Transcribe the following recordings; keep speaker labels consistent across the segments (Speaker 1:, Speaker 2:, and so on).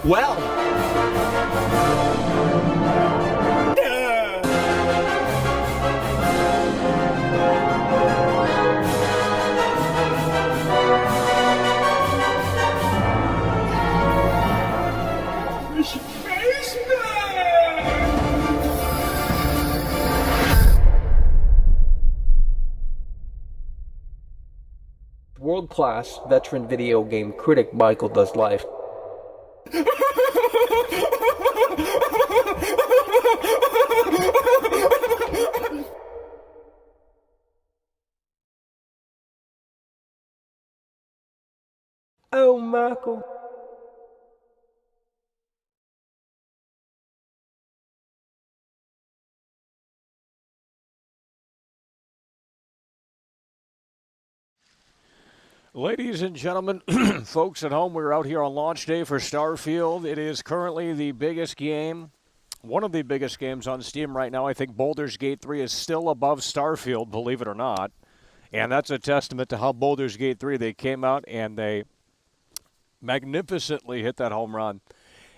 Speaker 1: Well. World-class veteran video game critic Michael does life. Oh, Michael.
Speaker 2: Ladies and gentlemen, folks at home, we're out here on launch day for Starfield. It is currently the biggest game, one of the biggest games on Steam right now. I think Baldur's Gate 3 is still above Starfield, believe it or not. And that's a testament to how Baldur's Gate 3, they came out and they magnificently hit that home run.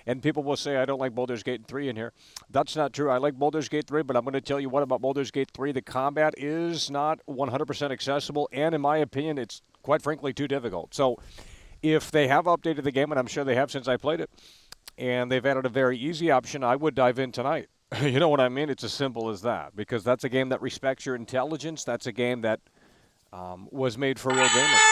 Speaker 2: And people will say, I don't like Baldur's Gate 3 in here. That's not true. I like Baldur's Gate 3, but I'm going to tell you what about Baldur's Gate 3. The combat is not 100% accessible, and in my opinion, it's quite frankly too difficult. So if they have updated the game, and I'm sure they have since I played it, and they've added a very easy option, I would dive in tonight. You know what I mean? It's as simple as that, because that's a game that respects your intelligence. That's a game that was made for real gamers.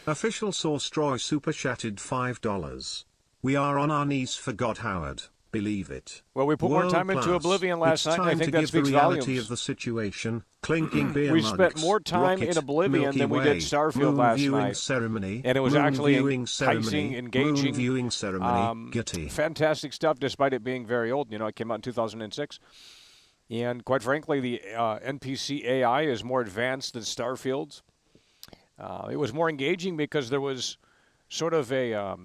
Speaker 3: Official source Troy super chatted $5. We are on our knees for God, Howard. Believe it.
Speaker 2: Well, we put more time into Oblivion last night, and I think that speaks volumes.
Speaker 3: It's time to give the reality of the situation. Clinking beer
Speaker 2: we
Speaker 3: mugs,
Speaker 2: spent more time in Oblivion
Speaker 3: Milky
Speaker 2: than we
Speaker 3: Way,
Speaker 2: did Starfield
Speaker 3: moon
Speaker 2: last
Speaker 3: viewing
Speaker 2: night.
Speaker 3: Ceremony,
Speaker 2: And it was
Speaker 3: moon
Speaker 2: actually
Speaker 3: viewing
Speaker 2: enticing,
Speaker 3: ceremony,
Speaker 2: engaging.
Speaker 3: Moon viewing ceremony, gutty.
Speaker 2: Fantastic stuff, despite it being very old. You know, it came out in 2006. And quite frankly, the NPC AI is more advanced than Starfield's. It was more engaging because there was sort of a, I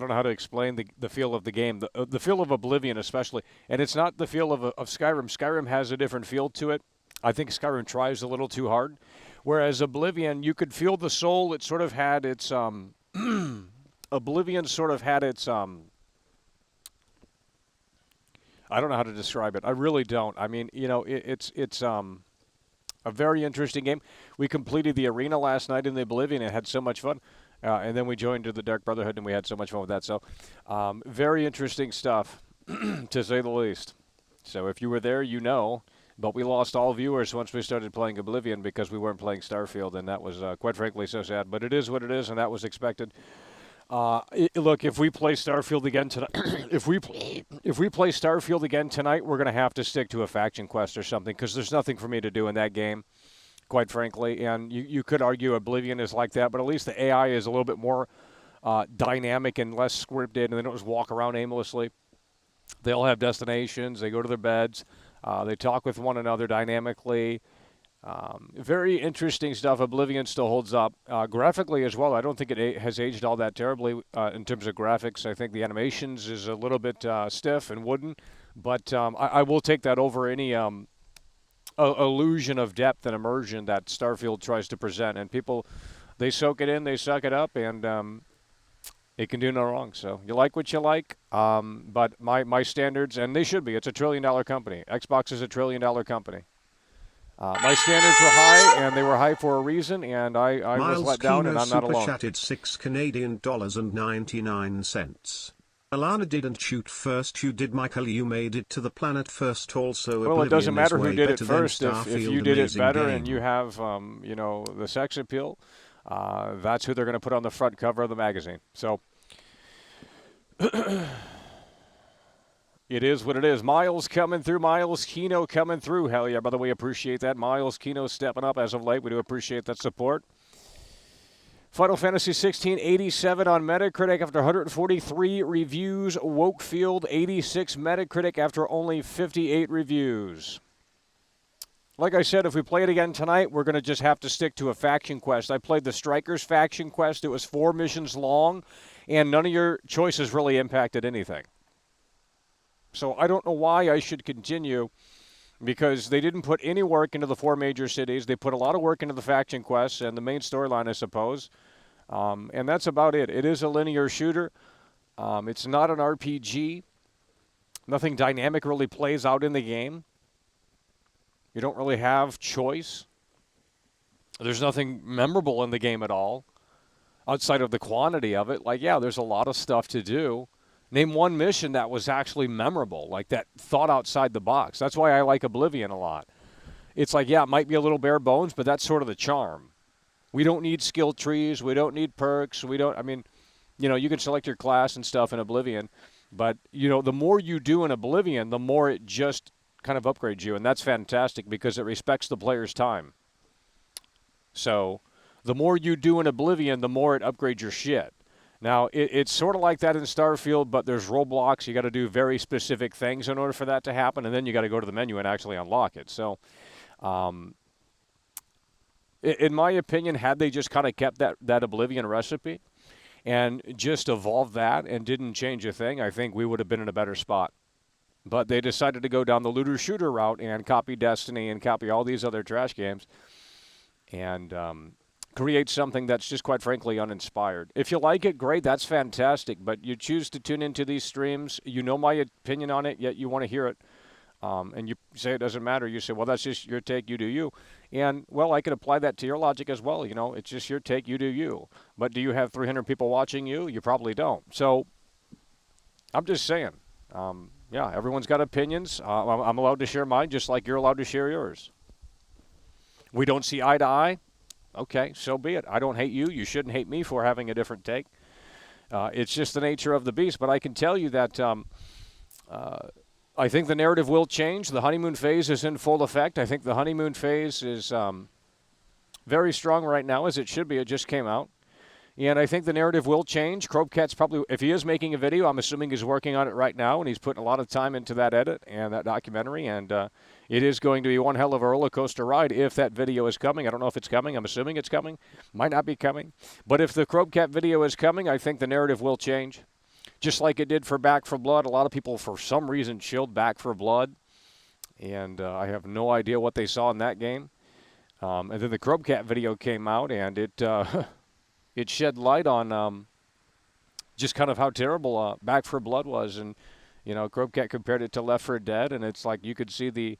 Speaker 2: don't know how to explain the feel of the game, the feel of Oblivion especially. And it's not the feel of Skyrim. Skyrim has a different feel to it. I think Skyrim tries a little too hard. Whereas Oblivion, you could feel the soul. It sort of had its, Oblivion sort of had its, I don't know how to describe it. I really don't. I mean, you know, it's a very interesting game. We completed the arena last night in the Oblivion and had so much fun. And then we joined the Dark Brotherhood, and we had so much fun with that. So very interesting stuff, to say the least. So if you were there, you know. But we lost all viewers once we started playing Oblivion because we weren't playing Starfield, and that was, quite frankly, so sad. But it is what it is, and that was expected. Look, if we play Starfield again tonight, if we play Starfield again tonight, we're going to have to stick to a faction quest or something because there's nothing for me to do in that game, quite frankly. And you could argue Oblivion is like that, but at least the AI is a little bit more dynamic and less scripted, and they don't just walk around aimlessly. They all have destinations. They go to their beds. They talk with one another dynamically. Very interesting stuff. Oblivion still holds up. Graphically as well, I don't think it has aged all that terribly in terms of graphics. I think the animations is a little bit stiff and wooden, but I will take that over any illusion of depth and immersion that Starfield tries to present. And people, they soak it in, they suck it up, and it can do no wrong. So you like what you like, but my standards, and they should be, it's a $1 trillion company. Xbox is a $1 trillion company. My standards were high, and they were high for a reason, and I was let down, and I'm not alone.
Speaker 3: Chatted $6.99.99. Alana didn't shoot first, you did, Michael. You made it to the planet first also.
Speaker 2: Well, it doesn't matter who did it first. If you did it better
Speaker 3: game.
Speaker 2: And you have, you know, the sex appeal, that's who they're going to put on the front cover of the magazine. So it is what it is. Miles coming through. Miles Kino coming through. Hell yeah, by the way, appreciate that. Miles Kino stepping up as of late. We do appreciate that support. Final Fantasy 16, 87 on Metacritic after 143 reviews. Wokefield, 86 Metacritic after only 58 reviews. Like I said, if we play it again tonight, we're going to just have to stick to a faction quest. I played the Strikers faction quest. It was 4 missions long, and none of your choices really impacted anything. So I don't know why I should continue, because they didn't put any work into the 4 major cities. They put a lot of work into the faction quests and the main storyline, I suppose. And that's about it. It is a linear shooter. It's not an RPG. Nothing dynamic really plays out in the game. You don't really have choice. There's nothing memorable in the game at all, outside of the quantity of it. Like, yeah, there's a lot of stuff to do. Name one mission that was actually memorable, like that thought outside the box. That's why I like Oblivion a lot. It's like, yeah, it might be a little bare bones, but that's sort of the charm. We don't need skill trees. We don't need perks. I mean, you can select your class and stuff in Oblivion, but, the more you do in Oblivion, the more it just kind of upgrades you, and that's fantastic because it respects the player's time. So the more you do in Oblivion, the more it upgrades your shit. Now, it's sort of like that in Starfield, but there's roadblocks. You got to do very specific things in order for that to happen, and then you got to go to the menu and actually unlock it. So, in my opinion, had they just kind of kept that Oblivion recipe and just evolved that and didn't change a thing, I think we would have been in a better spot. But they decided to go down the looter-shooter route and copy Destiny and copy all these other trash games and create something that's just, quite frankly, uninspired. If you like it, great, that's fantastic. But you choose to tune into these streams. You know my opinion on it, yet you want to hear it. And you say it doesn't matter. You say, well, that's just your take, you do you. And, well, I could apply that to your logic as well. It's just your take, you do you. But do you have 300 people watching you? You probably don't. So I'm just saying, yeah, everyone's got opinions. I'm allowed to share mine just like you're allowed to share yours. We don't see eye to eye. Okay, so be it. I don't hate you. You shouldn't hate me for having a different take. It's just the nature of the beast. But I can tell you that I think the narrative will change. The honeymoon phase is in full effect. I think the honeymoon phase is very strong right now, as it should be. It just came out. And I think the narrative will change. Krobcat's probably, if he is making a video, I'm assuming he's working on it right now, and he's putting a lot of time into that edit and that documentary. And it is going to be one hell of a roller coaster ride if that video is coming. I don't know if it's coming. I'm assuming it's coming. Might not be coming. But if the Krobcat video is coming, I think the narrative will change. Just like it did for Back for Blood. A lot of people, for some reason, chilled Back for Blood. And I have no idea what they saw in that game. And then the Krobcat video came out, and it it shed light on just kind of how terrible Back for Blood was. And, Krobcat compared it to Left 4 Dead, and it's like you could see the...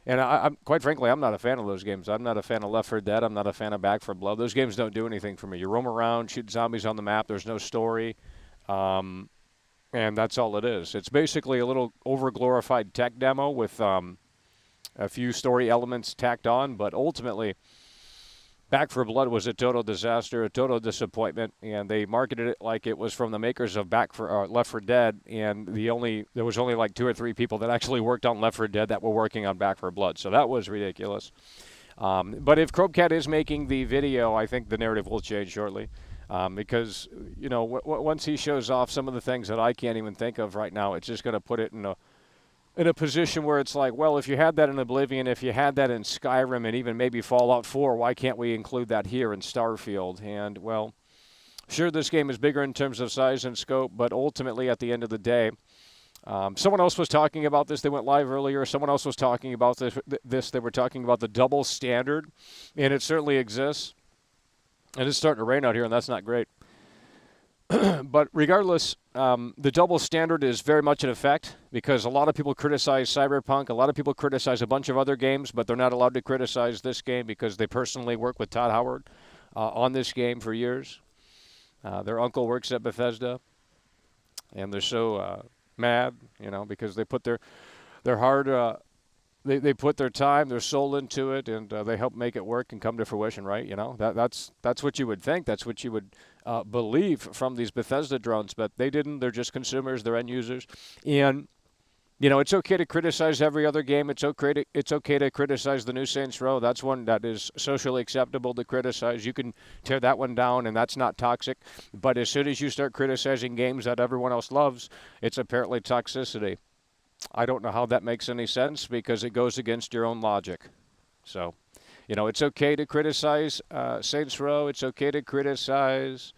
Speaker 2: And I'm quite frankly, I'm not a fan of those games. I'm not a fan of Left 4 Dead. I'm not a fan of Back for Blood. Those games don't do anything for me. You roam around, shoot zombies on the map. There's no story. And that's all it is. It's basically a little over-glorified tech demo with a few story elements tacked on, but ultimately... Back for Blood was a total disaster, a total disappointment, and they marketed it like it was from the makers of Left 4 Dead, and there was only like 2 or 3 people that actually worked on Left 4 Dead that were working on Back for Blood, so that was ridiculous. But if Krobcat is making the video, I think the narrative will change shortly, because once he shows off some of the things that I can't even think of right now, it's just going to put it in a position where it's like, well, if you had that in Oblivion, if you had that in Skyrim, and even maybe Fallout 4, why can't we include that here in Starfield? And, well, sure, this game is bigger in terms of size and scope, but ultimately, at the end of the day, someone else was talking about this. They went live earlier. Someone else was talking about this. They were talking about the double standard, and it certainly exists. And it's starting to rain out here, and that's not great. But regardless, the double standard is very much in effect because a lot of people criticize Cyberpunk. A lot of people criticize a bunch of other games, but they're not allowed to criticize this game because they personally work with Todd Howard on this game for years. Their uncle works at Bethesda, and they're so mad, because they put their hard... They put their time, their soul into it, and they help make it work and come to fruition, right? That's what you would think. That's what you would believe from these Bethesda drones, but they didn't. They're just consumers. They're end users. And, it's okay to criticize every other game. It's okay to criticize the new Saints Row. That's one that is socially acceptable to criticize. You can tear that one down, and that's not toxic. But as soon as you start criticizing games that everyone else loves, it's apparently toxicity. I don't know how that makes any sense because it goes against your own logic. So, it's okay to criticize Saints Row. It's okay to criticize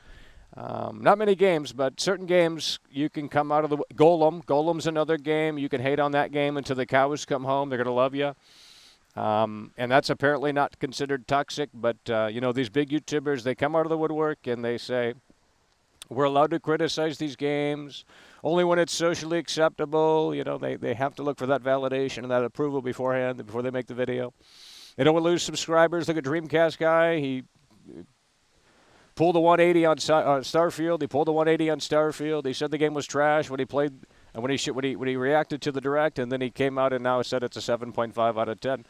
Speaker 2: not many games, but certain games you can come out of the... Golem. Golem's another game. You can hate on that game until the cows come home. They're going to love you. And that's apparently not considered toxic, but, these big YouTubers, they come out of the woodwork and they say, we're allowed to criticize these games only when it's socially acceptable. They have to look for that validation and that approval beforehand, before they make the video. They don't want to lose subscribers. Look at Dreamcast guy. He pulled a 180 on Starfield. He pulled a 180 on Starfield. He said the game was trash when he played, and when he reacted to the direct, and then he came out and now said it's a 7.5 out of 10.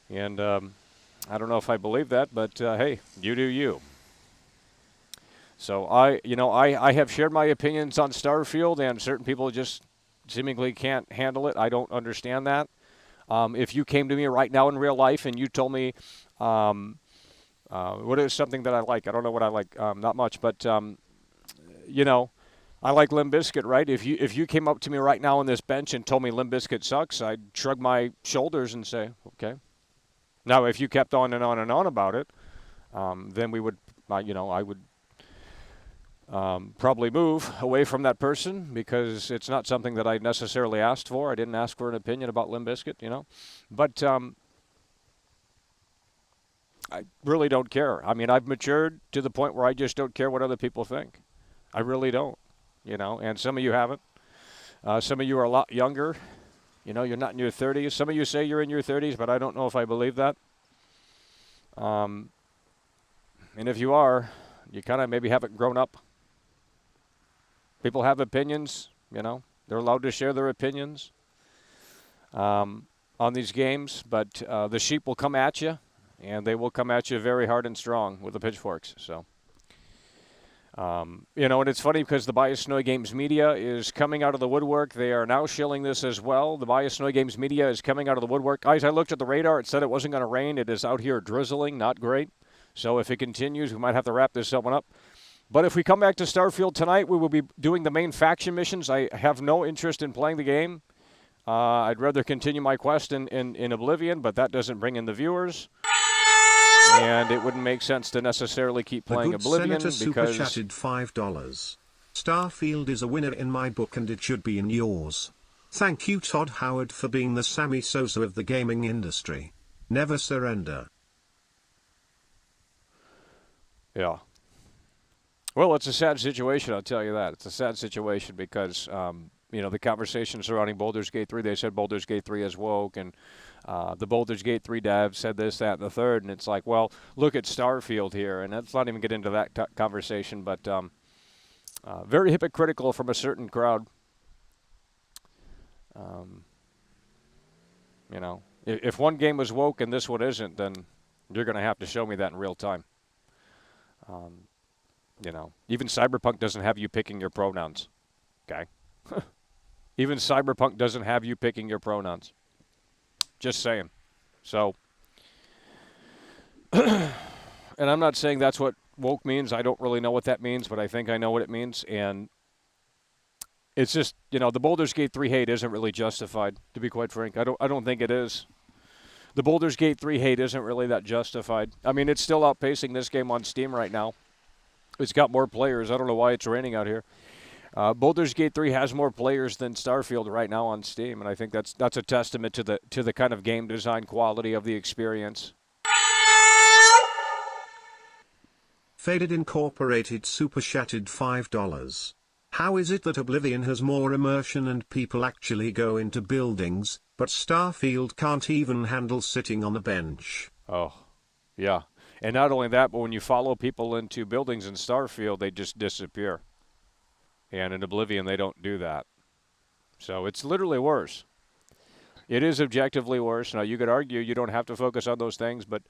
Speaker 2: And I don't know if I believe that, but hey, you do you. So I have shared my opinions on Starfield, and certain people just seemingly can't handle it. I don't understand that. If you came to me right now in real life and you told me, what is something that I like? I don't know what I like, not much, but I like Limp Bizkit, right? If you came up to me right now on this bench and told me Limp Bizkit sucks, I'd shrug my shoulders and say, okay. Now, if you kept on and on and on about it, then we would, I would probably move away from that person, because it's not something that I necessarily asked for. I didn't ask for an opinion about Limp Bizkit, But I really don't care. I mean, I've matured to the point where I just don't care what other people think. I really don't, and some of you haven't. Some of you are a lot younger. You're not in your 30s. Some of you say you're in your 30s, but I don't know if I believe that. And if you are, you kind of maybe haven't grown up. People have opinions, they're allowed to share their opinions on these games, but the sheep will come at you, and they will come at you very hard and strong with the pitchforks. So, and it's funny because the Bias Snowy Games media is coming out of the woodwork. They are now shilling this as well. The Bias Snowy Games media is coming out of the woodwork. Guys, I looked at the radar. It said it wasn't going to rain. It is out here drizzling. Not great. So if it continues, we might have to wrap this one up. But if we come back to Starfield tonight, we will be doing the main faction missions. I have no interest in playing the game. I'd rather continue my quest in Oblivion, but that doesn't bring in the viewers. And it wouldn't make sense to necessarily keep playing Oblivion
Speaker 3: Senator
Speaker 2: because...
Speaker 3: Super chatted $5. Starfield is a winner in my book, and it should be in yours. Thank you, Todd Howard, for being the Sammy Sosa of the gaming industry. Never surrender.
Speaker 2: Yeah. Well, it's a sad situation, I'll tell you that. It's a sad situation because, the conversation surrounding Baldur's Gate 3, they said Baldur's Gate 3 is woke, and the Baldur's Gate 3 dev said this, that, and the third, and it's like, well, look at Starfield here, and let's not even get into that conversation, but very hypocritical from a certain crowd. If one game was woke and this one isn't, then you're going to have to show me that in real time. Even Cyberpunk doesn't have you picking your pronouns. Okay? Even Cyberpunk doesn't have you picking your pronouns. Just saying. So, and I'm not saying that's what woke means. I don't really know what that means, but I think I know what it means. And it's just, the Baldur's Gate 3 hate isn't really justified, to be quite frank. I don't think it is. The Baldur's Gate 3 hate isn't really that justified. I mean, it's still outpacing this game on Steam right now. It's got more players. I don't know why it's raining out here. Baldur's Gate 3 has more players than Starfield right now on Steam, and I think that's a testament to the kind of game design quality of the experience.
Speaker 3: Faded Incorporated super chatted $5. How is it that Oblivion has more immersion and people actually go into buildings, but Starfield can't even handle sitting on a bench?
Speaker 2: Oh, yeah. And not only that, but when you follow people into buildings in Starfield, they just disappear. And in Oblivion, they don't do that. So it's literally worse. It is objectively worse. Now, you could argue you don't have to focus on those things, but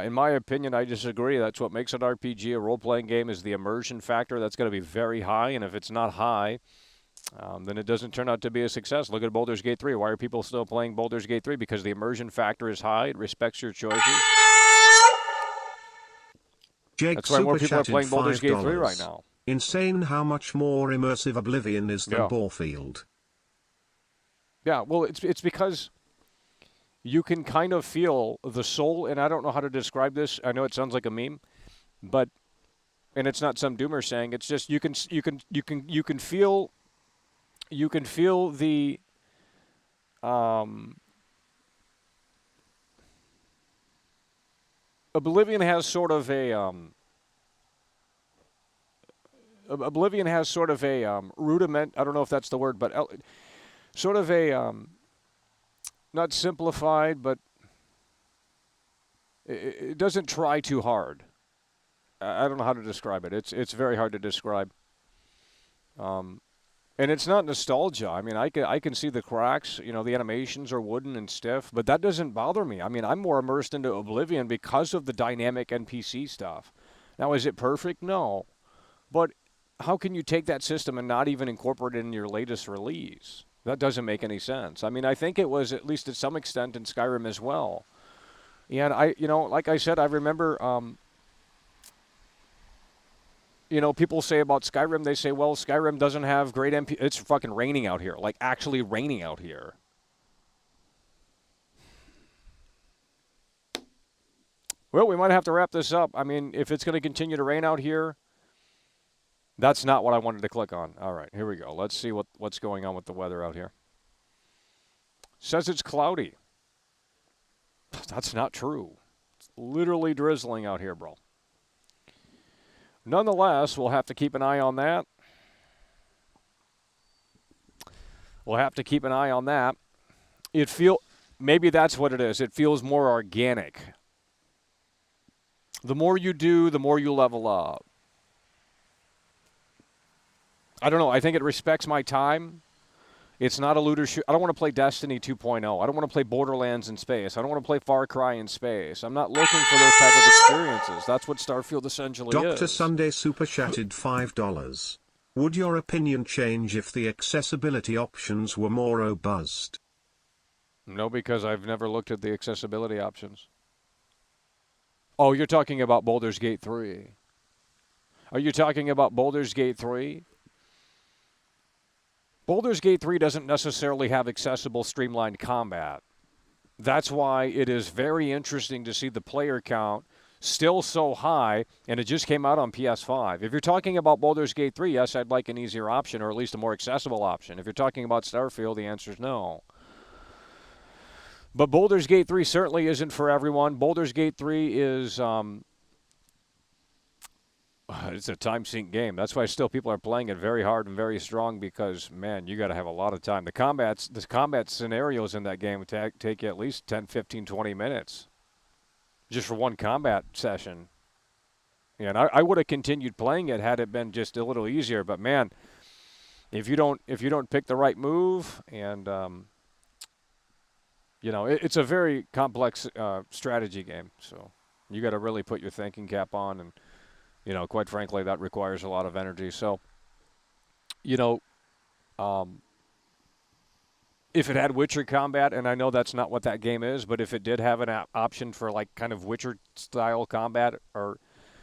Speaker 2: in my opinion, I disagree. That's what makes an RPG a role-playing game is the immersion factor. That's going to be very high, and if it's not high, then it doesn't turn out to be a success. Look at Baldur's Gate 3. Why are people still playing Baldur's Gate 3? Because the immersion factor is high. It respects your choices.
Speaker 3: Jake
Speaker 2: That's why more people are playing Baldur's Gate 3 right
Speaker 3: $5.
Speaker 2: now.
Speaker 3: Insane how much more immersive Oblivion is than
Speaker 2: Yeah.
Speaker 3: Starfield.
Speaker 2: Yeah, well, it's because you can kind of feel the soul, and I don't know how to describe this. I know it sounds like a meme, but and it's not some doomer saying. It's just you can feel the Oblivion has sort of a rudiment. I don't know if that's the word, but sort of a not simplified, but it doesn't try too hard. I don't know how to describe it. It's very hard to describe. And it's not nostalgia. I mean, I can see the cracks. You know, the animations are wooden and stiff, but that doesn't bother me. I mean, I'm more immersed into Oblivion because of the dynamic NPC stuff. Now, is it perfect? No. But how can you take that system and not even incorporate it in your latest release? That doesn't make any sense. I mean, I think it was, at least to some extent, in Skyrim as well. And like I said, I remember, people say about Skyrim, they say, well, Skyrim doesn't have great MP. It's fucking raining out here, like actually raining out here. Well, we might have to wrap this up. I mean, if it's going to continue to rain out here, that's not what I wanted to click on. All right, here we go. Let's see what's going on with the weather out here. Says it's cloudy. That's not true. It's literally drizzling out here, bro. Nonetheless, we'll have to keep an eye on that. Maybe that's what it is. It feels more organic. The more you do, the more you level up. I don't know. I think it respects my time. It's not a looter shoot. I don't want to play Destiny 2.0. I don't want to play Borderlands in space. I don't want to play Far Cry in space. I'm not looking for those type of experiences. That's what Starfield essentially is.
Speaker 3: Dr. Sunday super chatted $5. Would your opinion change if the accessibility options were more robust?
Speaker 2: No, because I've never looked at the accessibility options. Oh, you're talking about Baldur's Gate 3. Are you talking about Baldur's Gate 3? Baldur's Gate 3 doesn't necessarily have accessible streamlined combat. That's why it is very interesting to see the player count still so high, and it just came out on PS5. If you're talking about Baldur's Gate 3, yes, I'd like an easier option, or at least a more accessible option. If you're talking about Starfield, the answer is no. But Baldur's Gate 3 certainly isn't for everyone. Baldur's Gate 3 is... it's a time-sink game. That's why still people are playing it very hard and very strong because, man, you got to have a lot of time. The combat scenarios in that game would take you at least 10, 15, 20 minutes just for one combat session. Yeah, and I would have continued playing it had it been just a little easier. But, man, if you don't pick the right move and, it's a very complex strategy game. So you got to really put your thinking cap on and, quite frankly, that requires a lot of energy. So, if it had Witcher combat, and I know that's not what that game is, but if it did have an option for, like, kind of Witcher-style combat or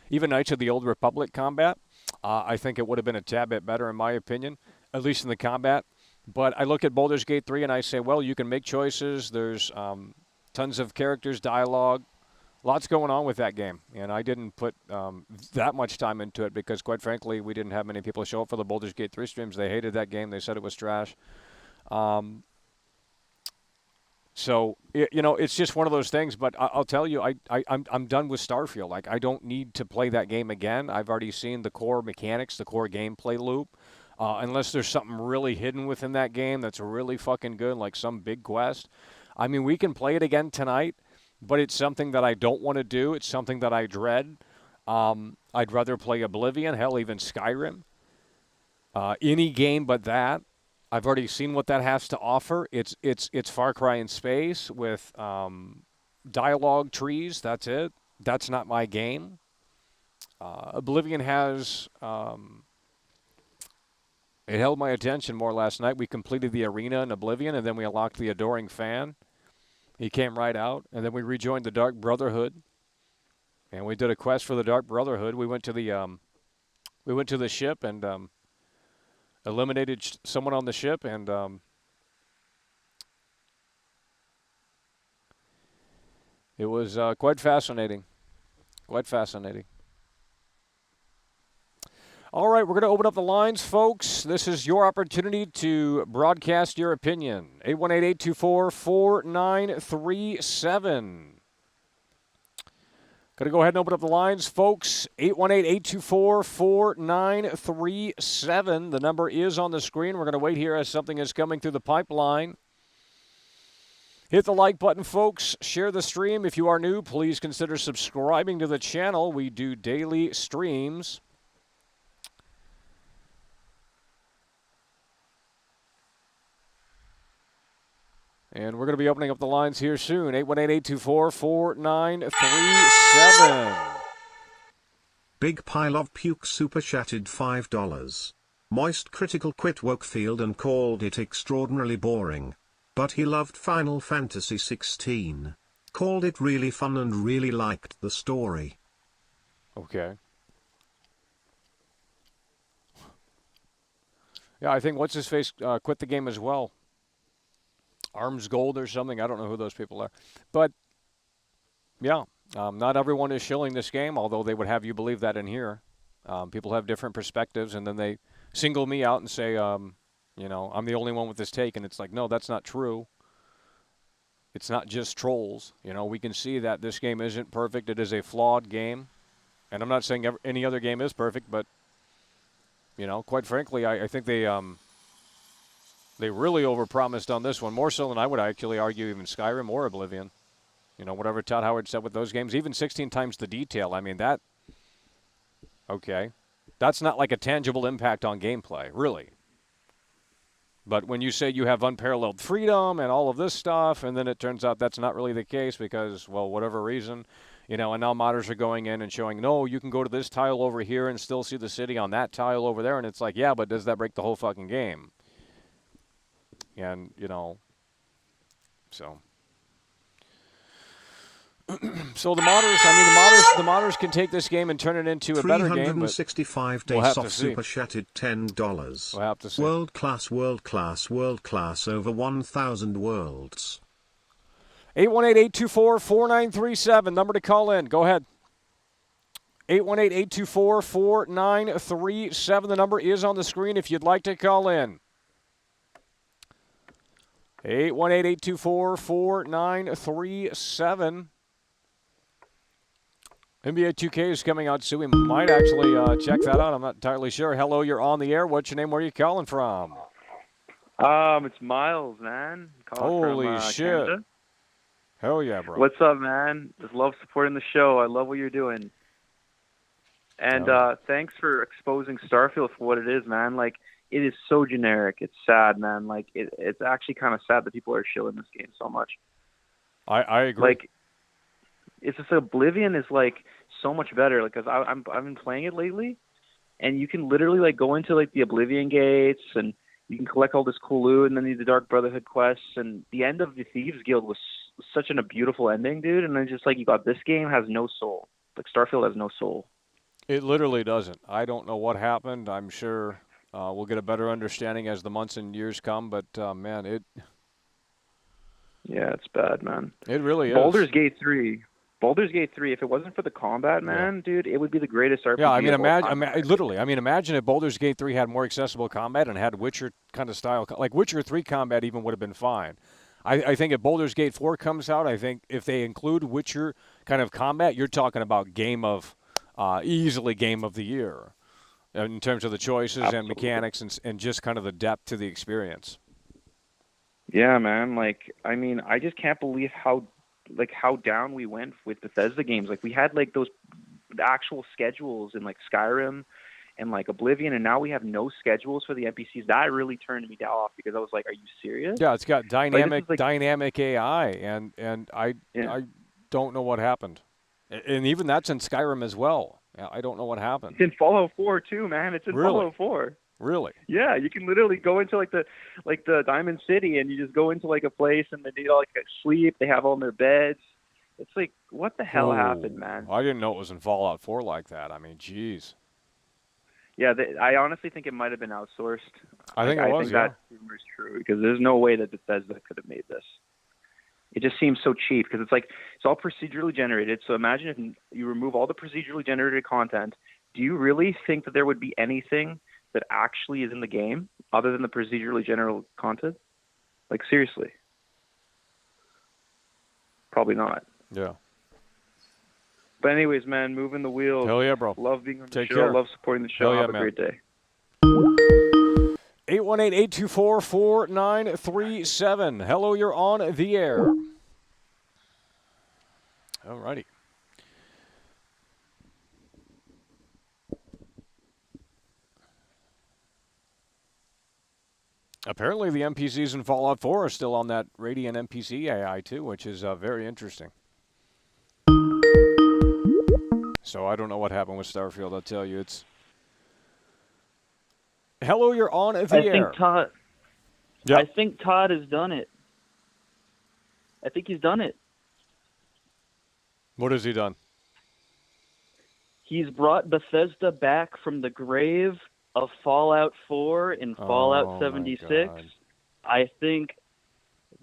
Speaker 2: even Knights of the Old Republic combat, I think it would have been a tad bit better, in my opinion, at least in the combat. But I look at Baldur's Gate 3 and I say, well, you can make choices. There's tons of characters, dialogue. Lots going on with that game, and I didn't put that much time into it because, quite frankly, we didn't have many people show up for the Baldur's Gate 3 streams. They hated that game. They said it was trash. It's just one of those things, but I'll tell you, I'm done with Starfield. Like, I don't need to play that game again. I've already seen the core mechanics, the core gameplay loop. Unless there's something really hidden within that game that's really fucking good, like some big quest. I mean, we can play it again tonight. But it's something that I don't want to do. It's something that I dread. I'd rather play Oblivion, hell, even Skyrim. Any game but that. I've already seen what that has to offer. It's Far Cry in space with dialogue trees. That's it. That's not my game. Oblivion has... it held my attention more last night. We completed the arena in Oblivion, and then we unlocked the Adoring Fan. He came right out, and then we rejoined the Dark Brotherhood, and we did a quest for the Dark Brotherhood. We went to the ship and eliminated someone on the ship, and it was quite fascinating. Quite fascinating. All right, we're going to open up the lines, folks. This is your opportunity to broadcast your opinion. 818-824-4937. Got to go ahead and open up the lines, folks. 818-824-4937. The number is on the screen. We're going to wait here as something is coming through the pipeline. Hit the like button, folks. Share the stream. If you are new, please consider subscribing to the channel. We do daily streams. And we're going to be opening up the lines here soon. 818-824-4937.
Speaker 3: Big Pile of Puke super chatted $5. Moist Critical quit Wokefield and called it extraordinarily boring. But he loved Final Fantasy 16. Called it really fun and really liked the story.
Speaker 2: Okay. Yeah, I think what's-his-face quit the game as well. Arms Gold or something. I don't know who those people are. But, yeah, not everyone is shilling this game, although they would have you believe that in here. People have different perspectives, and then they single me out and say, I'm the only one with this take. And it's like, no, that's not true. It's not just trolls. We can see that this game isn't perfect. It is a flawed game. And I'm not saying any other game is perfect, but, quite frankly, I think they really overpromised on this one, more so than I would actually argue even Skyrim or Oblivion. Whatever Todd Howard said with those games, even 16 times the detail. I mean, okay. That's not like a tangible impact on gameplay, really. But when you say you have unparalleled freedom and all of this stuff, and then it turns out that's not really the case because, well, whatever reason, and now modders are going in and showing, no, you can go to this tile over here and still see the city on that tile over there, and it's like, yeah, but does that break the whole fucking game? And, so. So the modders can take this game and turn it into a better game, but
Speaker 3: 365
Speaker 2: we'll
Speaker 3: days
Speaker 2: have
Speaker 3: off
Speaker 2: to see.
Speaker 3: super chatted $10.
Speaker 2: We'll have to see.
Speaker 3: World class, over 1,000 worlds.
Speaker 2: 818-824-4937, number to call in. Go ahead. 818-824-4937. The number is on the screen if you'd like to call in. 818-824-4937. NBA 2K is coming out soon. We might actually check that out. I'm not entirely sure. Hello, you're on the air. What's your name? Where are you calling from?
Speaker 4: It's Miles, man.
Speaker 2: Holy
Speaker 4: from,
Speaker 2: shit.
Speaker 4: Canada.
Speaker 2: Hell yeah, bro.
Speaker 4: What's up, man? Just love supporting the show. I love what you're doing. And thanks for exposing Starfield for what it is, man. Like, it is so generic. It's sad, man. Like, it's actually kind of sad that people are shilling this game so much.
Speaker 2: I agree.
Speaker 4: Like, it's just Oblivion is, like, so much better. Like, cause I've been playing it lately, and you can literally, like, go into, like, the Oblivion gates, and you can collect all this cool loot, and then the Dark Brotherhood quests, and the end of the Thieves Guild was such a beautiful ending, dude. And then just, like, you got this game has no soul. Like, Starfield has no soul.
Speaker 2: It literally doesn't. I don't know what happened. I'm sure we'll get a better understanding as the months and years come, but, man, it...
Speaker 4: Yeah, it's bad, man.
Speaker 2: It really is.
Speaker 4: Baldur's Gate 3, if it wasn't for the combat, man, dude, it would be the greatest RPG.
Speaker 2: Yeah, I mean,
Speaker 4: of all time.
Speaker 2: imagine if Baldur's Gate 3 had more accessible combat and had Witcher kind of style. Like, Witcher 3 combat even would have been fine. I think if Baldur's Gate 4 comes out, I think if they include Witcher kind of combat, you're talking about easily game of the year in terms of the choices and mechanics and just kind of the depth to the experience.
Speaker 4: Yeah, man. Like, I mean, I just can't believe how down we went with Bethesda games. Like, we had, like, those actual schedules in, like, Skyrim and, like, Oblivion, and now we have no schedules for the NPCs. That really turned me off because I was like, are you serious?
Speaker 2: Yeah, it's got dynamic
Speaker 4: like,
Speaker 2: dynamic AI, and I don't know what happened. And even that's in Skyrim as well. I don't know what happened.
Speaker 4: It's in Fallout 4 too, man. It's in Fallout 4.
Speaker 2: Really?
Speaker 4: Yeah, you can literally go into like the Diamond City, and you just go into like a place, and they need all like sleep. They have all their beds. It's like, what the hell happened, man?
Speaker 2: I didn't know it was in Fallout 4 like that. I mean, jeez.
Speaker 4: Yeah, I honestly think it might have been outsourced.
Speaker 2: I think
Speaker 4: that rumor is true because there's no way that Bethesda could have made this. It just seems so cheap because it's all procedurally generated. So imagine if you remove all the procedurally generated content. Do you really think that there would be anything that actually is in the game other than the procedurally generated content? Like, seriously. Probably not.
Speaker 2: Yeah.
Speaker 4: But anyways, man, moving the wheels.
Speaker 2: Hell yeah, bro.
Speaker 4: Love being on the
Speaker 2: Take
Speaker 4: show.
Speaker 2: care.
Speaker 4: Love supporting the show.
Speaker 2: Hell yeah,
Speaker 4: Have a
Speaker 2: man.
Speaker 4: great day.
Speaker 2: 818-824-4937. Hello, you're on the air. All righty. Apparently, the NPCs in Fallout 4 are still on that Radiant NPC AI, too, which is very interesting. So I don't know what happened with Starfield. I'll tell you, it's... Hello, you're on the air.
Speaker 5: I think Todd has done it. I think he's done it.
Speaker 2: What has he done?
Speaker 5: He's brought Bethesda back from the grave of Fallout 4 and Fallout 76. I think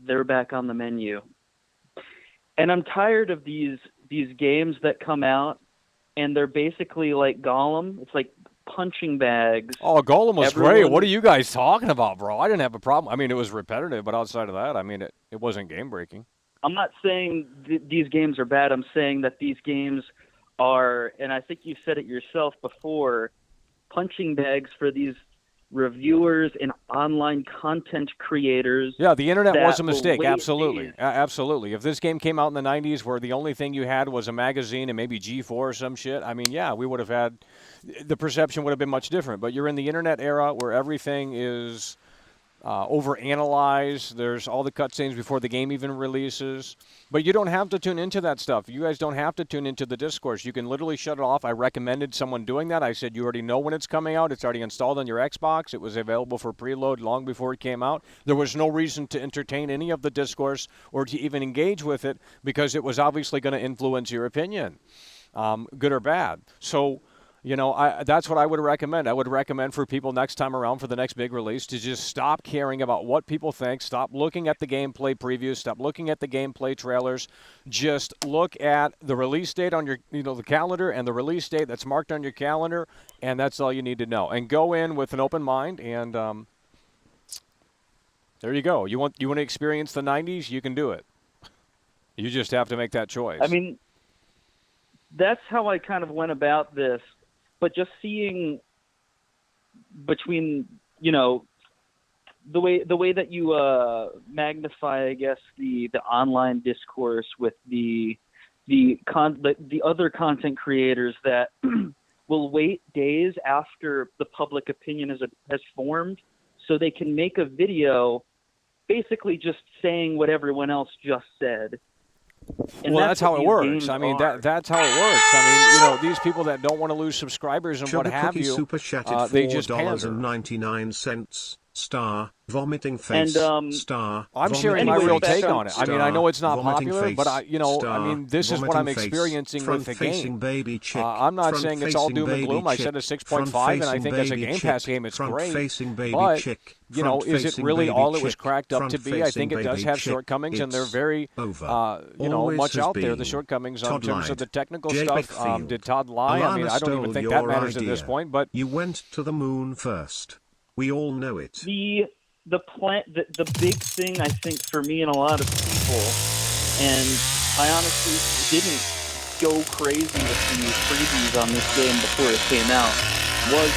Speaker 5: they're back on the menu. And I'm tired of these games that come out and they're basically like Gollum. It's like punching bags.
Speaker 2: Oh, Gollum was great. What are you guys talking about, bro? I didn't have a problem. I mean, it was repetitive, but outside of that, I mean, it wasn't game-breaking.
Speaker 5: I'm not saying these games are bad. I'm saying that these games are, and I think you said it yourself before, punching bags for these reviewers and online content creators.
Speaker 2: Yeah, the internet was a mistake. Absolutely. Absolutely. If this game came out in the 90s where the only thing you had was a magazine and maybe G4 or some shit, I mean, yeah, we would have had, the perception would have been much different. But you're in the internet era where everything is overanalyzed. There's all the cutscenes before the game even releases. But you don't have to tune into that stuff. You guys don't have to tune into the discourse. You can literally shut it off. I recommended someone doing that. I said, you already know when it's coming out. It's already installed on your Xbox. It was available for preload long before it came out. There was no reason to entertain any of the discourse or to even engage with it because it was obviously going to influence your opinion, good or bad. So, you know, that's what I would recommend. I would recommend for people next time around for the next big release to just stop caring about what people think. Stop looking at the gameplay previews. Stop looking at the gameplay trailers. Just look at the release date on your, the calendar and the release date that's marked on your calendar, and that's all you need to know. And go in with an open mind, and there you go. You want to experience the 90s? You can do it. You just have to make that choice.
Speaker 5: I mean, that's how I kind of went about this. But just seeing between, the way that you magnify, I guess, the online discourse with the other content creators that will wait days after the public opinion has formed, so they can make a video, basically just saying what everyone else just said. And
Speaker 2: well, that's how it works. I mean, that's how it works. I mean, these people that don't want to lose subscribers and what have you,
Speaker 3: super chatted
Speaker 2: they just
Speaker 3: $4.99. Star vomiting face. And,
Speaker 2: star. I'm sharing my real take on it. I mean, I know it's not popular,
Speaker 3: face,
Speaker 2: but I mean, this is what I'm experiencing with the game.
Speaker 3: Baby chick,
Speaker 2: I'm not saying it's all doom and gloom. I said a 6.5, and I think as a Game Pass game, it's great. But is it really all it was cracked up to be? I think it does have shortcomings, and they're very, much out there. The shortcomings in terms of the technical stuff. Did Todd lie? I mean, I don't even think that matters at this point. But
Speaker 3: you went to the moon first. We all know it.
Speaker 5: The big thing, I think, for me and a lot of people, and I honestly didn't go crazy with the previews on this game before it came out, was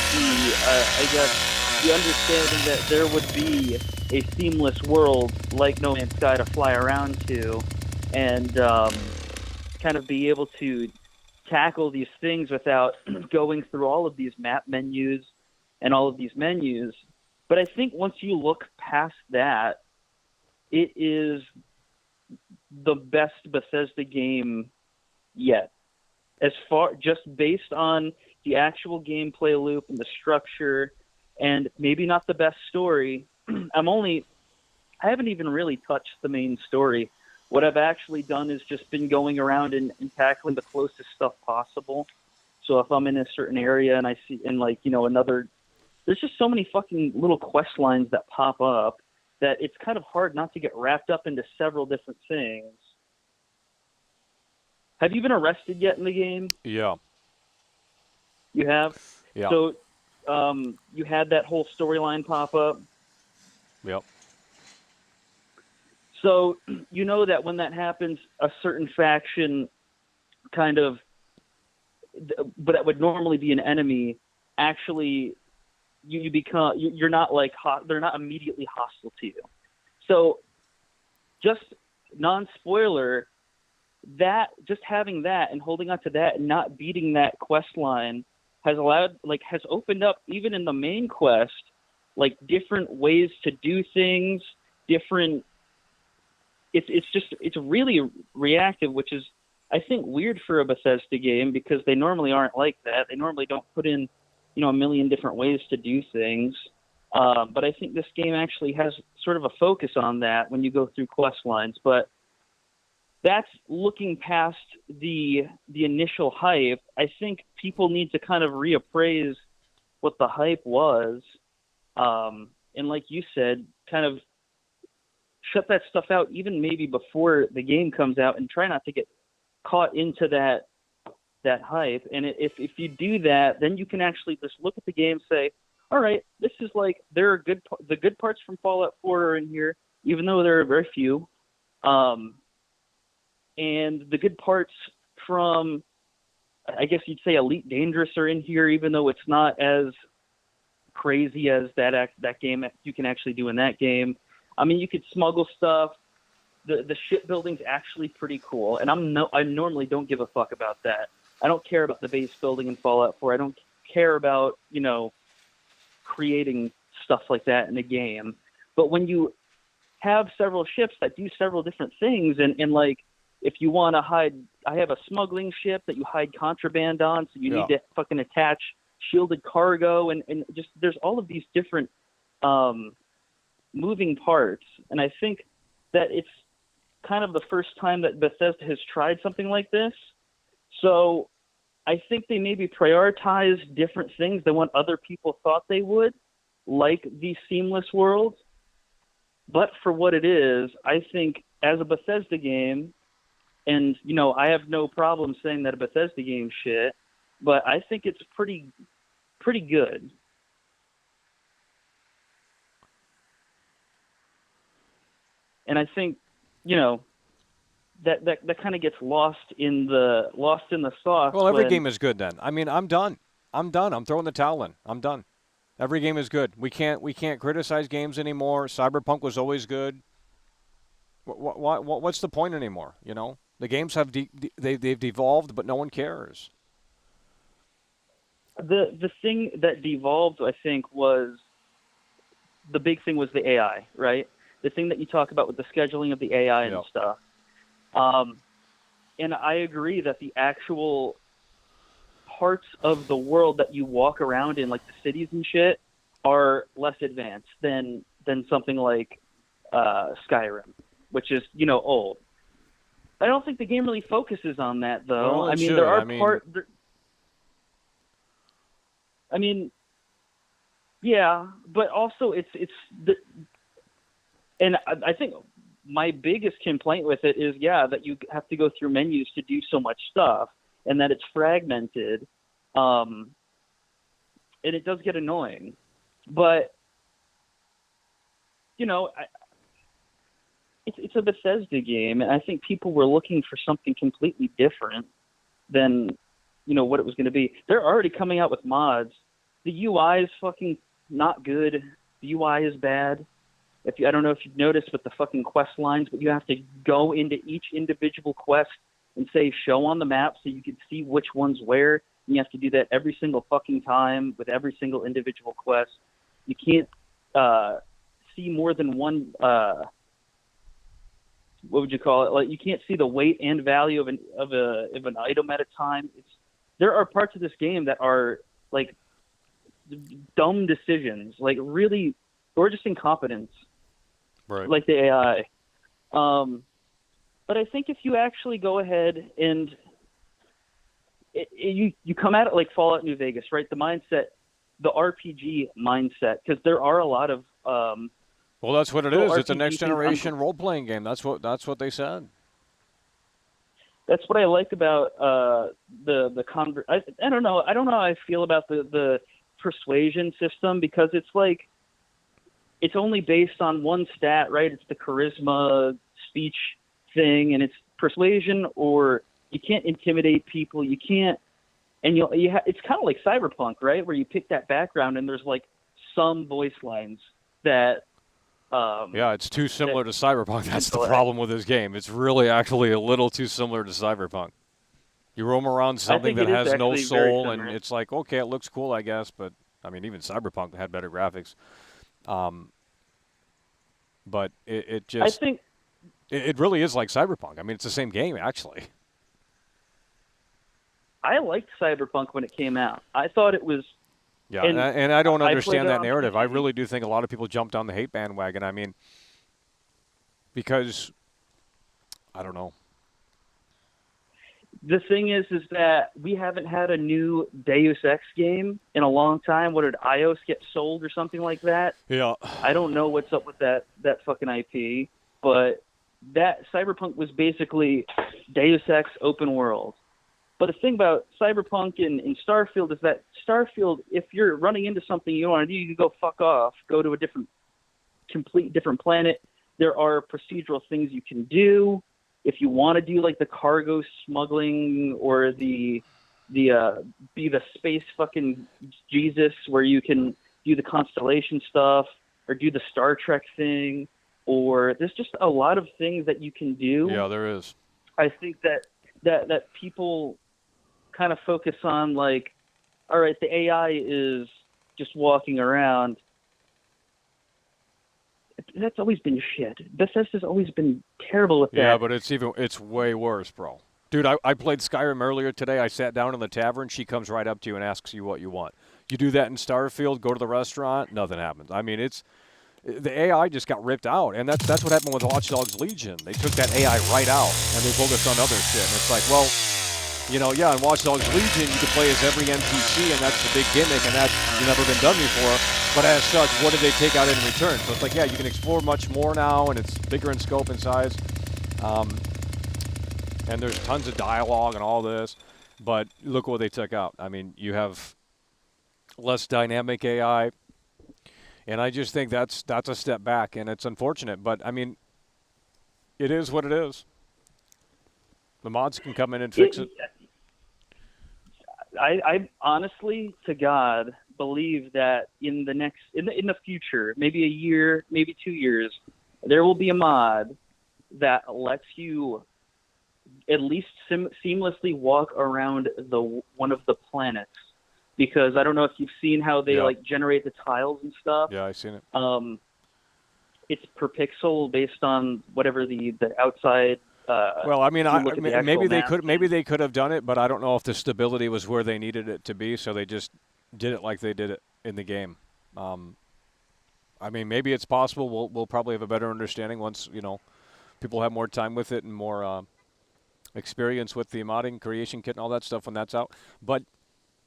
Speaker 5: the understanding that there would be a seamless world like No Man's Sky to fly around to, and kind of be able to tackle these things without going through all of these map menus and all of these menus. But I think once you look past that, it is the best Bethesda game yet. As far, just based on the actual gameplay loop and the structure, and maybe not the best story. I haven't even really touched the main story. What I've actually done is just been going around and tackling the closest stuff possible. So if I'm in a certain area and I see, another, there's just so many fucking little quest lines that pop up that it's kind of hard not to get wrapped up into several different things. Have you been arrested yet in the game?
Speaker 2: Yeah.
Speaker 5: You have?
Speaker 2: Yeah.
Speaker 5: So you had that whole storyline pop up?
Speaker 2: Yep.
Speaker 5: So you know that when that happens, a certain faction kind of but that would normally be an enemy, actually you're not like they're not immediately hostile to you. So just non-spoiler, that just having that and holding on to that and not beating that quest line has opened up, even in the main quest, like different ways to do things, different. It's really reactive, which is, I think, weird for a Bethesda game, because they normally aren't like that. They normally don't put in, a million different ways to do things. But I think this game actually has sort of a focus on that when you go through quest lines. But that's looking past the initial hype. I think people need to kind of reappraise what the hype was. And like you said, kind of shut that stuff out even maybe before the game comes out, and try not to get caught into that hype. And if you do that, then you can actually just look at the game and say, all right, this is like, the good parts from Fallout 4 are in here, even though there are very few. And the good parts from, I guess you'd say, Elite Dangerous are in here, even though it's not as crazy as that game you can actually do in that game. I mean, you could smuggle stuff. The shipbuilding's actually pretty cool, and I normally don't give a fuck about that. I don't care about the base building in Fallout 4. I don't care about, creating stuff like that in a game. But when you have several ships that do several different things, and like, if you want to hide, I have a smuggling ship that you hide contraband on, so you need to fucking attach shielded cargo, and just, there's all of these different moving parts. And I think that it's kind of the first time that Bethesda has tried something like this. So I think they maybe prioritize different things than what other people thought they would, like the seamless world. But for what it is, I think as a Bethesda game, and, I have no problem saying that a Bethesda game shit, but I think it's pretty good. And I think, that kind of gets lost in the sauce.
Speaker 2: Well, every game is good then. I mean, I'm done. I'm throwing the towel in. I'm done. Every game is good. We can't criticize games anymore. Cyberpunk was always good. What's the point anymore? The games have they've devolved, but no one cares.
Speaker 5: The thing that devolved, I think, was the big thing was the AI, right? The thing that you talk about with the scheduling of the AI and stuff. And I agree that the actual parts of the world that you walk around in, like the cities and shit, are less advanced than something like Skyrim, which is, old. I don't think the game really focuses on that, though.
Speaker 2: Well,
Speaker 5: I mean,
Speaker 2: should.
Speaker 5: there are
Speaker 2: I mean...
Speaker 5: parts... I mean, yeah, but also it's the... And I think my biggest complaint with it is, that you have to go through menus to do so much stuff, and that it's fragmented, and it does get annoying. But, it's a Bethesda game, and I think people were looking for something completely different than, what it was going to be. They're already coming out with mods. The UI is fucking not good. The UI is bad. I don't know if you've noticed with the fucking quest lines, but you have to go into each individual quest and say show on the map so you can see which one's where. And you have to do that every single fucking time with every single individual quest. You can't see more than one. What would you call it? Like, you can't see the weight and value of an item at a time. There are parts of this game that are like dumb decisions, like really, or just incompetence.
Speaker 2: Right.
Speaker 5: Like the AI. But I think if you actually go ahead and you come at it like Fallout New Vegas, right? The mindset, the RPG mindset, because there are a lot of
Speaker 2: well, that's what it is. It's a
Speaker 5: RPG
Speaker 2: next generation role playing game. That's what they said.
Speaker 5: That's what I like about the convert. I don't know. I don't know how I feel about the persuasion system, because it's like, it's only based on one stat, right? It's the charisma speech thing, and it's persuasion, or you can't intimidate people. You can't And it's kind of like Cyberpunk, right? Where you pick that background and there's like some voice lines that.
Speaker 2: Yeah, it's too similar to Cyberpunk. That's the problem with this game. It's really actually a little too similar to Cyberpunk. You roam around something that has no soul, and it's like, okay, it looks cool, I guess, but I mean, even Cyberpunk had better graphics. But it just, I think it really is like Cyberpunk. I mean, it's the same game, actually.
Speaker 5: I liked Cyberpunk when it came out. I thought it was.
Speaker 2: Yeah, and I don't understand that narrative. I really do think a lot of people jumped on the hate bandwagon. I mean, because, I don't know.
Speaker 5: The thing is that we haven't had a new Deus Ex game in a long time. What did iOS get sold or something like that?
Speaker 2: Yeah.
Speaker 5: I don't know what's up with that fucking IP, but that Cyberpunk was basically Deus Ex open world. But the thing about Cyberpunk and Starfield is that Starfield, if you're running into something you don't want to do, you can go fuck off, go to a complete different planet. There are procedural things you can do. If you want to do like the cargo smuggling or be the space fucking Jesus where you can do the constellation stuff or do the Star Trek thing, or there's just a lot of things that you can do.
Speaker 2: Yeah, there is.
Speaker 5: I think that people kind of focus on like, all right, the AI is just walking around. That's always been shit. Bethesda's always been terrible with that.
Speaker 2: Yeah, but it's way worse, bro. Dude, I played Skyrim earlier today. I sat down in the tavern. She comes right up to you and asks you what you want. You do that in Starfield, go to the restaurant, nothing happens. I mean, the AI just got ripped out, and that's what happened with Watch Dogs Legion. They took that AI right out, and they focused on other shit. And it's like, well, you know, yeah, in Watch Dogs Legion, you can play as every NPC, and that's the big gimmick, and that's never been done before. But as such, what did they take out in return? So it's like, yeah, you can explore much more now, and it's bigger in scope and size. And there's tons of dialogue and all this. But look what they took out. I mean, you have less dynamic AI, and I just think that's a step back, and it's unfortunate. But, I mean, it is what it is. The mods can come in and fix it.
Speaker 5: I honestly, to God, believe that in the future, maybe a year, maybe 2 years, there will be a mod that lets you at least seamlessly walk around one of the planets. Because I don't know if you've seen how they like generate the tiles and stuff.
Speaker 2: Yeah, I've seen it.
Speaker 5: It's per pixel based on whatever the outside.
Speaker 2: Well, I mean, maybe they could have done it, but I don't know if the stability was where they needed it to be, so they just did it like they did it in the game. I mean, maybe it's possible. We'll probably have a better understanding once people have more time with it and more experience with the modding, creation kit, and all that stuff when that's out. But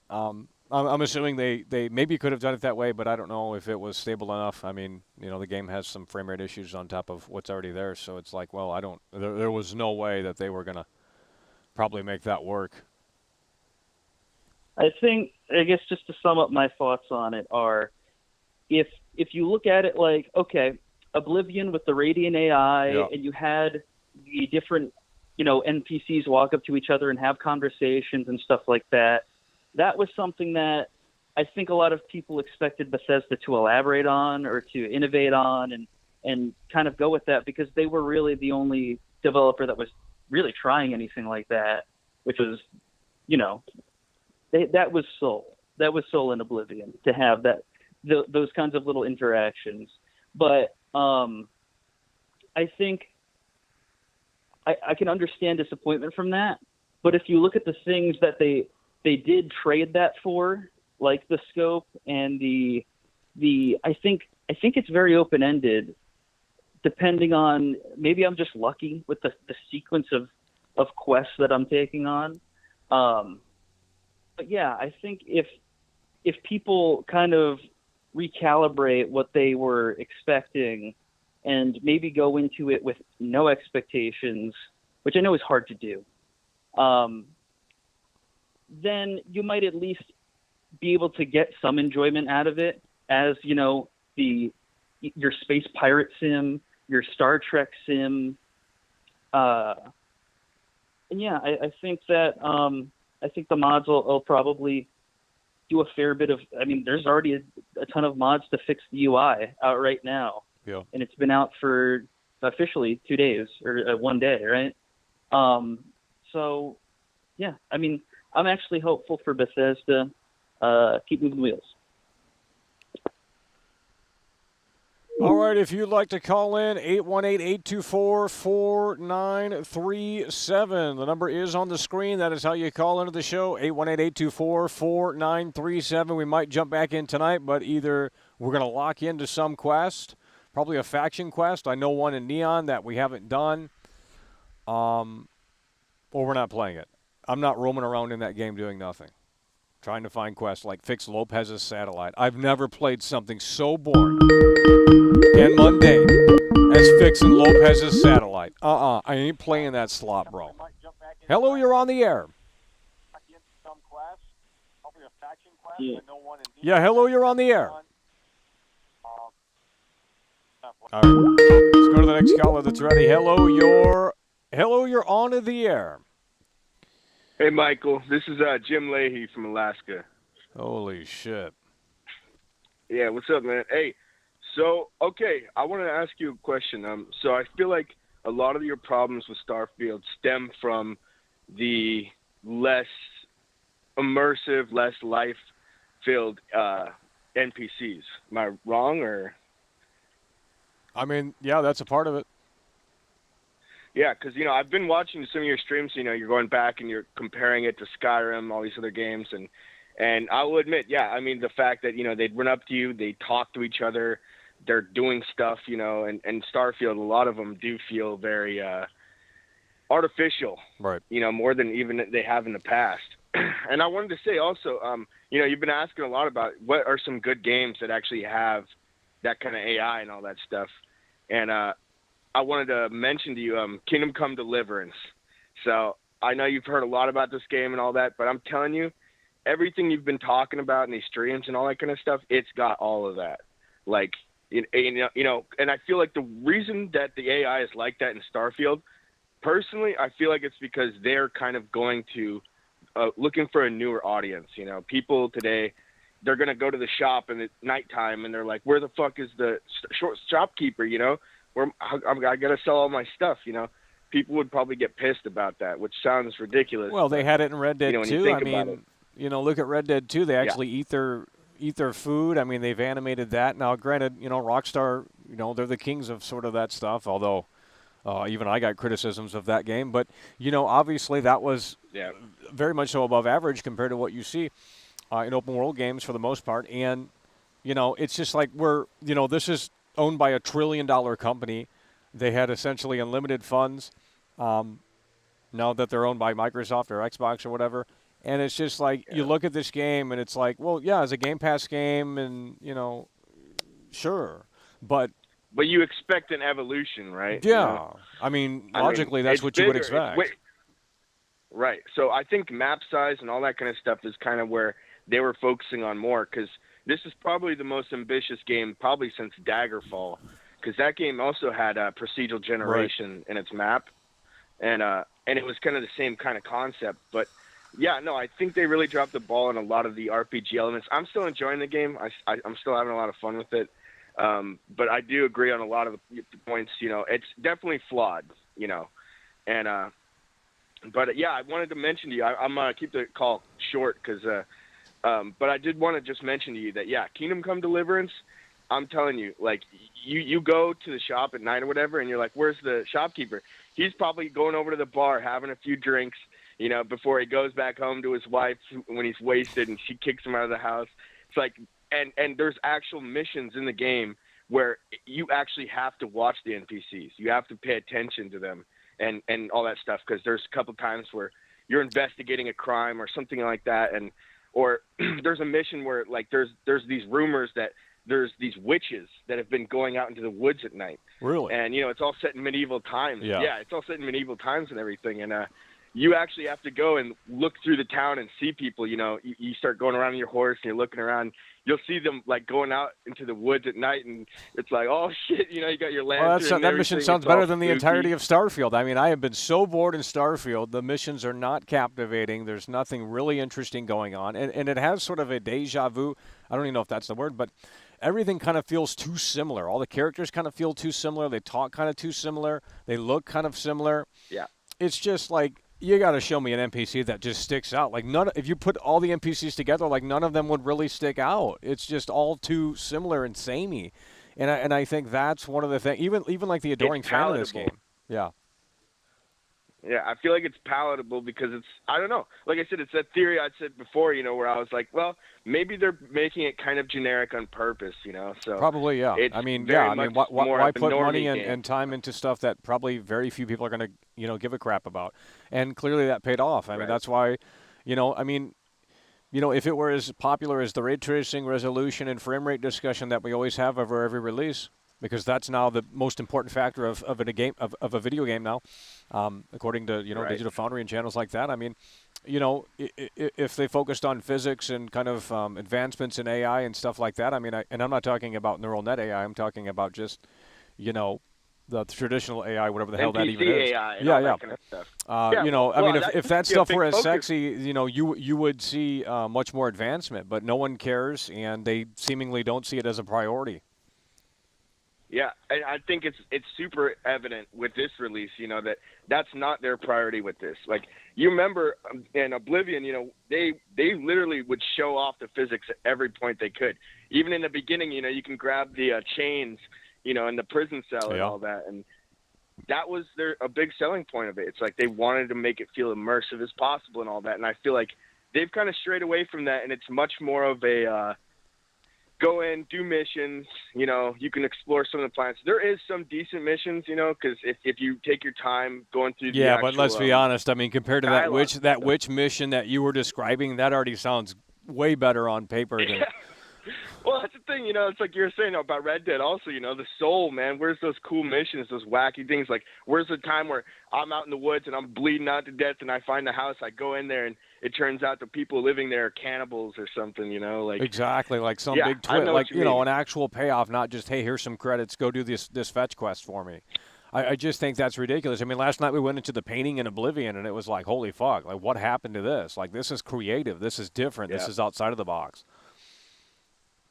Speaker 2: I'm assuming they maybe could have done it that way, but I don't know if it was stable enough. I mean, the game has some frame rate issues on top of what's already there, so it's like, well, there was no way that they were going to probably make that work.
Speaker 5: I guess just to sum up my thoughts on it are, if you look at it like, okay, Oblivion with the Radiant AI, and you had the different, NPCs walk up to each other and have conversations and stuff like that, that was something that I think a lot of people expected Bethesda to elaborate on or to innovate on and kind of go with that, because they were really the only developer that was really trying anything like that, which was, that was soul. That was soul in Oblivion, to have those kinds of little interactions. But I think I can understand disappointment from that. But if you look at the things that they did trade that for, like the scope and the I think it's very open-ended, depending on, maybe I'm just lucky with the sequence of quests that I'm taking on. But yeah, I think if people kind of recalibrate what they were expecting and maybe go into it with no expectations, which I know is hard to do, then you might at least be able to get some enjoyment out of it, as your space pirate sim, your Star Trek sim, and yeah, I think that I think the mods will probably do a fair bit of. I mean, there's already a ton of mods to fix the UI out right now,
Speaker 2: Yeah.
Speaker 5: and it's been out for officially 2 days or 1 day, right? So, yeah, I mean, I'm actually hopeful for Bethesda. Keep moving the wheels.
Speaker 2: All right, if you'd like to call in, 818-824-4937. The number is on the screen. That is how you call into the show, 818-824-4937. We might jump back in tonight, but either we're going to lock into some quest, probably a faction quest. I know one in Neon that we haven't done, or we're not playing it. I'm not roaming around in that game doing nothing, trying to find quests like fix Lopez's satellite. I've never played something so boring and mundane as fixing Lopez's satellite. I ain't playing that slot, bro. Hello, you're on the air. Yeah, hello, you're on the air. All right. Let's go to the next caller that's ready. Hello, you're on the air.
Speaker 6: Hey, Michael. This is Jim Leahy from Alaska.
Speaker 2: Holy shit.
Speaker 6: Yeah, what's up, man? Hey, so, okay, I want to ask you a question. So I feel like a lot of your problems with Starfield stem from the less immersive, less life-filled NPCs. Am I wrong, or?
Speaker 2: I mean, yeah, that's a part of it.
Speaker 6: Yeah, because, I've been watching some of your streams. You're going back and you're comparing it to Skyrim, all these other games. And I will admit, yeah, I mean, the fact that, they'd run up to you, they talk to each other, they're doing stuff, and Starfield, a lot of them do feel very artificial,
Speaker 2: right?
Speaker 6: More than even they have in the past. And I wanted to say also, you've been asking a lot about what are some good games that actually have that kind of AI and all that stuff. And I wanted to mention to you Kingdom Come Deliverance. So I know you've heard a lot about this game and all that, but I'm telling you, everything you've been talking about in these streams and all that kind of stuff, it's got all of that. Like, and I feel like the reason that the AI is like that in Starfield, personally, I feel like it's because they're kind of going to looking for a newer audience. People today, they're going to go to the shop and at nighttime and they're like, where the fuck is the shopkeeper? Where I got to sell all my stuff. People would probably get pissed about that, which sounds ridiculous.
Speaker 2: Well, they had it in Red Dead 2. I mean, look at Red Dead 2. They actually eat their food. I mean, they've animated that. Now, granted, Rockstar, they're the kings of sort of that stuff, although even I got criticisms of that game. But, obviously that was very much so above average compared to what you see in open world games for the most part. And, it's just like this is owned by $1 trillion company. They had essentially unlimited funds now that they're owned by Microsoft or Xbox or whatever. And it's just like you look at this game and it's like, well, yeah, it's a Game Pass game and, sure. But
Speaker 6: you expect an evolution, right?
Speaker 2: Yeah. I mean, logically, that's what you would expect.
Speaker 6: Right. So I think map size and all that kind of stuff is kind of where they were focusing on more, because this is probably the most ambitious game probably since Daggerfall, because that game also had procedural generation in its map. And it was kind of the same kind of concept. But, yeah, no, I think they really dropped the ball on a lot of the RPG elements. I'm still enjoying the game. I'm still having a lot of fun with it. But I do agree on a lot of the points. It's definitely flawed, And but, yeah, I wanted to mention to you, I'm going to keep the call short because but I did want to just mention to you that, yeah, Kingdom Come Deliverance, I'm telling you, like, you go to the shop at night or whatever, and you're like, where's the shopkeeper? He's probably going over to the bar, having a few drinks, before he goes back home to his wife when he's wasted and she kicks him out of the house. It's like, and there's actual missions in the game where you actually have to watch the NPCs. You have to pay attention to them and all that stuff, because there's a couple times where you're investigating a crime or something like that, or there's a mission where, like, there's these rumors that there's these witches that have been going out into the woods at night.
Speaker 2: Really?
Speaker 6: And, it's all set in medieval times.
Speaker 2: Yeah.
Speaker 6: Yeah, it's all set in medieval times and everything. And, you actually have to go and look through the town and see people. You know, you start going around on your horse and you're looking around. You'll see them like going out into the woods at night, and it's like, oh shit, you know, you got your lantern.
Speaker 2: Well, that mission sounds better than the entirety of Starfield. I mean, I have been so bored in Starfield. The missions are not captivating. There's nothing really interesting going on, and it has sort of a deja vu. I don't even know if that's the word, but everything kind of feels too similar. All the characters kind of feel too similar. They talk kind of too similar. They look kind of similar.
Speaker 6: Yeah.
Speaker 2: It's just like, you got to show me an NPC that just sticks out. Like, if you put all the NPCs together, like, none of them would really stick out. It's just all too similar and samey. And I think that's one of the things, even like the adoring fan of this game. Yeah.
Speaker 6: Yeah, I feel like it's palatable because it's, I don't know. Like I said, it's that theory I said before, you know, where I was like, well, maybe they're making it kind of generic on purpose, you know. So
Speaker 2: probably, yeah. I mean, why put money and time into stuff that probably very few people are going to, you know, give a crap about? And clearly that paid off. I mean, that's why, you know, I mean, you know, if it were as popular as the ray tracing, resolution, and frame rate discussion that we always have over every release, because that's now the most important factor of a video game now, according to, you know, Digital Foundry and channels like that. I mean, you know, if they focused on physics and kind of advancements in AI and stuff like that, I mean, and I'm not talking about neural net AI, I'm talking about just, you know, the traditional AI, whatever the hell that even is.
Speaker 6: AI and all that kind of stuff.
Speaker 2: You know, I mean, if that stuff were as
Speaker 6: focus.
Speaker 2: sexy, you know, you would see much more advancement, but no one cares, and they seemingly don't see it as a priority.
Speaker 6: Yeah, and I think it's super evident with this release, you know, that's not their priority with this. Like, you remember in Oblivion, you know, they literally would show off the physics at every point they could. Even in the beginning, you know, you can grab the chains, you know, in the prison cell and all that, and that was a big selling point of it. It's like they wanted to make it feel immersive as possible and all that, and I feel like they've kind of strayed away from that, and it's much more of a go in, do missions, you know, you can explore some of the planets. There is some decent missions, you know, because if you take your time going through the actual,
Speaker 2: but let's be honest. I mean, compared to that witch mission that you were describing, that already sounds way better on paper than...
Speaker 6: Well, that's the thing, you know, it's like you were saying about Red Dead also, you know, the soul, man, where's those cool missions, those wacky things? Like, where's the time where I'm out in the woods and I'm bleeding out to death and I find a house, I go in there and it turns out the people living there are cannibals or something, you know? Like,
Speaker 2: exactly, like some big twist, like, you know, an actual payoff, not just, hey, here's some credits, go do this fetch quest for me. I just think that's ridiculous. I mean, last night we went into the painting in Oblivion and it was like, holy fuck, like, what happened to this? Like, this is creative, this is different, this is outside of the box.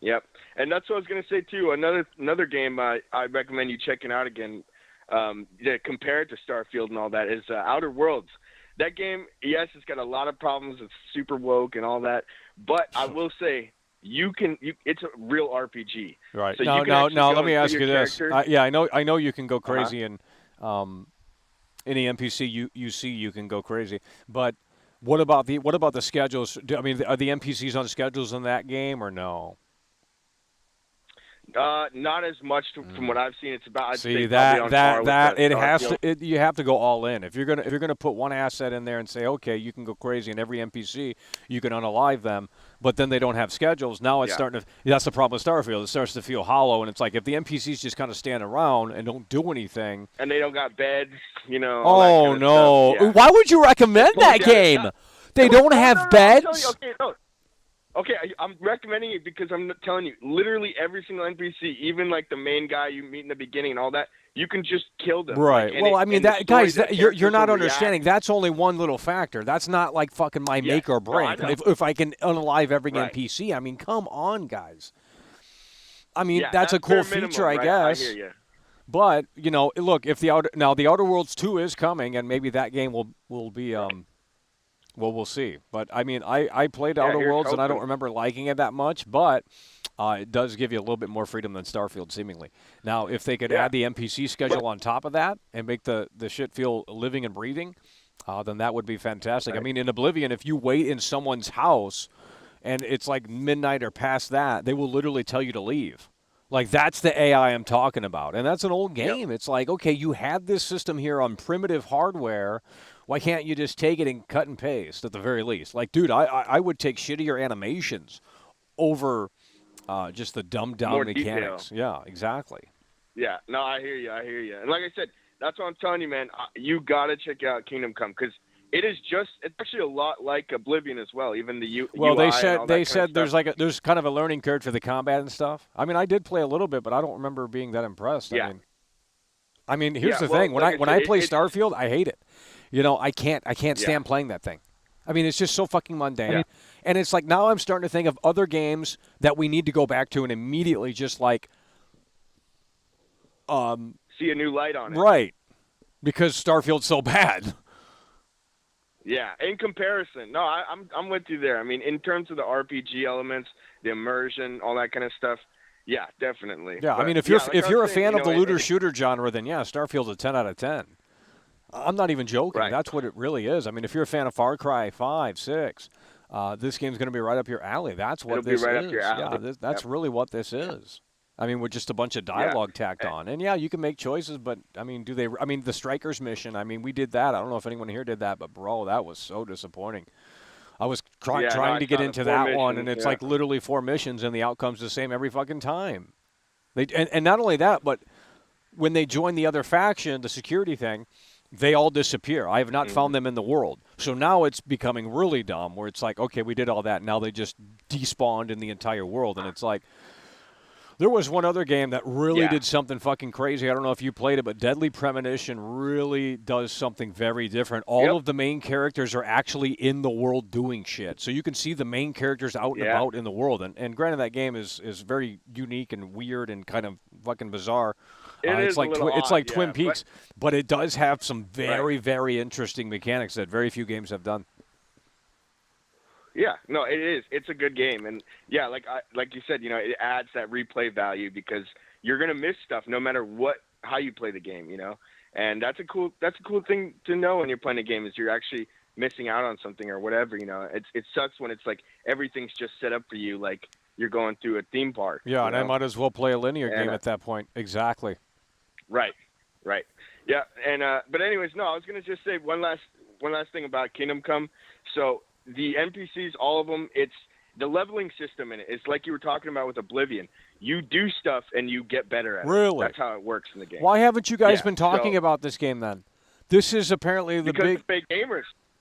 Speaker 6: Yep, and that's what I was going to say, too. Another game I recommend you checking out again, compared to Starfield and all that, is Outer Worlds. That game, yes, it's got a lot of problems. It's super woke and all that, but I will say it's a real RPG.
Speaker 2: Right.
Speaker 6: So
Speaker 2: now, let me ask you this. I know you can go crazy, and any NPC you see, you can go crazy. But what about the schedules? I mean, are the NPCs on schedules in that game or no?
Speaker 6: Not as much from what I've seen. It's about. I'd
Speaker 2: See
Speaker 6: say
Speaker 2: that it has to. You have to go all in. If you're gonna put one asset in there and say, okay, you can go crazy, and every NPC you can unalive them, but then they don't have schedules. Now it's starting to. That's the problem with Starfield. It starts to feel hollow, and it's like if the NPCs just kind of stand around and don't do anything,
Speaker 6: and they don't got beds, you know.
Speaker 2: Oh no! Yeah. Why would you recommend that game? They don't have beds.
Speaker 6: Okay, I'm recommending it because I'm telling you, literally every single NPC, even like the main guy you meet in the beginning and all that, you can just kill them.
Speaker 2: Right. Like, well, I mean, you're not understanding. That's only one little factor. That's not like fucking my make or break. No, if I can unalive every NPC, I mean, come on, guys. I mean, that's a cool feature, I guess.
Speaker 6: I hear you.
Speaker 2: But, you know, look, if the Outer Worlds 2 is coming, and maybe that game will be well, we'll see. But, I mean, I played Outer Worlds, and I don't remember liking it that much, but it does give you a little bit more freedom than Starfield, seemingly. Now, if they could add the NPC schedule on top of that and make the shit feel living and breathing, then that would be fantastic. Right. I mean, in Oblivion, if you wait in someone's house and it's like midnight or past that, they will literally tell you to leave. Like, that's the AI I'm talking about. And that's an old game. It's like, okay, you had this system here on primitive hardware. Why can't you just take it and cut and paste at the very least? Like, dude, I would take shittier animations over just the dumbed-down mechanics. Yeah, exactly.
Speaker 6: Yeah, no, I hear you. And like I said, that's what I'm telling you, man. You got to check out Kingdom Come because it's actually a lot like Oblivion as well. Even the
Speaker 2: Well,
Speaker 6: UI
Speaker 2: they
Speaker 6: and
Speaker 2: said
Speaker 6: all that
Speaker 2: they
Speaker 6: kind
Speaker 2: said
Speaker 6: of
Speaker 2: there's
Speaker 6: stuff.
Speaker 2: there's kind of a learning curve for the combat and stuff. I mean, I did play a little bit, but I don't remember being that impressed.
Speaker 6: Yeah.
Speaker 2: I mean, here's
Speaker 6: Yeah,
Speaker 2: the
Speaker 6: well,
Speaker 2: thing: when
Speaker 6: like I
Speaker 2: I
Speaker 6: said,
Speaker 2: play Starfield, I hate it. I can't stand
Speaker 6: Yeah.
Speaker 2: playing that thing. I mean, it's just so fucking mundane.
Speaker 6: Yeah.
Speaker 2: And it's like now I'm starting to think of other games that we need to go back to and immediately just like,
Speaker 6: See a new light on it.
Speaker 2: right, because Starfield's so bad.
Speaker 6: Yeah, in comparison, no, I'm with you there. I mean, in terms of the RPG elements, the immersion, all that kind of stuff, yeah, definitely.
Speaker 2: Yeah,
Speaker 6: But,
Speaker 2: I mean, if you're
Speaker 6: like
Speaker 2: if
Speaker 6: I
Speaker 2: you're a
Speaker 6: was saying,
Speaker 2: fan of the
Speaker 6: it-
Speaker 2: looter shooter genre, then yeah, Starfield's a 10 out of 10. I'm not even joking.
Speaker 6: Right.
Speaker 2: That's what it really is. I mean, if you're a fan of Far Cry 5, 6, this game's going to be right up your alley. That's what
Speaker 6: It'll be
Speaker 2: this
Speaker 6: right
Speaker 2: is.
Speaker 6: up your alley.
Speaker 2: Yeah, that's really what this is. I mean, with just a bunch of dialogue tacked on. And yeah, you can make choices, but I mean, the Strikers mission, I mean, we did that. I don't know if anyone here did that, but bro, that was so disappointing. I was trying to get into that one, and it's like literally 4 missions, and the outcome's the same every fucking time. And not only that, but when they join the other faction, the security thing, they all disappear. I have not found them in the world. So now it's becoming really dumb, where it's like, okay, we did all that, now they just despawned in the entire world, and it's like, there was one other game that really did something fucking crazy. I don't know if you played it, but Deadly Premonition really does something very different. All of the main characters are actually in the world doing shit. So you can see the main characters out and about in the world. And granted, that game is very unique and weird and kind of fucking bizarre. It's like Twin Peaks, but it does have some very, very interesting mechanics that very few games have done.
Speaker 6: Yeah, no, it is. It's a good game, and yeah, like you said, it adds that replay value because you're gonna miss stuff no matter how you play the game, and that's a cool thing to know when you're playing a game is you're actually missing out on something or whatever, It sucks when it's like everything's just set up for you, like you're going through a theme park.
Speaker 2: Yeah, and I might as well play a linear game at that point. Exactly.
Speaker 6: Right. Yeah, and but anyways, no, I was gonna just say one last thing about Kingdom Come. So the NPCs, all of them, it's the leveling system in it. It's like you were talking about with Oblivion. You do stuff and you get better at it.
Speaker 2: Really?
Speaker 6: That's how it works in the game.
Speaker 2: Why haven't you guys been talking about this game then? This is apparently the
Speaker 6: because
Speaker 2: big.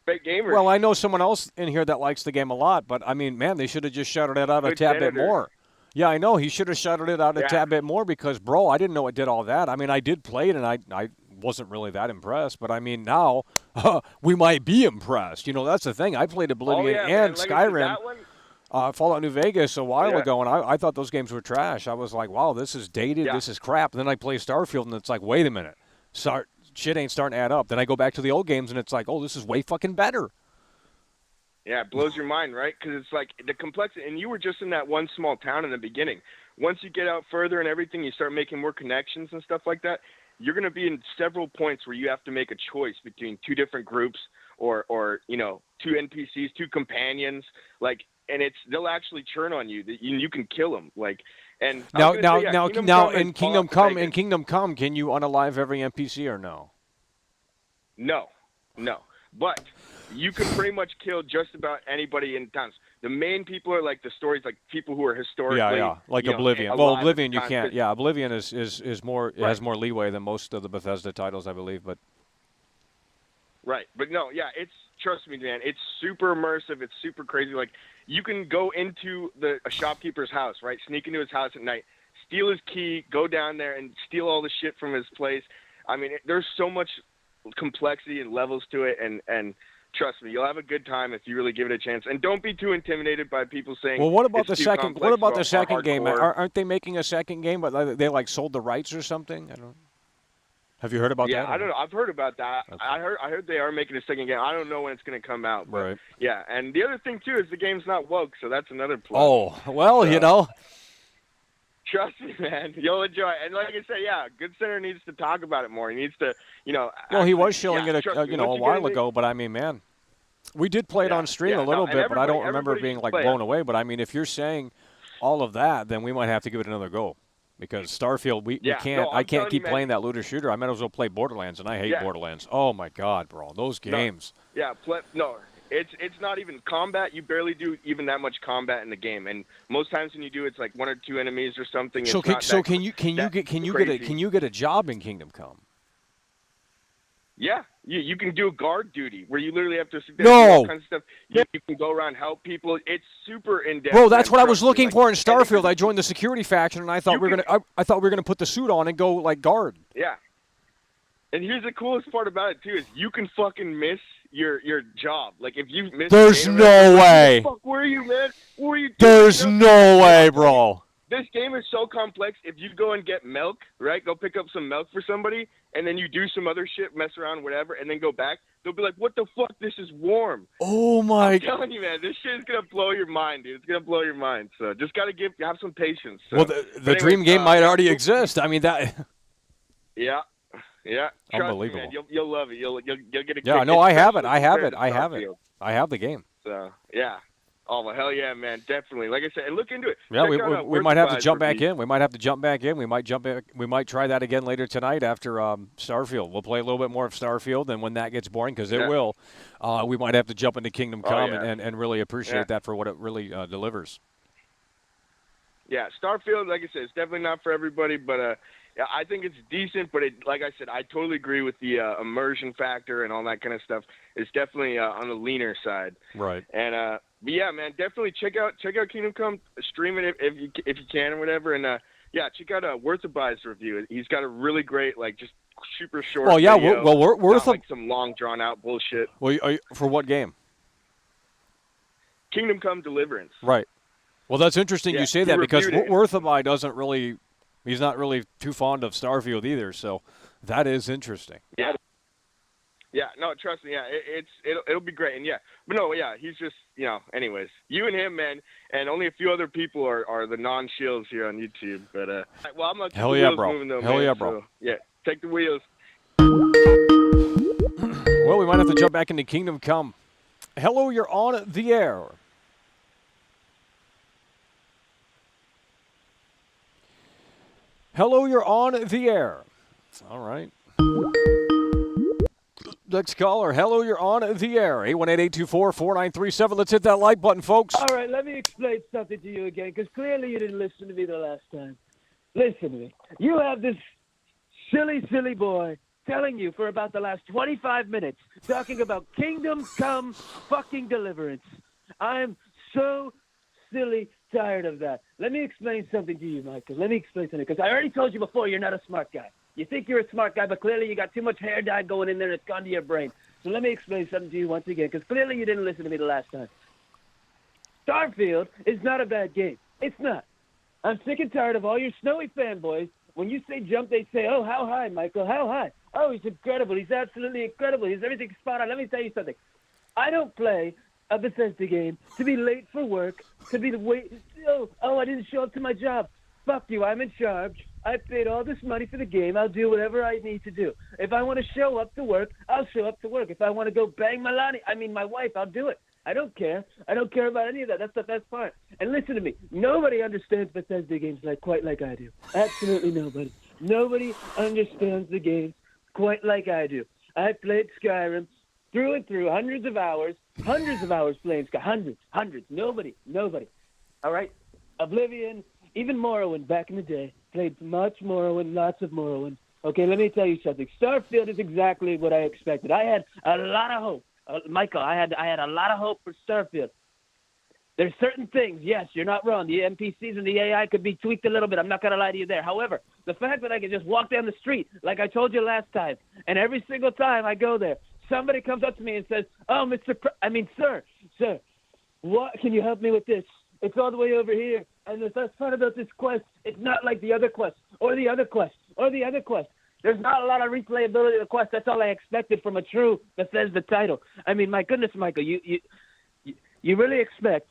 Speaker 6: Fake gamers.
Speaker 2: Well, I know someone else in here that likes the game a lot, but I mean, man, they should have just shouted it out a tad bit more. Yeah, I know. He should have shouted it out a tad bit more because, bro, I didn't know it did all that. I mean, I did play it, and I wasn't really that impressed. But, I mean, now we might be impressed. That's the thing. I played Oblivion and Skyrim, Fallout New Vegas a while ago, and I thought those games were trash. I was like, wow, this is dated. This is crap. And then I play Starfield, and it's like, wait a minute. Shit ain't starting to add up. Then I go back to the old games, and it's like, oh, this is way fucking better.
Speaker 6: Yeah, it blows your mind, right? Because it's like the complexity. And you were just in that one small town in the beginning. Once you get out further and everything, you start making more connections and stuff like that. You're going to be in several points where you have to make a choice between 2 different groups or 2 NPCs, 2 companions. And they'll actually churn on you. You can kill them. And
Speaker 2: now, in Kingdom Come, can you unalive every NPC or no?
Speaker 6: No. But you can pretty much kill just about anybody in towns. The main people are like the stories, like people who are historically.
Speaker 2: Like Oblivion. Well, Oblivion you can't. Yeah, Oblivion is more has more leeway than most of the Bethesda titles, I believe. But
Speaker 6: right, but no, trust me, man, it's super immersive. It's super crazy. Like you can go into a shopkeeper's house, right? Sneak into his house at night, steal his key, go down there and steal all the shit from his place. I mean, there's so much complexity and levels to it, and trust me, you'll have a good time if you really give it a chance. And don't be too intimidated by people saying.
Speaker 2: Well, what about the
Speaker 6: too
Speaker 2: second?
Speaker 6: complex
Speaker 2: What about
Speaker 6: or
Speaker 2: the second game?
Speaker 6: hardcore.
Speaker 2: Aren't they making a second game? But they sold the rights or something. I don't. Have you heard about that?
Speaker 6: Yeah, I don't know. I've heard about that. Okay. I heard they are making a second game. I don't know when it's going to come out. But
Speaker 2: right.
Speaker 6: Yeah, and the other thing too is the game's not woke, so that's another plus.
Speaker 2: Oh well,
Speaker 6: Trust me, man. You'll enjoy it. And like I said, Good Center needs to talk about it more. He needs to,
Speaker 2: Well, he was showing it a while ago, but I mean, man, we did play it on stream a little bit, but I don't remember being blown away. But I mean, if you're saying all of that, then we might have to give it another go. Because Starfield, we can't. I can't keep playing that looter shooter. I might as well play Borderlands, and I hate Borderlands. Oh my God, bro, those games.
Speaker 6: It's not even combat. You barely do even that much combat in the game, and most times when you do, it's like 1 or 2 enemies or something.
Speaker 2: So can you get a job in Kingdom Come?
Speaker 6: Yeah, You can do guard duty where you literally have to sit there
Speaker 2: No.
Speaker 6: and do all kinds of stuff. You can go around, help people. It's super in depth.
Speaker 2: Bro, that's
Speaker 6: man.
Speaker 2: what I was
Speaker 6: Trust me,
Speaker 2: looking
Speaker 6: like,
Speaker 2: for in Starfield. I joined the security faction, and I thought
Speaker 6: You
Speaker 2: I thought we were gonna put the suit on and go like guard.
Speaker 6: Yeah. And here's the coolest part about it too is you can fucking miss your job. Like if you miss.
Speaker 2: There's
Speaker 6: the game,
Speaker 2: no
Speaker 6: like,
Speaker 2: way.
Speaker 6: Where the fuck were you, man? What were you doing?
Speaker 2: There's
Speaker 6: You know?
Speaker 2: no way, bro.
Speaker 6: This game is so complex. If you go and get milk, right? Go pick up some milk for somebody, and then you do some other shit, mess around, whatever, and then go back. They'll be like, "What the fuck? This is warm."
Speaker 2: Oh my.
Speaker 6: I'm telling you, man, this shit is gonna blow your mind, dude. It's gonna blow your mind. So just gotta have some patience. So.
Speaker 2: Well, the
Speaker 6: But
Speaker 2: dream
Speaker 6: anyways,
Speaker 2: game might already exist. I mean that.
Speaker 6: Yeah. Yeah. Trust
Speaker 2: Unbelievable.
Speaker 6: Me, man. You'll love it. You'll get a
Speaker 2: Yeah,
Speaker 6: kick,
Speaker 2: no, I have it.
Speaker 6: especially
Speaker 2: I have
Speaker 6: compared
Speaker 2: it.
Speaker 6: to
Speaker 2: I have it.
Speaker 6: Starfield.
Speaker 2: I have the game.
Speaker 6: So yeah. Oh well, hell yeah, man, definitely. Like I said, and look into it.
Speaker 2: Yeah,
Speaker 6: Check out,
Speaker 2: we
Speaker 6: Worth
Speaker 2: might
Speaker 6: the
Speaker 2: have to
Speaker 6: Buy
Speaker 2: jump back
Speaker 6: review.
Speaker 2: in. We might have to jump back in. We might jump back. We might try that again later tonight after Starfield. We'll play a little bit more of Starfield, and when that gets boring, because it
Speaker 6: Yeah.
Speaker 2: will, we might have to jump into Kingdom Come
Speaker 6: yeah.
Speaker 2: and really appreciate
Speaker 6: Yeah.
Speaker 2: that for what it really delivers.
Speaker 6: Yeah, Starfield, like I said, it's definitely not for everybody, but yeah, I think it's decent. But like I said, I totally agree with the immersion factor and all that kind of stuff. It's definitely on the leaner side.
Speaker 2: Right.
Speaker 6: And but yeah, man, definitely check out Kingdom Come, stream it if you can or whatever. And yeah, check out Worth the Buy's review. He's got a really great, like, just super short.
Speaker 2: Well, yeah,
Speaker 6: video,
Speaker 2: Worth
Speaker 6: not like some long drawn out bullshit.
Speaker 2: Well, for what game?
Speaker 6: Kingdom Come Deliverance.
Speaker 2: Right. Well, that's interesting
Speaker 6: Yeah,
Speaker 2: you say
Speaker 6: he
Speaker 2: that because
Speaker 6: reviewed it.
Speaker 2: Worthamy doesn't really, he's not really too fond of Starfield either. So that is interesting.
Speaker 6: Yeah. Yeah, no, trust me. Yeah, it'll be great, and yeah, but no, yeah, he's just Anyways, you and him, man, and only a few other people are the non-shields here on YouTube. But well, I'm gonna keep
Speaker 2: Hell
Speaker 6: the
Speaker 2: yeah,
Speaker 6: wheels
Speaker 2: bro.
Speaker 6: moving though,
Speaker 2: Hell
Speaker 6: man,
Speaker 2: yeah, bro.
Speaker 6: So, yeah, take the wheels.
Speaker 2: Well, we might have to jump back into Kingdom Come. Hello, you're on the air. Hello, you're on the air. All right. Next caller. Hello, you're on the air. 818-824-4937. Let's hit that like button, folks.
Speaker 7: All right, let me explain something to you again, because clearly you didn't listen to me the last time. Listen to me. You have this silly boy telling you for about the last 25 minutes, talking about Kingdom Come fucking Deliverance. I'm so silly tired of that. Let me explain something to you, Michael. Let me explain something, because I already told you before you're not a smart guy. You think you're a smart guy, but clearly you got too much hair dye going in there and it's gone to your brain. So let me explain something to you once again, because clearly you didn't listen to me the last time. Starfield is not a bad game. It's not. I'm sick and tired of all your snowy fanboys. When you say jump, they say, oh, how high, Michael? How high? Oh, he's incredible. He's absolutely incredible. He's everything spot on. Let me tell you something. I don't play a Bethesda game to be late for work, to be oh, I didn't show up to my job. Fuck you. I'm in charge. I paid all this money for the game. I'll do whatever I need to do. If I want to show up to work, I'll show up to work. If I want to go bang my wife, I'll do it. I don't care. I don't care about any of that. That's the best part. And listen to me. Nobody understands Bethesda games quite like I do. Absolutely nobody. Nobody understands the games quite like I do. I played Skyrim through and through, hundreds of hours playing Skyrim. Hundreds. Nobody. All right? Oblivion, even Morrowind back in the day. Played much Morrowind, lots of Morrowind. Okay, let me tell you something. Starfield is exactly what I expected. I had a lot of hope. Michael, I had a lot of hope for Starfield. There's certain things, yes, you're not wrong. The NPCs and the AI could be tweaked a little bit. I'm not going to lie to you there. However, the fact that I can just walk down the street, like I told you last time, and every single time I go there, somebody comes up to me and says, oh, sir, what can you help me with this? It's all the way over here. And the best part about this quest, it's not like the other quest, or the other quest, or the other quest. There's not a lot of replayability of the quest. That's all I expected from a true Bethesda title. I mean, my goodness, Michael, you really expect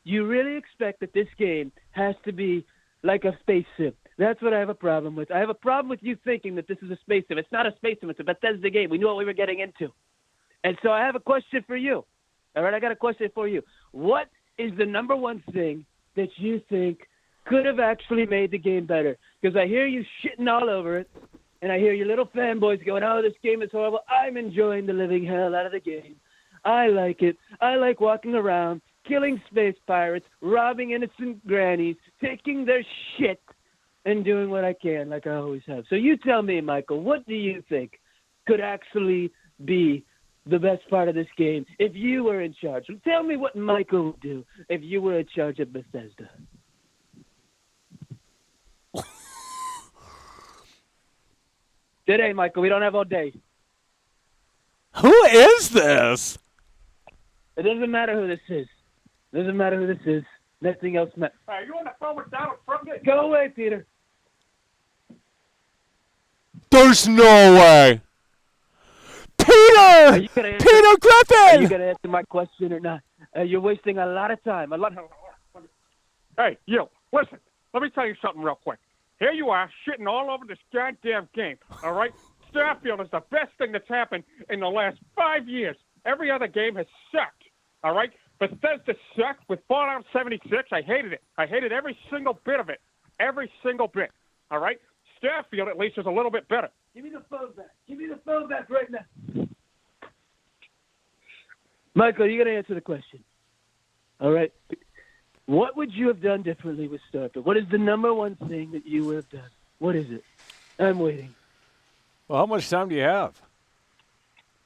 Speaker 7: that this game has to be like a space sim. That's what I have a problem with. I have a problem with you thinking that this is a space sim. It's not a space sim. It's a Bethesda game. We knew what we were getting into. And so I have a question for you. All right, I got a question for you. What is the number one thing that you think could have actually made the game better? Because I hear you shitting all over it, and I hear your little fanboys going, oh, this game is horrible. I'm enjoying the living hell out of the game. I like it. I like walking around, killing space pirates, robbing innocent grannies, taking their shit, and doing what I can like I always have. So you tell me, Michael, what do you think could actually be the best part of this game. If you were in charge, tell me what Michael would do if you were in charge of Bethesda. Today, Michael, we don't have all day.
Speaker 2: Who is this?
Speaker 7: It doesn't matter who this is. It doesn't matter who this is. Nothing else matters.
Speaker 8: Are you on the phone with Donald Trump?
Speaker 7: Go away, Peter.
Speaker 2: There's no way.
Speaker 7: Are
Speaker 2: Peter!
Speaker 7: you gonna answer,
Speaker 2: Peter
Speaker 7: are you
Speaker 2: Griffin!
Speaker 7: going to answer my question or not? You're wasting a lot of time.
Speaker 8: Hey, you, listen, let me tell you something real quick. Here you are, shitting all over this goddamn game, all right? Starfield is the best thing that's happened in the last 5 years. Every other game has sucked, all right? Bethesda sucked with Fallout 76. I hated it. I hated every single bit of it. Every single bit, all right? Starfield, at least, is a little bit better.
Speaker 7: Give me the phone back. Give me the phone back right now. Michael, you got to answer the question. All right? What would you have done differently with Starfield? What is the number one thing that you would have done? What is it? I'm waiting.
Speaker 2: Well, how much time do you have?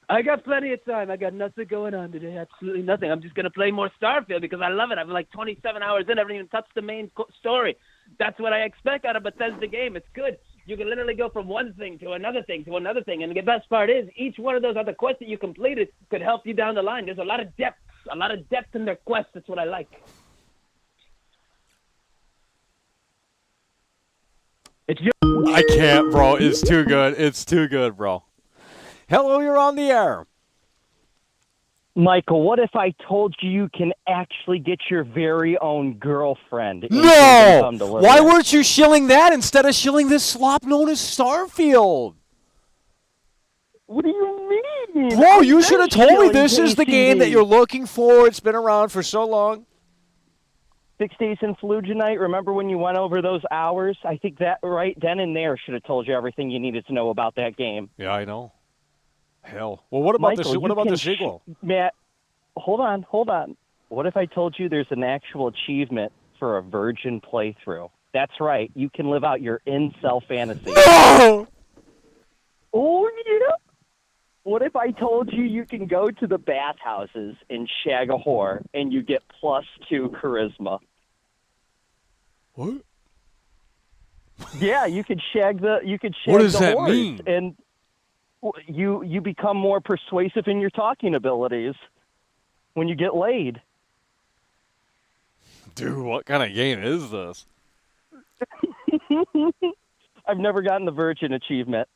Speaker 7: I got plenty of time. I got nothing going on today. Absolutely nothing. I'm just going to play more Starfield because I love it. I'm like 27 hours in. I haven't even touched the main story. That's what I expect out of a Bethesda game. It's good. You can literally go from one thing to another thing to another thing. And the best part is each one of those other quests that you completed could help you down the line. There's a lot of depth in their quests. That's what I like. It's your
Speaker 2: I can't, bro. It's too good. It's too good, bro. Hello, you're on the air.
Speaker 9: Michael, what if I told you you can actually get your very own girlfriend?
Speaker 2: No! Why weren't you shilling that instead of shilling this slop known as Starfield?
Speaker 9: What do you mean?
Speaker 2: Bro, you should have told me this is the game that you're looking for. It's been around for so long.
Speaker 9: 6 Days in Fallujah Night, remember when you went over those hours? I think that right then and there should have told you everything you needed to know about that game.
Speaker 2: Yeah, I know. Hell. Well, what about the sequel?
Speaker 9: Matt, hold on. What if I told you there's an actual achievement for a virgin playthrough? That's right. You can live out your incel fantasy.
Speaker 2: No!
Speaker 9: Oh, yeah. What if I told you you can go to the bathhouses and shag a whore and you get +2 charisma?
Speaker 2: What?
Speaker 9: Yeah, you could shag the
Speaker 2: What does that
Speaker 9: whores,
Speaker 2: mean?
Speaker 9: and you become more persuasive in your talking abilities when you get laid.
Speaker 2: Dude, what kind of game is this?
Speaker 9: I've never gotten the virgin achievement.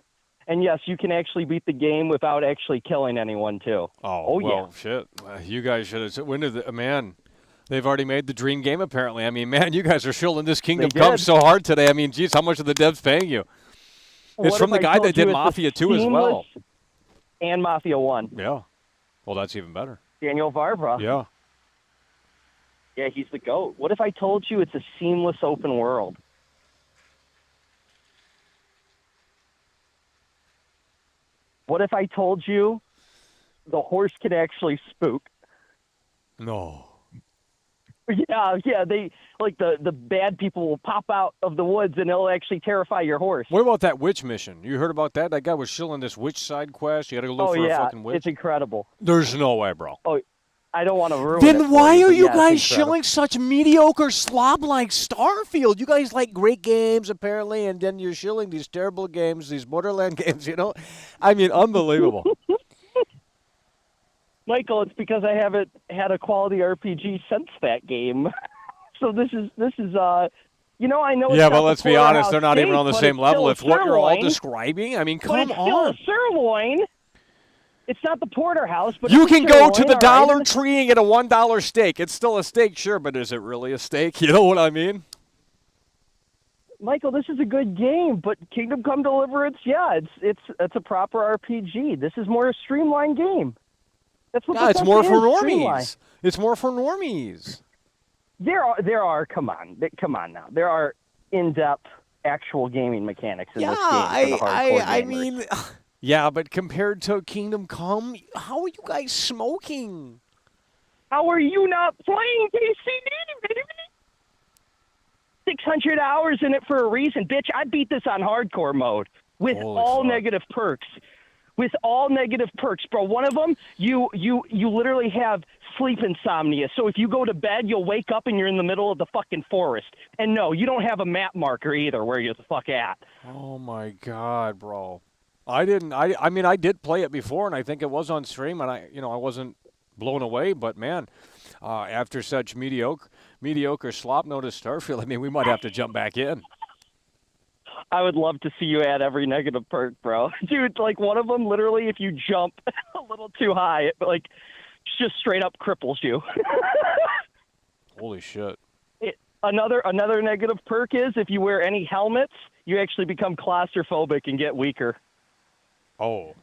Speaker 9: And yes, you can actually beat the game without actually killing anyone, too.
Speaker 2: Oh well,
Speaker 9: yeah.
Speaker 2: shit. You guys should have... When did man... They've already made the dream game, apparently. I mean, man, you guys are shilling this Kingdom Come so hard today. I mean, geez, how much are the devs paying you? It's from the guy that did Mafia 2 as well.
Speaker 9: And Mafia 1.
Speaker 2: Yeah. Well, that's even better.
Speaker 9: Daniel Varbra.
Speaker 2: Yeah.
Speaker 9: Yeah, he's the GOAT. What if I told you it's a seamless open world? What if I told you the horse can actually spook?
Speaker 2: No.
Speaker 9: Yeah, they like the bad people will pop out of the woods and it'll actually terrify your horse.
Speaker 2: What about that witch mission? You heard about that? That guy was shilling this witch side quest. You got to go look for a fucking witch.
Speaker 9: It's incredible.
Speaker 2: There's no way, bro.
Speaker 9: Oh, I don't want to ruin it.
Speaker 2: Then why are you guys
Speaker 9: it's incredible.
Speaker 2: shilling such mediocre slop like Starfield? You guys like great games, apparently, and then you're shilling these terrible games, these Borderland games, you know? I mean, unbelievable.
Speaker 9: Michael, it's because I haven't had a quality RPG since that game. So this is you know, I know.
Speaker 2: Yeah,
Speaker 9: it's
Speaker 2: but
Speaker 9: not
Speaker 2: let's
Speaker 9: the
Speaker 2: be honest, they're not
Speaker 9: steak,
Speaker 2: even on the
Speaker 9: but
Speaker 2: same
Speaker 9: it's
Speaker 2: level.
Speaker 9: still
Speaker 2: If what you're all
Speaker 9: sirloin,
Speaker 2: describing, I mean,
Speaker 9: but
Speaker 2: come
Speaker 9: it's still
Speaker 2: on.
Speaker 9: a sirloin. It's not the porterhouse, but
Speaker 2: You
Speaker 9: it's a
Speaker 2: can go to
Speaker 9: sirloin,
Speaker 2: the
Speaker 9: all
Speaker 2: Dollar
Speaker 9: right?
Speaker 2: Tree and get a $1 steak. It's still a steak, sure, but is it really a steak? You know what I mean?
Speaker 9: Michael, this is a good game, but Kingdom Come Deliverance, yeah, it's a proper RPG. This is more a streamlined game. That's what
Speaker 2: It's more for
Speaker 9: normies.
Speaker 2: normies. It's more for normies.
Speaker 9: There are. Come on now. There are in-depth actual gaming mechanics in this game for the hardcore
Speaker 2: I
Speaker 9: gamers.
Speaker 2: mean, yeah, but compared to Kingdom Come, how are you guys smoking?
Speaker 9: How are you not playing KCD, baby? 600 hours in it for a reason, bitch. I beat this on hardcore mode with
Speaker 2: Holy
Speaker 9: all
Speaker 2: fuck.
Speaker 9: negative perks. with all negative perks, bro. One of them, you literally have sleep insomnia. So if you go to bed, you'll wake up and you're in the middle of the fucking forest. And no, you don't have a map marker either where you're the fuck at.
Speaker 2: Oh my God, bro. I mean, I did play it before, and I think it was on stream, and I wasn't blown away. But man, after such mediocre slop notice Starfield, I mean, we might have to jump back in.
Speaker 9: I would love to see you add every negative perk, bro. Dude, like one of them, literally, if you jump a little too high, it like just straight up cripples you.
Speaker 2: Holy shit.
Speaker 9: Another negative perk is if you wear any helmets, you actually become claustrophobic and get weaker.
Speaker 2: Oh.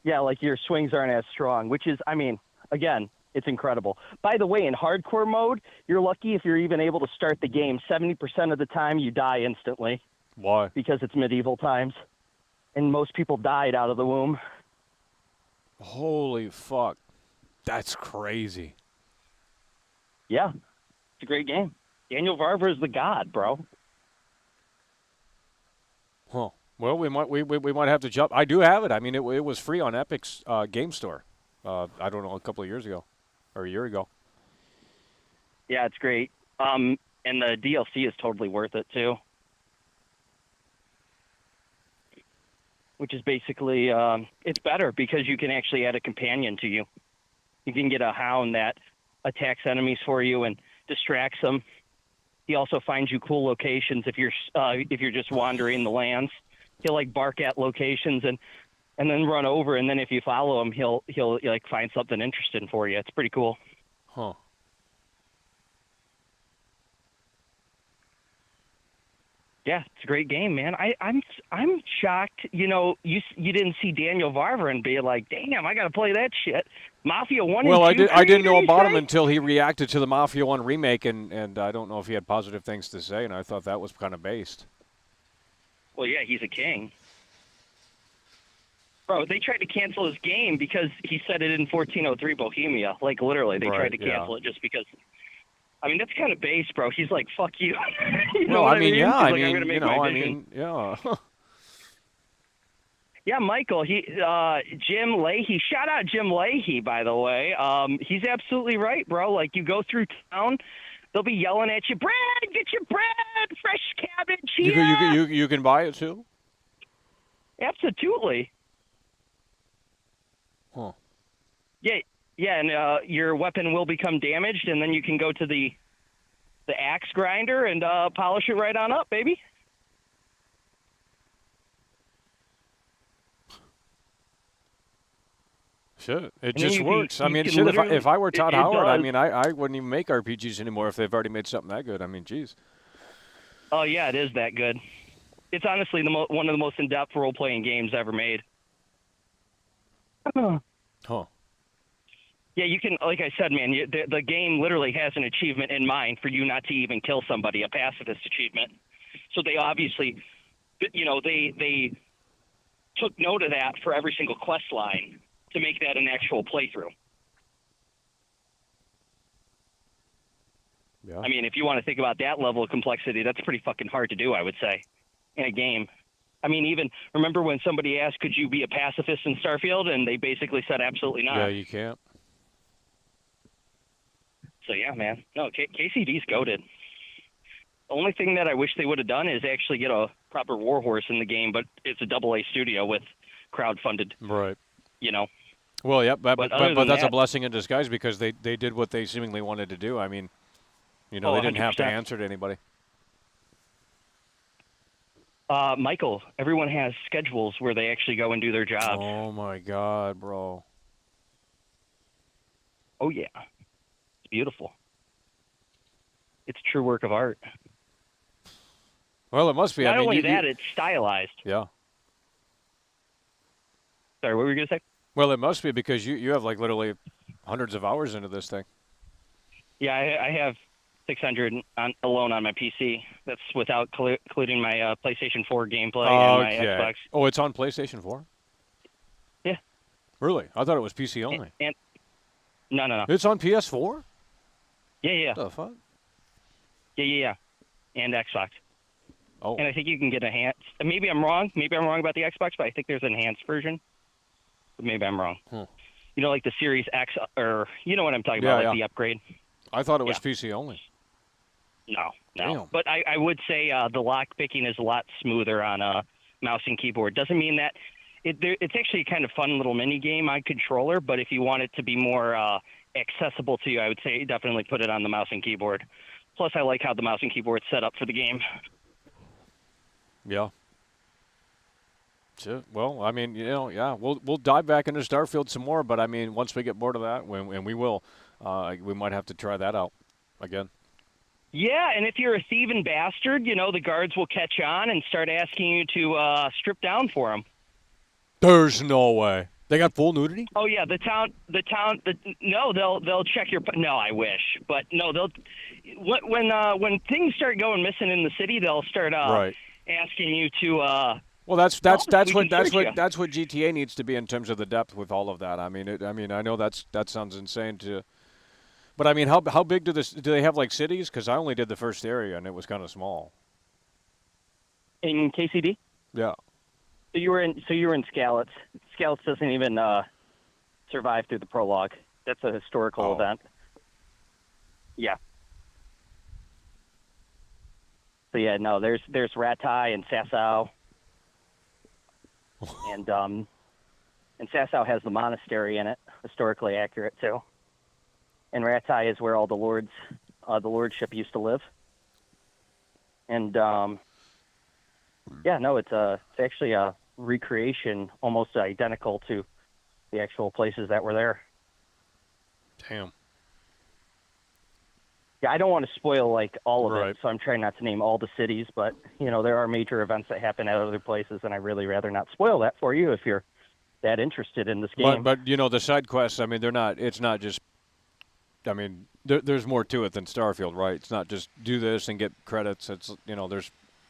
Speaker 9: Yeah, like your swings aren't as strong, which is, I mean, again, it's incredible. By the way, in hardcore mode, you're lucky if you're even able to start the game. 70% of the time, you die instantly.
Speaker 2: Why?
Speaker 9: Because it's medieval times. And most people died out of the womb.
Speaker 2: Holy fuck. That's crazy.
Speaker 9: Yeah. It's a great game. Daniel Varver is the god, bro.
Speaker 2: Huh. Well, we might have to jump. I do have it. I mean, it was free on Epic's game store. I don't know, a couple of years ago. Or a year ago.
Speaker 9: Yeah, it's great. And the DLC is totally worth it, too. Which is basically, it's better because you can actually add a companion to you. You can get a hound that attacks enemies for you and distracts them. He also finds you cool locations if you're just wandering the lands. He'll like bark at locations and then run over, and then if you follow him, he'll like find something interesting for you. It's pretty cool.
Speaker 2: Huh.
Speaker 9: Yeah, it's a great game, man. I'm shocked. You know, you didn't see Daniel Varver and be like, damn, I got to play that shit. Mafia 1
Speaker 2: well,
Speaker 9: and 2
Speaker 2: I didn't know
Speaker 9: creator,
Speaker 2: about
Speaker 9: you
Speaker 2: him
Speaker 9: say?
Speaker 2: until he reacted to the Mafia 1 remake, and I don't know if he had positive things to say, and I thought that was kind of based.
Speaker 9: Well, yeah, he's a king. Bro, they tried to cancel his game because he said it in 1403 Bohemia. Like, literally, they tried to cancel it just because. I mean, that's kind of base, bro. He's like, fuck you. You know
Speaker 2: Well,
Speaker 9: what
Speaker 2: I mean,
Speaker 9: He's
Speaker 2: yeah,
Speaker 9: like,
Speaker 2: I mean,
Speaker 9: I'm gonna make my vision.
Speaker 2: yeah.
Speaker 9: Yeah, Michael, Jim Leahy. Shout out Jim Leahy, by the way. He's absolutely right, bro. Like, you go through town, they'll be yelling at you, bread, get your bread, fresh cabbage, yeah.
Speaker 2: You can buy it too?
Speaker 9: Absolutely.
Speaker 2: Huh.
Speaker 9: Yeah, and your weapon will become damaged, and then you can go to the axe grinder and polish it right on up, baby.
Speaker 2: Shit, it just works. I mean,
Speaker 9: can
Speaker 2: shit,
Speaker 9: literally-
Speaker 2: if I were Todd
Speaker 9: it
Speaker 2: Howard, I
Speaker 9: does.
Speaker 2: mean, I wouldn't even make RPGs anymore if they've already made something that good. I mean, geez.
Speaker 9: Oh, yeah, it is that good. It's honestly one of the most in-depth role-playing games ever made.
Speaker 2: Huh.
Speaker 9: Yeah, you can, like I said, man, the game literally has an achievement in mind for you not to even kill somebody, a pacifist achievement. So they obviously, they took note of that for every single quest line to make that an actual playthrough.
Speaker 2: Yeah.
Speaker 9: I mean, if you want to think about that level of complexity, that's pretty fucking hard to do, I would say, in a game. I mean, even remember when somebody asked, could you be a pacifist in Starfield? And they basically said absolutely not.
Speaker 2: Yeah, you can't.
Speaker 9: So, yeah, man. No, KCD's goated. The only thing that I wish they would have done is actually get a proper warhorse in the game, but it's a AA studio with crowd-funded,
Speaker 2: Right. Well, yeah, but
Speaker 9: other than
Speaker 2: that's a
Speaker 9: that-
Speaker 2: blessing in disguise because they did what they seemingly wanted to do. I mean, they didn't have to
Speaker 9: 100%.
Speaker 2: answer to anybody.
Speaker 9: Michael, everyone has schedules where they actually go and do their jobs.
Speaker 2: Oh, my God, bro.
Speaker 9: Oh, yeah. It's beautiful. It's a true work of art.
Speaker 2: Well, it must be.
Speaker 9: Not
Speaker 2: I mean,
Speaker 9: only that, it's stylized.
Speaker 2: Yeah.
Speaker 9: Sorry, what were you going to say?
Speaker 2: Well, it must be because you have, like, literally hundreds of hours into this thing.
Speaker 9: Yeah, I have 600 alone on my PC. That's without including my PlayStation 4 gameplay and my Xbox.
Speaker 2: Oh, it's on PlayStation 4?
Speaker 9: Yeah.
Speaker 2: Really? I thought it was PC only.
Speaker 9: And no.
Speaker 2: It's on PS4?
Speaker 9: Yeah.
Speaker 2: What the fuck?
Speaker 9: Yeah. And Xbox.
Speaker 2: Oh.
Speaker 9: And I think you can get enhanced. Maybe I'm wrong. Maybe I'm wrong about the Xbox, but I think there's an enhanced version. But maybe I'm wrong. You know, like the Series X, or you know what I'm talking about, like the upgrade.
Speaker 2: I thought it was PC only.
Speaker 9: No.
Speaker 2: Damn.
Speaker 9: But I would say the lock picking is a lot smoother on a mouse and keyboard. Doesn't mean that it's actually a kind of fun little mini game on controller. But if you want it to be more accessible to you, I would say definitely put it on the mouse and keyboard. Plus, I like how the mouse and keyboard's set up for the game.
Speaker 2: Yeah. Well, I mean, we'll dive back into Starfield some more, but I mean, once we get bored of that, and we will, we might have to try that out again.
Speaker 9: Yeah, and if you're a thieving bastard, the guards will catch on and start asking you to strip down for them.
Speaker 2: There's no way. They got full nudity?
Speaker 9: Oh yeah, no, they'll check your. No, I wish, but no, they'll. When things start going missing in the city, they'll start asking you to.
Speaker 2: Well, that's what GTA needs to be in terms of the depth with all of that. I mean, I know that sounds insane to, but I mean, how big do they have like cities? Because I only did the first area and it was kind of small.
Speaker 9: In KCD?
Speaker 2: Yeah.
Speaker 9: So you were in Skalitz. Skalitz doesn't even survive through the prologue. That's a historical event. Yeah. So yeah, no, there's Ratai and Sasau. And Sasau has the monastery in it, historically accurate too. And Ratai is where all the lordship used to live. And it's actually a recreation, almost identical to the actual places that were there.
Speaker 2: Damn.
Speaker 9: Yeah, I don't want to spoil like all of
Speaker 2: Right.
Speaker 9: it, so I'm trying not to name all the cities, but there are major events that happen at other places, and I really rather not spoil that for you if you're that interested in this game.
Speaker 2: But the side quests, I mean, it's not just, I mean, there's more to it than Starfield, right? It's not just do this and get credits. It's,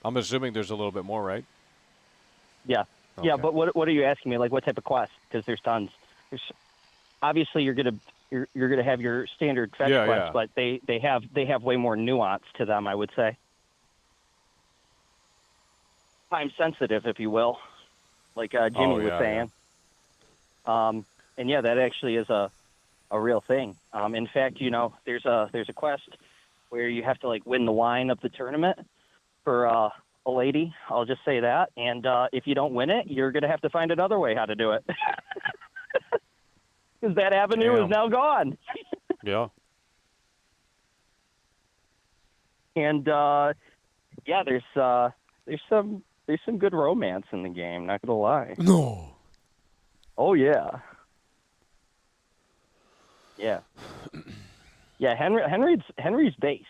Speaker 2: I'm assuming there's a little bit more, right?
Speaker 9: Yeah.
Speaker 2: Okay.
Speaker 9: Yeah, but what are you asking me? Like, what type of quest? Because there's tons. Obviously, you're gonna have your standard fetch quests, but they have way more nuance to them, I would say. Time sensitive, if you will, like Jimmy was saying. Yeah. And yeah, that actually is a real thing. In fact, there's a quest where you have to like win the wine of the tournament for a lady. I'll just say that. And if you don't win it, you're gonna have to find another way how to do it. Because that avenue is now gone.
Speaker 2: Yeah.
Speaker 9: And there's some good romance in the game. Not gonna lie.
Speaker 2: No.
Speaker 9: Oh yeah. Yeah. Yeah. Henry's based.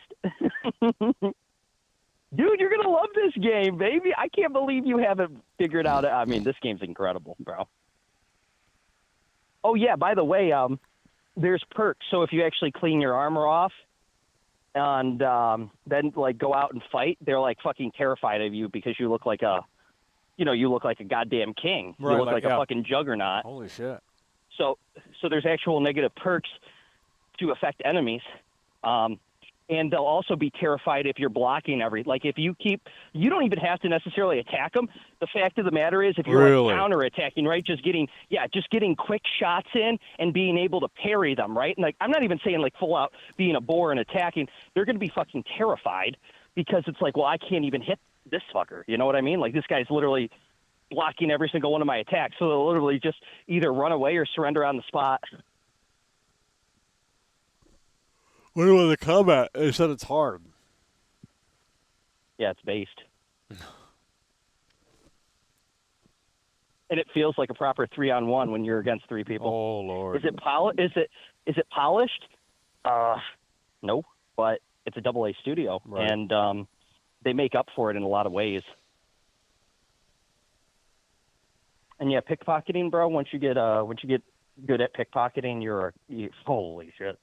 Speaker 9: Dude, you're gonna love this game, baby. I can't believe you haven't figured out. I mean, this game's incredible, bro. Oh, yeah, by the way, there's perks. So if you actually clean your armor off and then, like, go out and fight, they're, like, fucking terrified of you because you look like a goddamn king.
Speaker 2: Right,
Speaker 9: you look like a fucking juggernaut.
Speaker 2: Holy shit.
Speaker 9: So there's actual negative perks to affect enemies. And they'll also be terrified if you're blocking like if you don't even have to necessarily attack them. The fact of the matter is if you're like counter-attacking, right, just getting quick shots in and being able to parry them, right? And like, I'm not even saying like full out being a bore and attacking. They're going to be fucking terrified because it's like, well, I can't even hit this fucker. You know what I mean? Like this guy's literally blocking every single one of my attacks. So they'll literally just either run away or surrender on the spot.
Speaker 2: What about the combat? They said it's hard.
Speaker 9: Yeah, it's based. And it feels like a proper 3-on-1 when you're against three people.
Speaker 2: Oh Lord.
Speaker 9: Is it polished? No, but it's a AA studio,
Speaker 2: right.
Speaker 9: And they make up for it in a lot of ways. And yeah, pickpocketing, bro. Once you get good at pickpocketing, you're holy shit.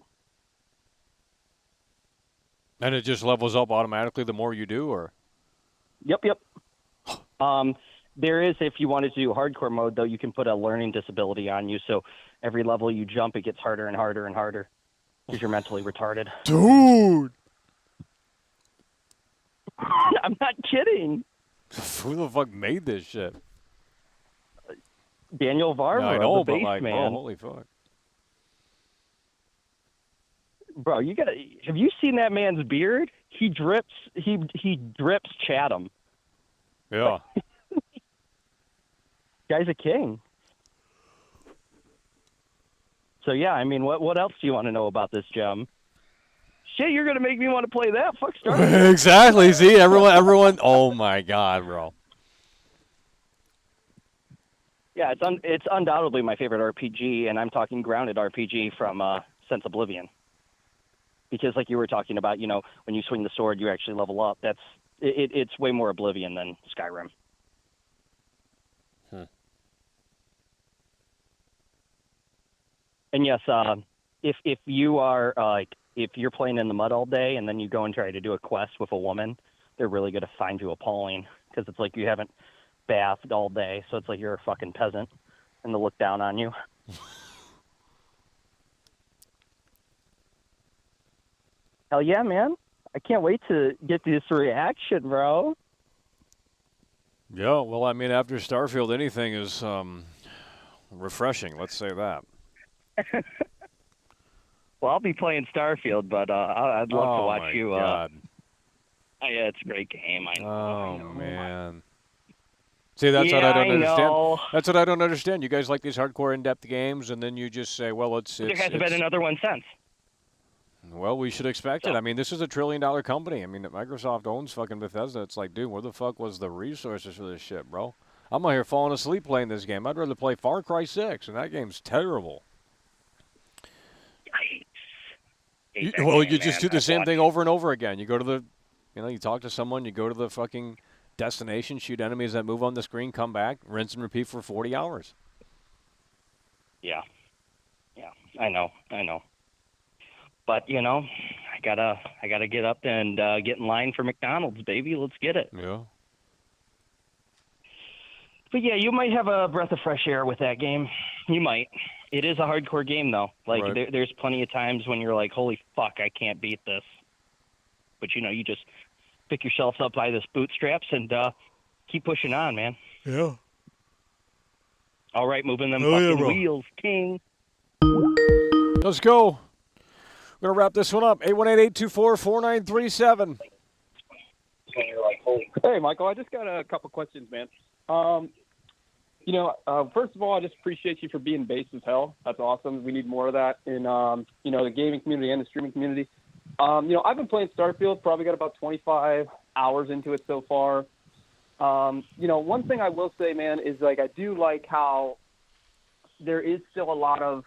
Speaker 2: And it just levels up automatically the more you do, or?
Speaker 9: Yep. There is, if you wanted to do hardcore mode, though, you can put a learning disability on you. So every level you jump, it gets harder and harder and harder because you're mentally retarded.
Speaker 2: Dude!
Speaker 9: I'm not kidding.
Speaker 2: Who the fuck made this shit?
Speaker 9: Daniel Varma,
Speaker 2: Yeah, I know,
Speaker 9: the
Speaker 2: but
Speaker 9: base
Speaker 2: like,
Speaker 9: man.
Speaker 2: oh, holy fuck.
Speaker 9: Bro, you gotta. Have you seen that man's beard? He drips. He drips Chatham.
Speaker 2: Yeah.
Speaker 9: Guy's a king. So yeah, I mean, what else do you want to know about this gem? Shit, you're gonna make me want to play that. Fuck Starfield.
Speaker 2: Exactly. See, everyone. Oh my god, bro.
Speaker 9: Yeah, it's undoubtedly my favorite RPG, and I'm talking grounded RPG from since Oblivion. Because like you were talking about, when you swing the sword, you actually level up. It's way more Oblivion than Skyrim. And yes, if you are if you're playing in the mud all day and then you go and try to do a quest with a woman, they're really going to find you appalling because it's like you haven't bathed all day, so it's like you're a fucking peasant, and they'll look down on you. Hell yeah, man! I can't wait to get this reaction, bro.
Speaker 2: Yeah, well, I mean, after Starfield, anything is refreshing. Let's say that.
Speaker 9: Well, I'll be playing Starfield, but I'd love to watch you.
Speaker 2: God.
Speaker 9: Yeah, it's a great game. I know.
Speaker 2: Oh man. See, that's what I don't understand. That's what I don't understand. You guys like these hardcore, in-depth games, and then you just say, "Well, it's."
Speaker 9: There hasn't been another one since.
Speaker 2: Well, we should expect it. I mean, this is $1 trillion company. I mean, Microsoft owns fucking Bethesda. It's like, dude, where the fuck was the resources for this shit, bro? I'm out here falling asleep playing this game. I'd rather play Far Cry 6, and that game's terrible. Well, you just do the same thing over and over again. You go to the, you talk to someone, you go to the fucking destination, shoot enemies that move on the screen, come back, rinse and repeat for 40 hours.
Speaker 9: Yeah, I know. But I gotta get up and get in line for McDonald's, baby. Let's get it.
Speaker 2: Yeah.
Speaker 9: But yeah, you might have a breath of fresh air with that game. You might. It is a hardcore game, though. Like,
Speaker 2: right.
Speaker 9: There's plenty of times when you're like, holy fuck, I can't beat this. But, you just pick yourself up by the bootstraps and keep pushing on, man.
Speaker 2: Yeah.
Speaker 9: All right, moving them fucking wheels, king.
Speaker 2: Let's go. We're going to wrap this one up. 818-824-4937.
Speaker 10: Hey, Michael, I just got a couple questions, man. First of all, I just appreciate you for being base as hell. That's awesome. We need more of that in, the gaming community and the streaming community. I've been playing Starfield, probably got about 25 hours into it so far. One thing I will say, man, is like I do like how there is still a lot of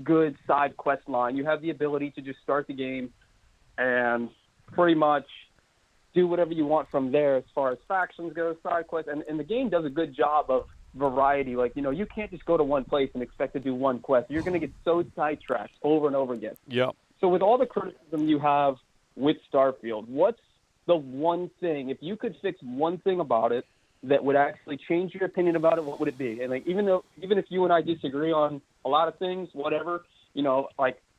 Speaker 10: good side quest line. You have the ability to just start the game and pretty much do whatever you want from there as far as factions go, side quests, and the game does a good job of variety. Like, you can't just go to one place and expect to do one quest. You're going to get so sidetracked over and over again.
Speaker 2: Yep.
Speaker 10: So with all the criticism you have with Starfield, what's the one thing, if you could fix one thing about it that would actually change your opinion about it, what would it be? And like, even if you and I disagree on a lot of things, whatever,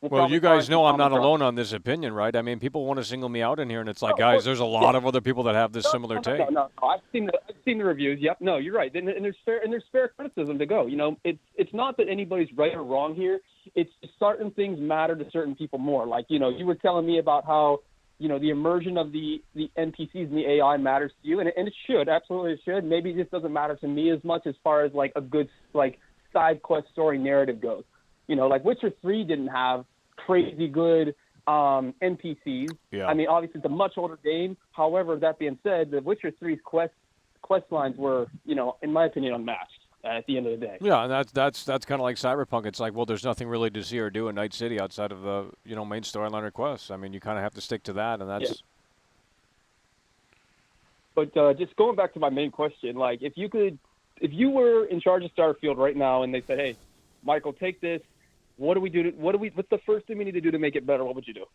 Speaker 2: well, you guys know I'm not alone on this opinion, right? I mean, people want to single me out in here, and it's like, guys, there's a lot of other people that have this similar take.
Speaker 10: No. I've seen the reviews. Yep. No, you're right. And there's fair criticism to go. It's not that anybody's right or wrong here. It's certain things matter to certain people more. Like, you were telling me about how, the immersion of the NPCs and the AI matters to you, and it should, absolutely it should. Maybe it just doesn't matter to me as much as far as like a good like side quest story narrative goes. Like Witcher 3 didn't have crazy good NPCs.
Speaker 2: Yeah.
Speaker 10: I mean, obviously it's a much older game. However, that being said, the Witcher 3's quest lines were, in my opinion, unmatched at the end of the day.
Speaker 2: Yeah, and that's kind of like Cyberpunk. It's like, well, there's nothing really to see or do in Night City outside of the main storyline or quests. I mean, you kind of have to stick to that, and that's.
Speaker 10: Yeah. But just going back to my main question, like if you were in charge of Starfield right now, and they said, "Hey, Michael, take this. What's the first thing we need to do to make it better?" What would you do?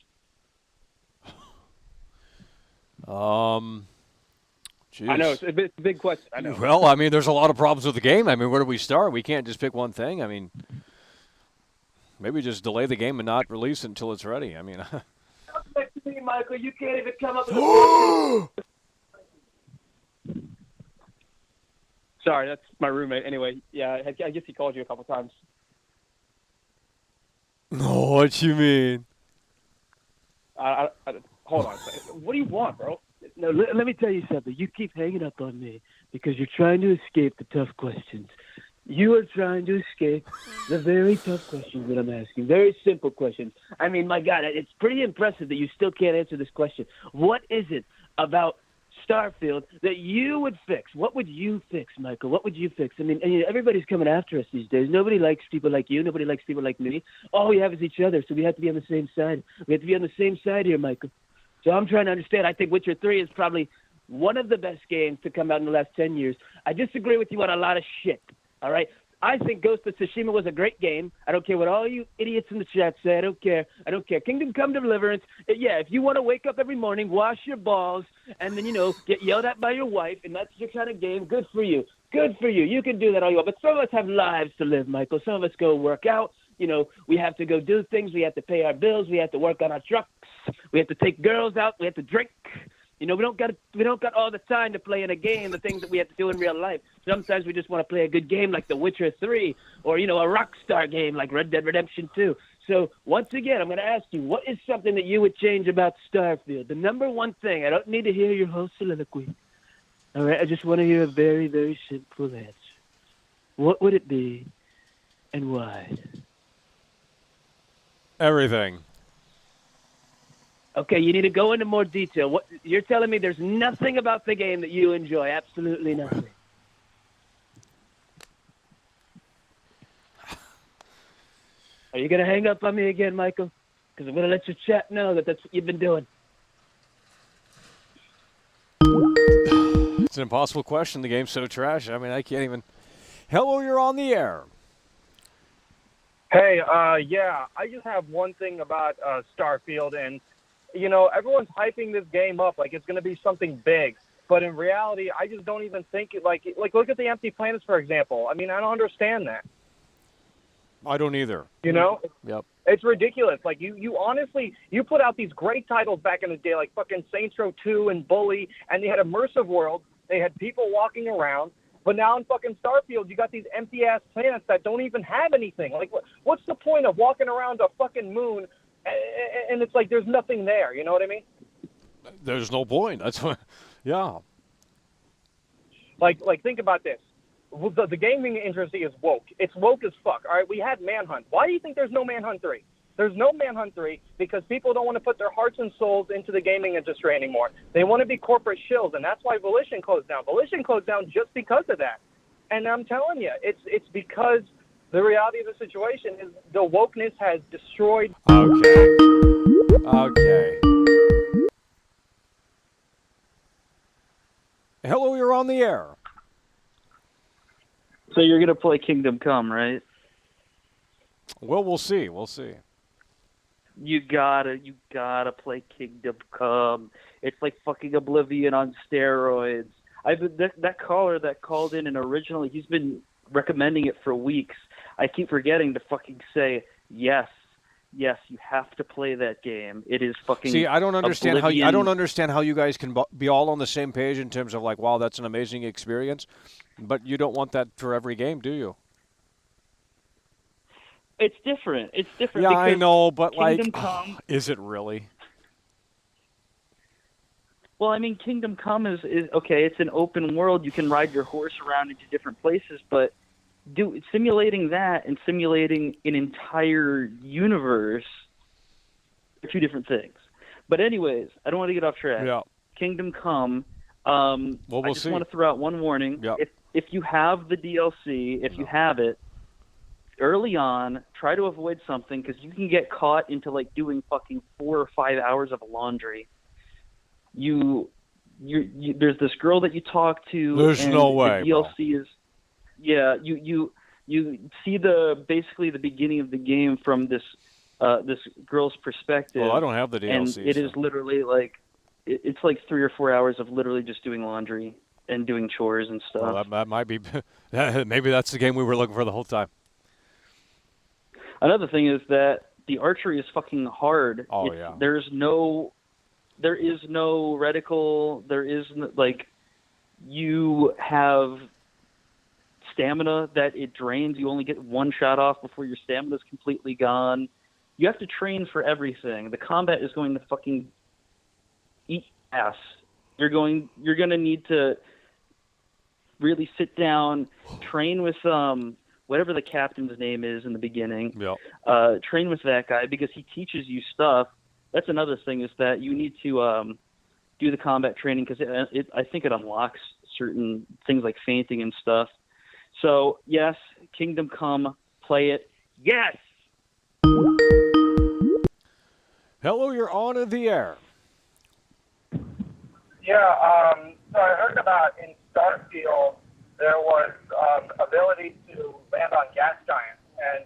Speaker 2: Geez.
Speaker 10: I know it's a big question. I know.
Speaker 2: Well, I mean, there's a lot of problems with the game. I mean, where do we start? We can't just pick one thing. I mean, maybe just delay the game and not release it until it's ready. I mean,
Speaker 7: Michael, you can't even come up with a
Speaker 10: Sorry, that's my roommate. Anyway, yeah, I guess he called you a couple times.
Speaker 2: No, what you mean?
Speaker 10: Hold on a second. What do you want, bro?
Speaker 7: No, let me tell you something. You keep hanging up on me because you're trying to escape the tough questions. You are trying to escape the very tough questions that I'm asking. Very simple questions. I mean, my God, it's pretty impressive that you still can't answer this question. What is it about Starfield that you would fix? What would you fix, Michael? What would you fix? I mean, everybody's coming after us these days. Nobody likes people like you. Nobody likes people like me. All we have is each other, so we have to be on the same side. We have to be on the same side here, Michael. So I'm trying to understand. I think Witcher 3 is probably one of the best games to come out in the last 10 years. I disagree with you on a lot of shit, all right? I think Ghost of Tsushima was a great game. I don't care what all you idiots in the chat say. I don't care. Kingdom Come Deliverance. Yeah, if you want to wake up every morning, wash your balls, and then, get yelled at by your wife, and that's your kind of game, good for you. Good for you. You can do that all you want. But some of us have lives to live, Michael. Some of us go work out. We have to go do things. We have to pay our bills. We have to work on our trucks. We have to take girls out. We have to drink. We don't got all the time to play in a game the things that we have to do in real life. Sometimes we just want to play a good game like The Witcher 3 or, a Rockstar game like Red Dead Redemption 2. So once again, I'm going to ask you, what is something that you would change about Starfield? The number one thing. I don't need to hear your whole soliloquy. All right, I just want to hear a very, very simple answer. What would it be and why?
Speaker 2: Everything.
Speaker 7: Okay, you need to go into more detail. What you're telling me there's nothing about the game that you enjoy, absolutely nothing. Are you going to hang up on me again, Michael? Because I'm going to let your chat know that that's what you've been doing.
Speaker 2: It's an impossible question. The game's so trash. I mean, I can't even... Hello, you're on the air.
Speaker 11: Hey, yeah, I just have one thing about Starfield, and everyone's hyping this game up like it's going to be something big. But in reality, I just don't even think it, like look at the Empty Planets, for example. I mean, I don't understand that.
Speaker 2: I don't either.
Speaker 11: Yep. It's ridiculous. Like, you honestly, you put out these great titles back in the day, like fucking Saints Row 2 and Bully, and they had immersive worlds. They had people walking around. But now in fucking Starfield, you got these empty-ass planets that don't even have anything. Like, what's the point of walking around a fucking moon and it's like there's nothing there? You know what I mean?
Speaker 2: There's no point. That's what, yeah.
Speaker 11: Like think about this. The gaming industry is woke. It's woke as fuck. All right, we had Manhunt. Why do you think there's no Manhunt 3? There's no Manhunt 3 because people don't want to put their hearts and souls into the gaming industry anymore. They want to be corporate shills, and that's why Volition closed down. Volition closed down just because of that. And I'm telling you, it's because the reality of the situation is the wokeness has destroyed...
Speaker 2: Okay. Hello, you're on the air.
Speaker 5: So you're going to play Kingdom Come, right?
Speaker 2: Well, we'll see. We'll see.
Speaker 5: You gotta play Kingdom Come. It's like fucking Oblivion on steroids. That caller that called in and originally, he's been recommending it for weeks. I keep forgetting to fucking say yes, you have to play that game. It is fucking.
Speaker 2: See, I don't understand
Speaker 5: Oblivion.
Speaker 2: how you guys can be all on the same page in terms of like, wow, that's an amazing experience, but you don't want that for every game, do you?
Speaker 5: It's different.
Speaker 2: Yeah, I know, but
Speaker 5: Kingdom Come,
Speaker 2: is it really?
Speaker 5: Well, I mean, Kingdom Come is okay. It's an open world. You can ride your horse around into different places, but simulating that and simulating an entire universe are two different things. But anyways, I don't want to get off track.
Speaker 2: Yeah.
Speaker 5: Kingdom Come.
Speaker 2: Well, we'll
Speaker 5: I just
Speaker 2: see.
Speaker 5: want to throw out one warning.
Speaker 2: Yeah.
Speaker 5: If you have the DLC, if you have it, early on, try to avoid something because you can get caught into like doing fucking 4 or 5 hours of laundry. There's this girl that you talk to.
Speaker 2: There's no way.
Speaker 5: The DLC is, yeah. You see basically the beginning of the game from this girl's perspective.
Speaker 2: Well, I don't have the DLC.
Speaker 5: And it is literally like it's like 3 or 4 hours of literally just doing laundry and doing chores and stuff.
Speaker 2: Well, that might be. Maybe that's the game we were looking for the whole time.
Speaker 5: Another thing is that the archery is fucking hard.
Speaker 2: Oh, yeah.
Speaker 5: There is no reticle. There is you have stamina that it drains. You only get one shot off before your stamina's completely gone. You have to train for everything. The combat is going to fucking eat ass. You're going to need to really sit down, train with whatever the captain's name is in the beginning.
Speaker 2: Yeah.
Speaker 5: Train with that guy because he teaches you stuff. That's another thing is that you need to do the combat training because I think it unlocks certain things like fainting and stuff. So, yes, Kingdom Come, play it. Yes!
Speaker 2: Hello, you're on the air.
Speaker 11: Yeah, so I heard about in Starfield there was ability to land on gas giants, and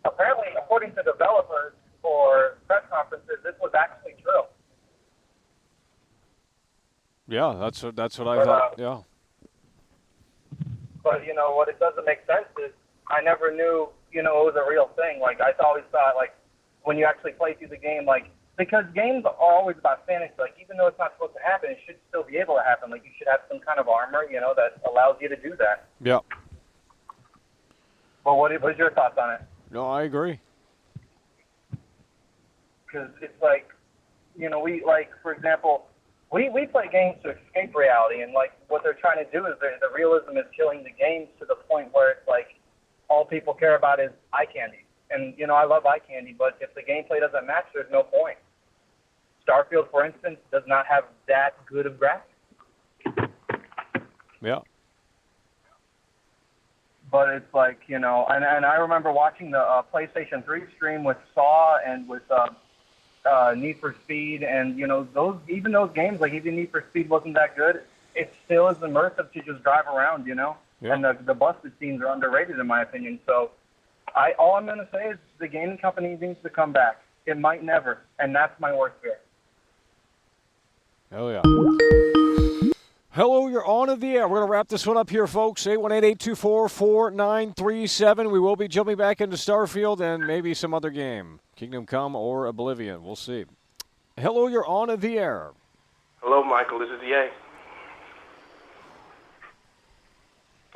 Speaker 11: apparently, according to developers for press conferences, this was actually true.
Speaker 2: Yeah, that's what I thought. Yeah.
Speaker 11: But, what it doesn't make sense is I never knew, it was a real thing. Like, I always thought, like, when you actually play through the game, like, because games are always about fantasy. Like, even though it's not supposed to happen, it should still be able to happen. Like, you should have some kind of armor, that allows you to do that.
Speaker 2: Yeah.
Speaker 11: Well, what is your thoughts on it?
Speaker 2: No, I agree.
Speaker 11: Because it's like, we, like, for example, we play games to escape reality, and, like, what they're trying to do is the realism is killing the games to the point where it's like all people care about is eye candy. And, I love eye candy, but if the gameplay doesn't match, there's no point. Starfield, for instance, does not have that good of graphics.
Speaker 2: Yeah.
Speaker 11: But it's like, and I remember watching the PlayStation 3 stream with Saw and with Need for Speed, and, those games, like even Need for Speed wasn't that good, it still is immersive to just drive around, Yeah. And the busted scenes are underrated in my opinion. So all I'm going to say is the gaming company needs to come back. It might never, and that's my worst fear.
Speaker 2: Oh, yeah. Hello, you're on the air. We're going to wrap this one up here, folks. 818-824-4937. We will be jumping back into Starfield and maybe some other game. Kingdom Come or Oblivion. We'll see. Hello, you're on the air.
Speaker 12: Hello, Michael. This is EA.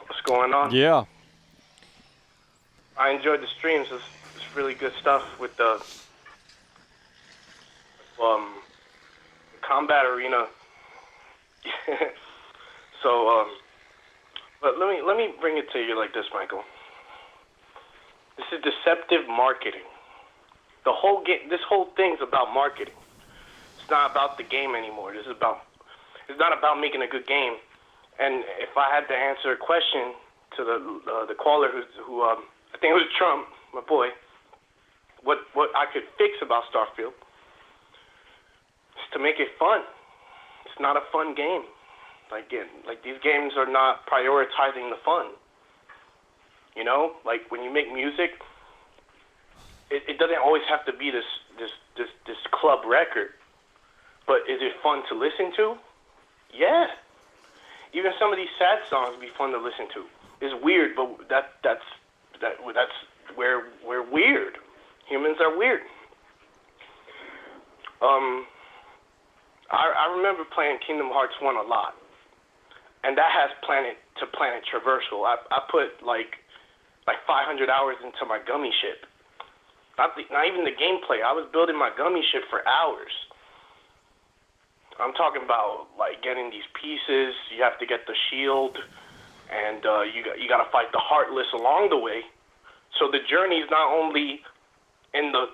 Speaker 12: What's going on?
Speaker 2: Yeah.
Speaker 12: I enjoyed the streams. It's really good stuff with the combat arena. So, but let me bring it to you like this, Michael. This is deceptive marketing. The whole game, this whole thing's about marketing. It's not about the game anymore. It's not about making a good game. And if I had to answer a question to the caller who I think it was Trump, my boy, what I could fix about Starfield is to make it fun. It's not a fun game. Like these games are not prioritizing the fun. Like when you make music, it doesn't always have to be this club record. But is it fun to listen to? Yeah. Even some of these sad songs be fun to listen to. It's weird, but that's where we're weird. Humans are weird. I remember playing Kingdom Hearts 1 a lot. And that has planet-to-planet traversal. I put like 500 hours into my gummy ship. Not even the gameplay. I was building my gummy ship for hours. I'm talking about like getting these pieces. You have to get the shield, and you got to fight the Heartless along the way. So the journey is not only in the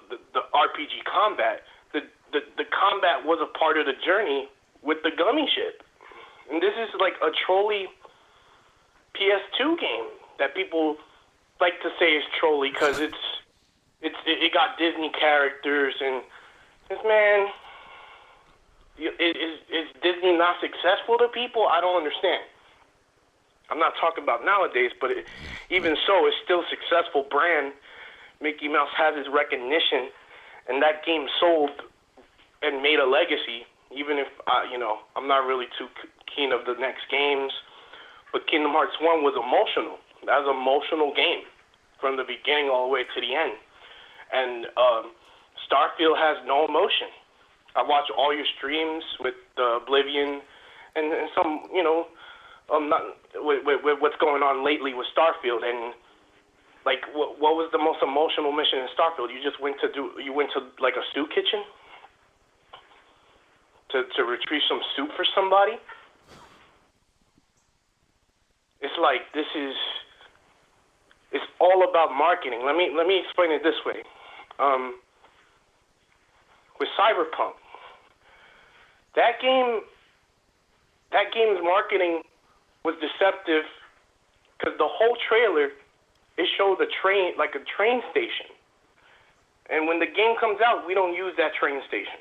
Speaker 12: RPG combat. The combat was a part of the journey with the gummy ship. And this is like a trolly PS2 game that people like to say is trolly because it got Disney characters and man, is Disney not successful to people? I don't understand. I'm not talking about nowadays, but even so, it's still a successful brand. Mickey Mouse has his recognition, and that game sold and made a legacy. Even if I'm not really too keen of the next games, but Kingdom Hearts 1 was emotional. That was an emotional game from the beginning all the way to the end. And Starfield has no emotion. I watch all your streams with Oblivion and some not with what's going on lately with Starfield, and like what was the most emotional mission in Starfield? You just went to like a stew kitchen to retrieve some soup for somebody. It's like it's all about marketing. Let me explain it this way. With Cyberpunk, that game's marketing was deceptive because the whole trailer, it showed a train station. And when the game comes out, we don't use that train station.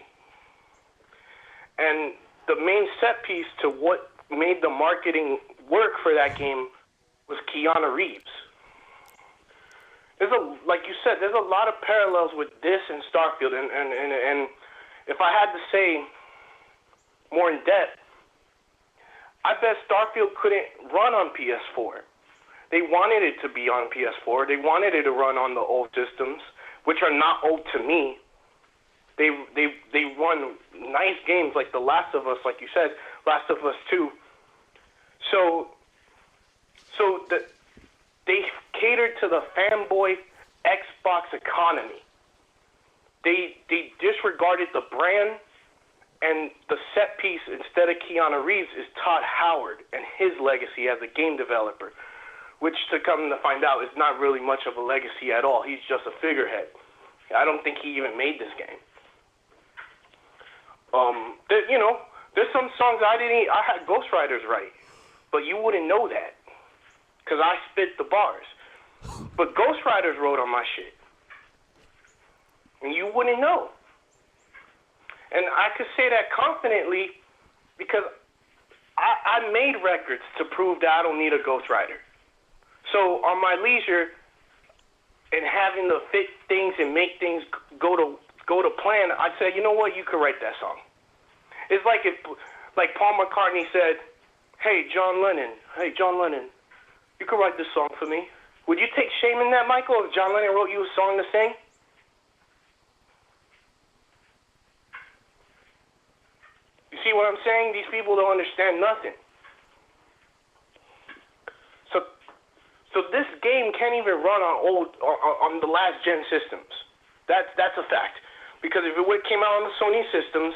Speaker 12: And the main set piece to what made the marketing work for that game was Keanu Reeves. Like you said, there's a lot of parallels with this and Starfield, and if I had to say more in depth, I bet Starfield couldn't run on PS4. They wanted it to be on PS4. They wanted it to run on the old systems, which are not old to me. They run nice games like The Last of Us, like you said, Last of Us 2. So they catered to the fanboy Xbox economy. They disregarded the brand, and the set piece instead of Keanu Reeves is Todd Howard and his legacy as a game developer, which to come to find out is not really much of a legacy at all. He's just a figurehead. I don't think he even made this game. There's some songs I had ghostwriters write, but you wouldn't know that because I spit the bars. But ghostwriters wrote on my shit, and you wouldn't know. And I could say that confidently because I made records to prove that I don't need a ghostwriter. So on my leisure and having to fit things and make things go to plan, I said, you know what, you could write that song. It's like if Paul McCartney said, hey, John Lennon, you could write this song for me. Would you take shame in that, Michael, if John Lennon wrote you a song to sing? You see what I'm saying? These people don't understand nothing. So this game can't even run on the last gen systems. That's a fact. Because if it came out on the Sony systems,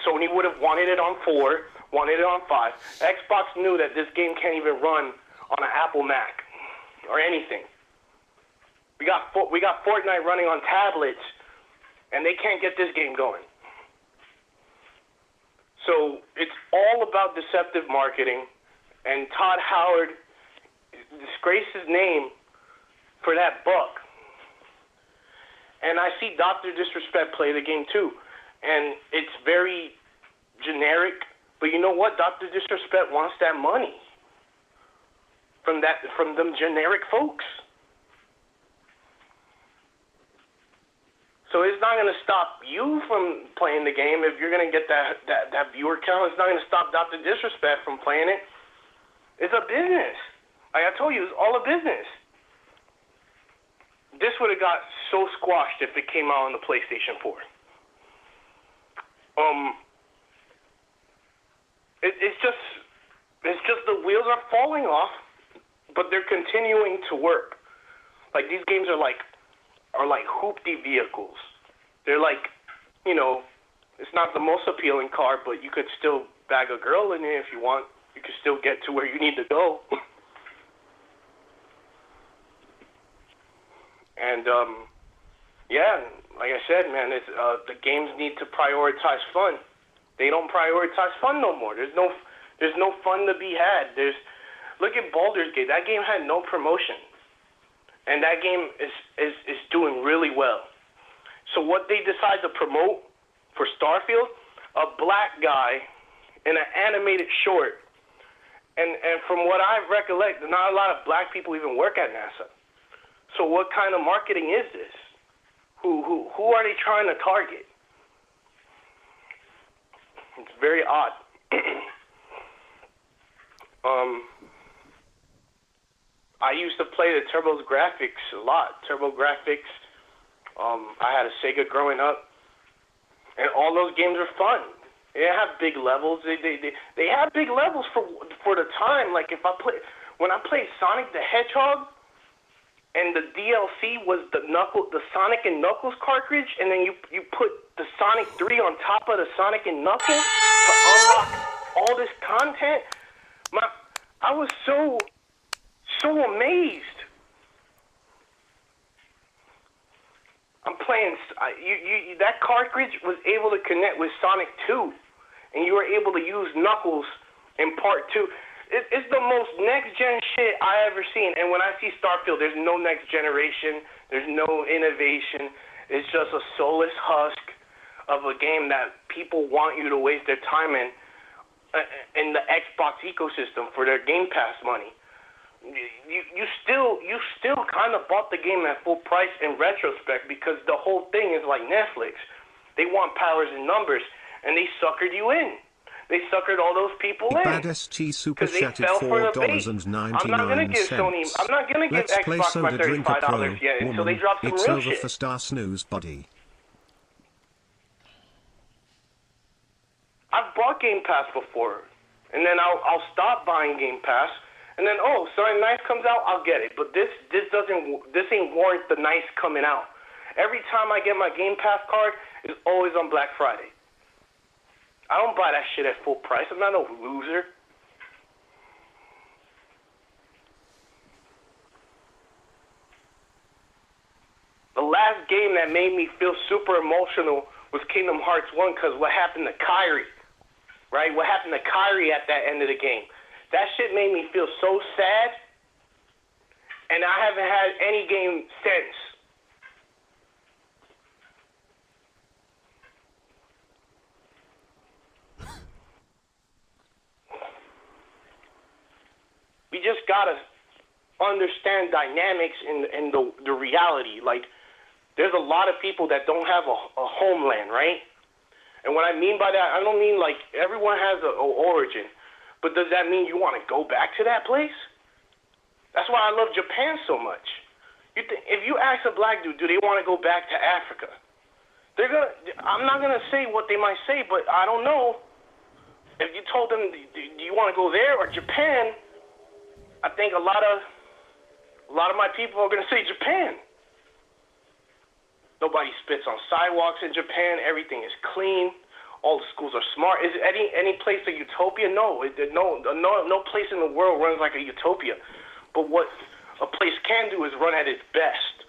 Speaker 12: Sony would have wanted it on 4, wanted it on 5. Xbox knew that this game can't even run on an Apple Mac or anything. We got Fortnite running on tablets, and they can't get this game going. So it's all about deceptive marketing, and Todd Howard disgraced his name for that buck. And I see Dr. Disrespect play the game too, and it's very generic. But you know what? Dr. Disrespect wants that money from them generic folks. So it's not going to stop you from playing the game if you're going to get that viewer count. It's not going to stop Dr. Disrespect from playing it. It's a business. Like I told you, it's all a business. This would have got so squashed if it came out on the PlayStation 4. It's just the wheels are falling off, but they're continuing to work. Like these games are like hoopty vehicles. They're like, it's not the most appealing car, but you could still bag a girl in it if you want. You could still get to where you need to go. And like I said, man, the games need to prioritize fun. They don't prioritize fun no more. There's no fun to be had. Look at Baldur's Gate. That game had no promotion, and that game is doing really well. So what they decide to promote for Starfield, a black guy in an animated short, and from what I recollect, not a lot of black people even work at NASA. So what kind of marketing is this? Who are they trying to target? It's very odd. I used to play the TurboGrafx a lot. TurboGrafx. I had a Sega growing up, and all those games are fun. They have big levels. They have big levels for the time. Like when I played Sonic the Hedgehog, and the DLC was the Sonic and Knuckles cartridge, and then you put the Sonic 3 on top of the Sonic and Knuckles to unlock all this content. I was so amazed. I'm playing. That cartridge was able to connect with Sonic 2, and you were able to use Knuckles in Part 2. It's the most next-gen shit I ever seen. And when I see Starfield, there's no next generation. There's no innovation. It's just a soulless husk of a game that people want you to waste their time in the Xbox ecosystem for their Game Pass money. You still kind of bought the game at full price in retrospect, because the whole thing is like Netflix. They want powers and numbers, and they suckered you in. They suckered all those people in.
Speaker 3: Bad ST super chatted $4.99.
Speaker 12: I'm not gonna give
Speaker 3: Let's play
Speaker 12: Xbox
Speaker 3: Soda
Speaker 12: my
Speaker 3: Drinker Pro.
Speaker 12: $35 yet until they
Speaker 3: Woman,
Speaker 12: drop some
Speaker 3: it's
Speaker 12: real
Speaker 3: over
Speaker 12: shit.
Speaker 3: for Star Snooze Buddy.
Speaker 12: I've bought Game Pass before, and then I'll stop buying Game Pass, and then something nice comes out, I'll get it. But this ain't warrant the nice coming out. Every time I get my Game Pass card, it's always on Black Friday. I don't buy that shit at full price. I'm not no loser. The last game that made me feel super emotional was Kingdom Hearts 1, because what happened to Kairi, right? What happened to Kairi at that end of the game? That shit made me feel so sad, and I haven't had any game since. We just gotta understand dynamics in the reality. Like, there's a lot of people that don't have a homeland, right? And what I mean by that, I don't mean like everyone has an origin, but does that mean you want to go back to that place? That's why I love Japan so much. If you ask a black dude, do they want to go back to Africa? I'm not gonna say what they might say, but I don't know. If you told them, do you want to go there or Japan? I think a lot of my people are going to say Japan. Nobody spits on sidewalks in Japan. Everything is clean. All the schools are smart. Is any place a utopia? No. No place in the world runs like a utopia. But what a place can do is run at its best.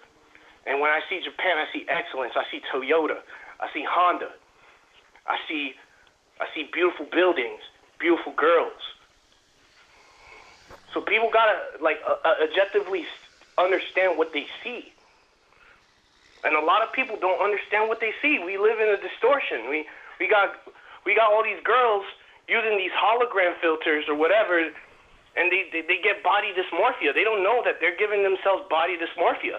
Speaker 12: And when I see Japan, I see excellence. I see Toyota. I see Honda. I see beautiful buildings, beautiful girls. So people gotta objectively understand what they see, and a lot of people don't understand what they see. We live in a distortion. We got all these girls using these hologram filters or whatever, and they get body dysmorphia. They don't know that they're giving themselves body dysmorphia.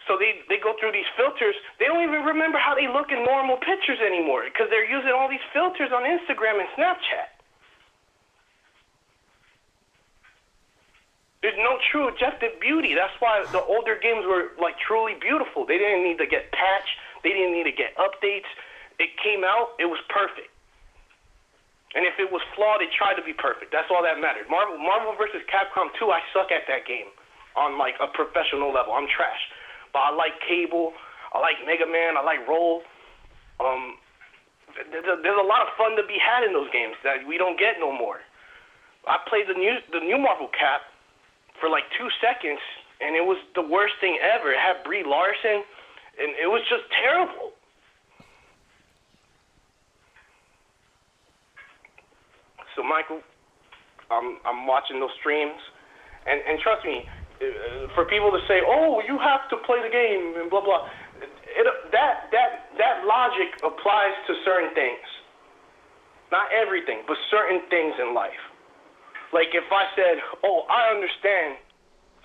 Speaker 12: So they go through these filters. They don't even remember how they look in normal pictures anymore, because they're using all these filters on Instagram and Snapchat. There's no true objective beauty. That's why the older games were like truly beautiful. They didn't need to get patched. They didn't need to get updates. It came out, it was perfect. And if it was flawed, it tried to be perfect. That's all that mattered. Marvel vs. Capcom 2, I suck at that game on like a professional level. I'm trash. But I like Cable. I like Mega Man. I like Roll. There's a lot of fun to be had in those games that we don't get no more. I played the new Marvel Cap for like 2 seconds, and it was the worst thing ever. It had Brie Larson, and it was just terrible. So Michael, I'm watching those streams, and trust me, for people to say, "Oh, you have to play the game," and blah blah, that logic applies to certain things, not everything, but certain things in life. Like if I said, "Oh, I understand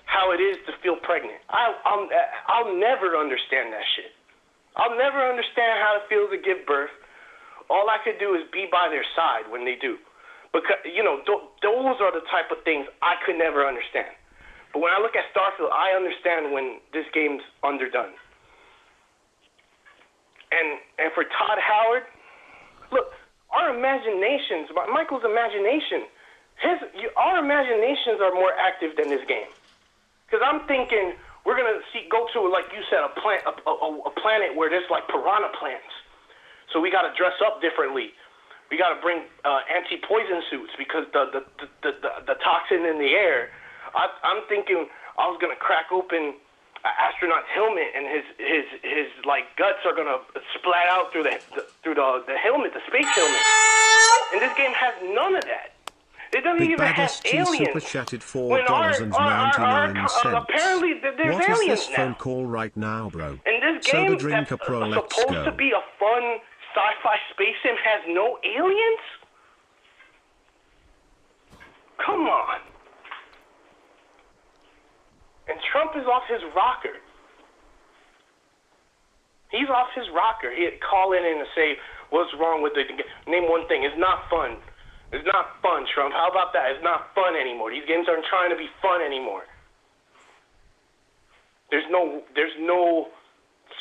Speaker 12: how it is to feel pregnant," I'll never understand that shit. I'll never understand how it feels to give birth. All I could do is be by their side when they do, because those are the type of things I could never understand. But when I look at Starfield, I understand when this game's underdone. And for Todd Howard, look, imaginations, Michael's imagination, our imaginations are more active than this game. Because I'm thinking we're gonna go to, like you said, a planet where there's like piranha plants. So we got to dress up differently. We got to bring anti-poison suits because the toxin in the air. I'm thinking I was gonna crack open an astronaut's helmet and his like guts are gonna splat out through the helmet, the space helmet. And this game has none of that. It doesn't even have aliens.
Speaker 3: Super chatted $4.99.
Speaker 12: Apparently there's
Speaker 3: what
Speaker 12: aliens
Speaker 3: is this
Speaker 12: now.
Speaker 3: phone call right now, bro?
Speaker 12: And this game
Speaker 3: Soda Drinker
Speaker 12: that's
Speaker 3: Pro, let's
Speaker 12: supposed
Speaker 3: go.
Speaker 12: to be a fun sci-fi space sim has no aliens? Come on. And Trump is off his rocker. He's off his rocker. He'd call in and say, what's wrong with it? Name one thing. It's not fun. It's not fun, Trump. How about that? It's not fun anymore. These games aren't trying to be fun anymore. There's no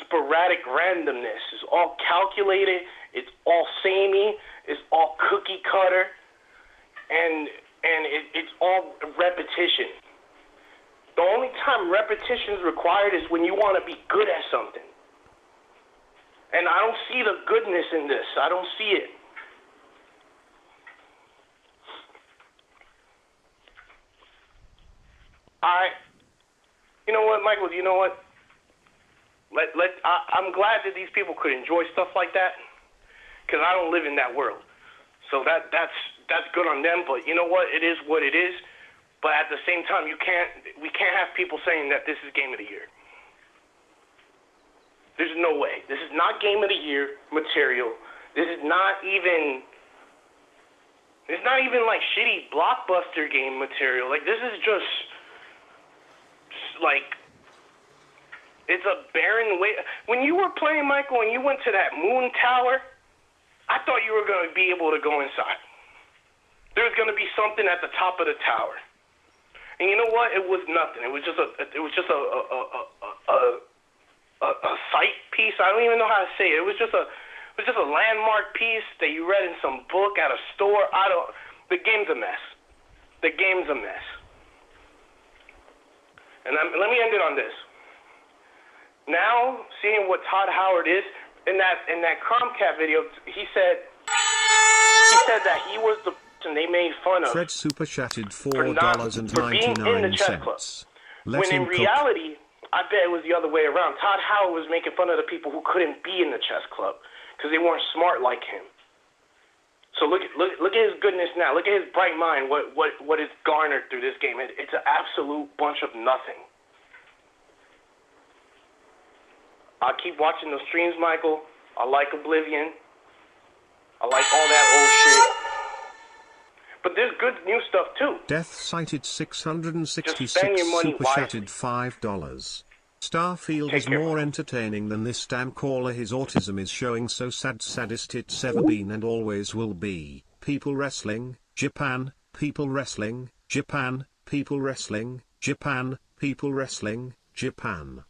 Speaker 12: sporadic randomness. It's all calculated. It's all samey. It's all cookie cutter. And it's all repetition. The only time repetition is required is when you want to be good at something. And I don't see the goodness in this. I don't see it. You know what, Michael? You know what? I'm glad that these people could enjoy stuff like that, because I don't live in that world. So that's good on them. But you know what? It is what it is. But at the same time, we can't have people saying that this is Game of the Year. There's no way. This is not Game of the Year material. This is not even. It's not even like shitty blockbuster game material. Like, this is just like, it's a barren way. When you were playing, Michael, and you went to that moon tower, I thought you were going to be able to go inside. There was going to be something at the top of the tower. And you know what? It was nothing. It was just a sight piece. I don't even know how to say it. It was just a landmark piece that you read in some book at a store. The game's a mess. The game's a mess. And let me end it on this. Now, seeing what Todd Howard is in that Comcast video, he said that he was the person they made fun of.
Speaker 3: Fred super chatted
Speaker 12: for being in the chess club. When in reality, I bet it was the other way around. Todd Howard was making fun of the people who couldn't be in the chess club because they weren't smart like him. So look at his goodness now. Look at his bright mind. What is garnered through this game? It's an absolute bunch of nothing. I keep watching those streams, Michael. I like Oblivion. I like all that old shit. But there's good new stuff too.
Speaker 3: Death cited 666
Speaker 12: money
Speaker 3: super chatted $5. Starfield is more entertaining than this damn caller. His autism is showing, so saddest it's ever been and always will be. People wrestling, Japan, people wrestling, Japan, people wrestling, Japan, people wrestling, Japan.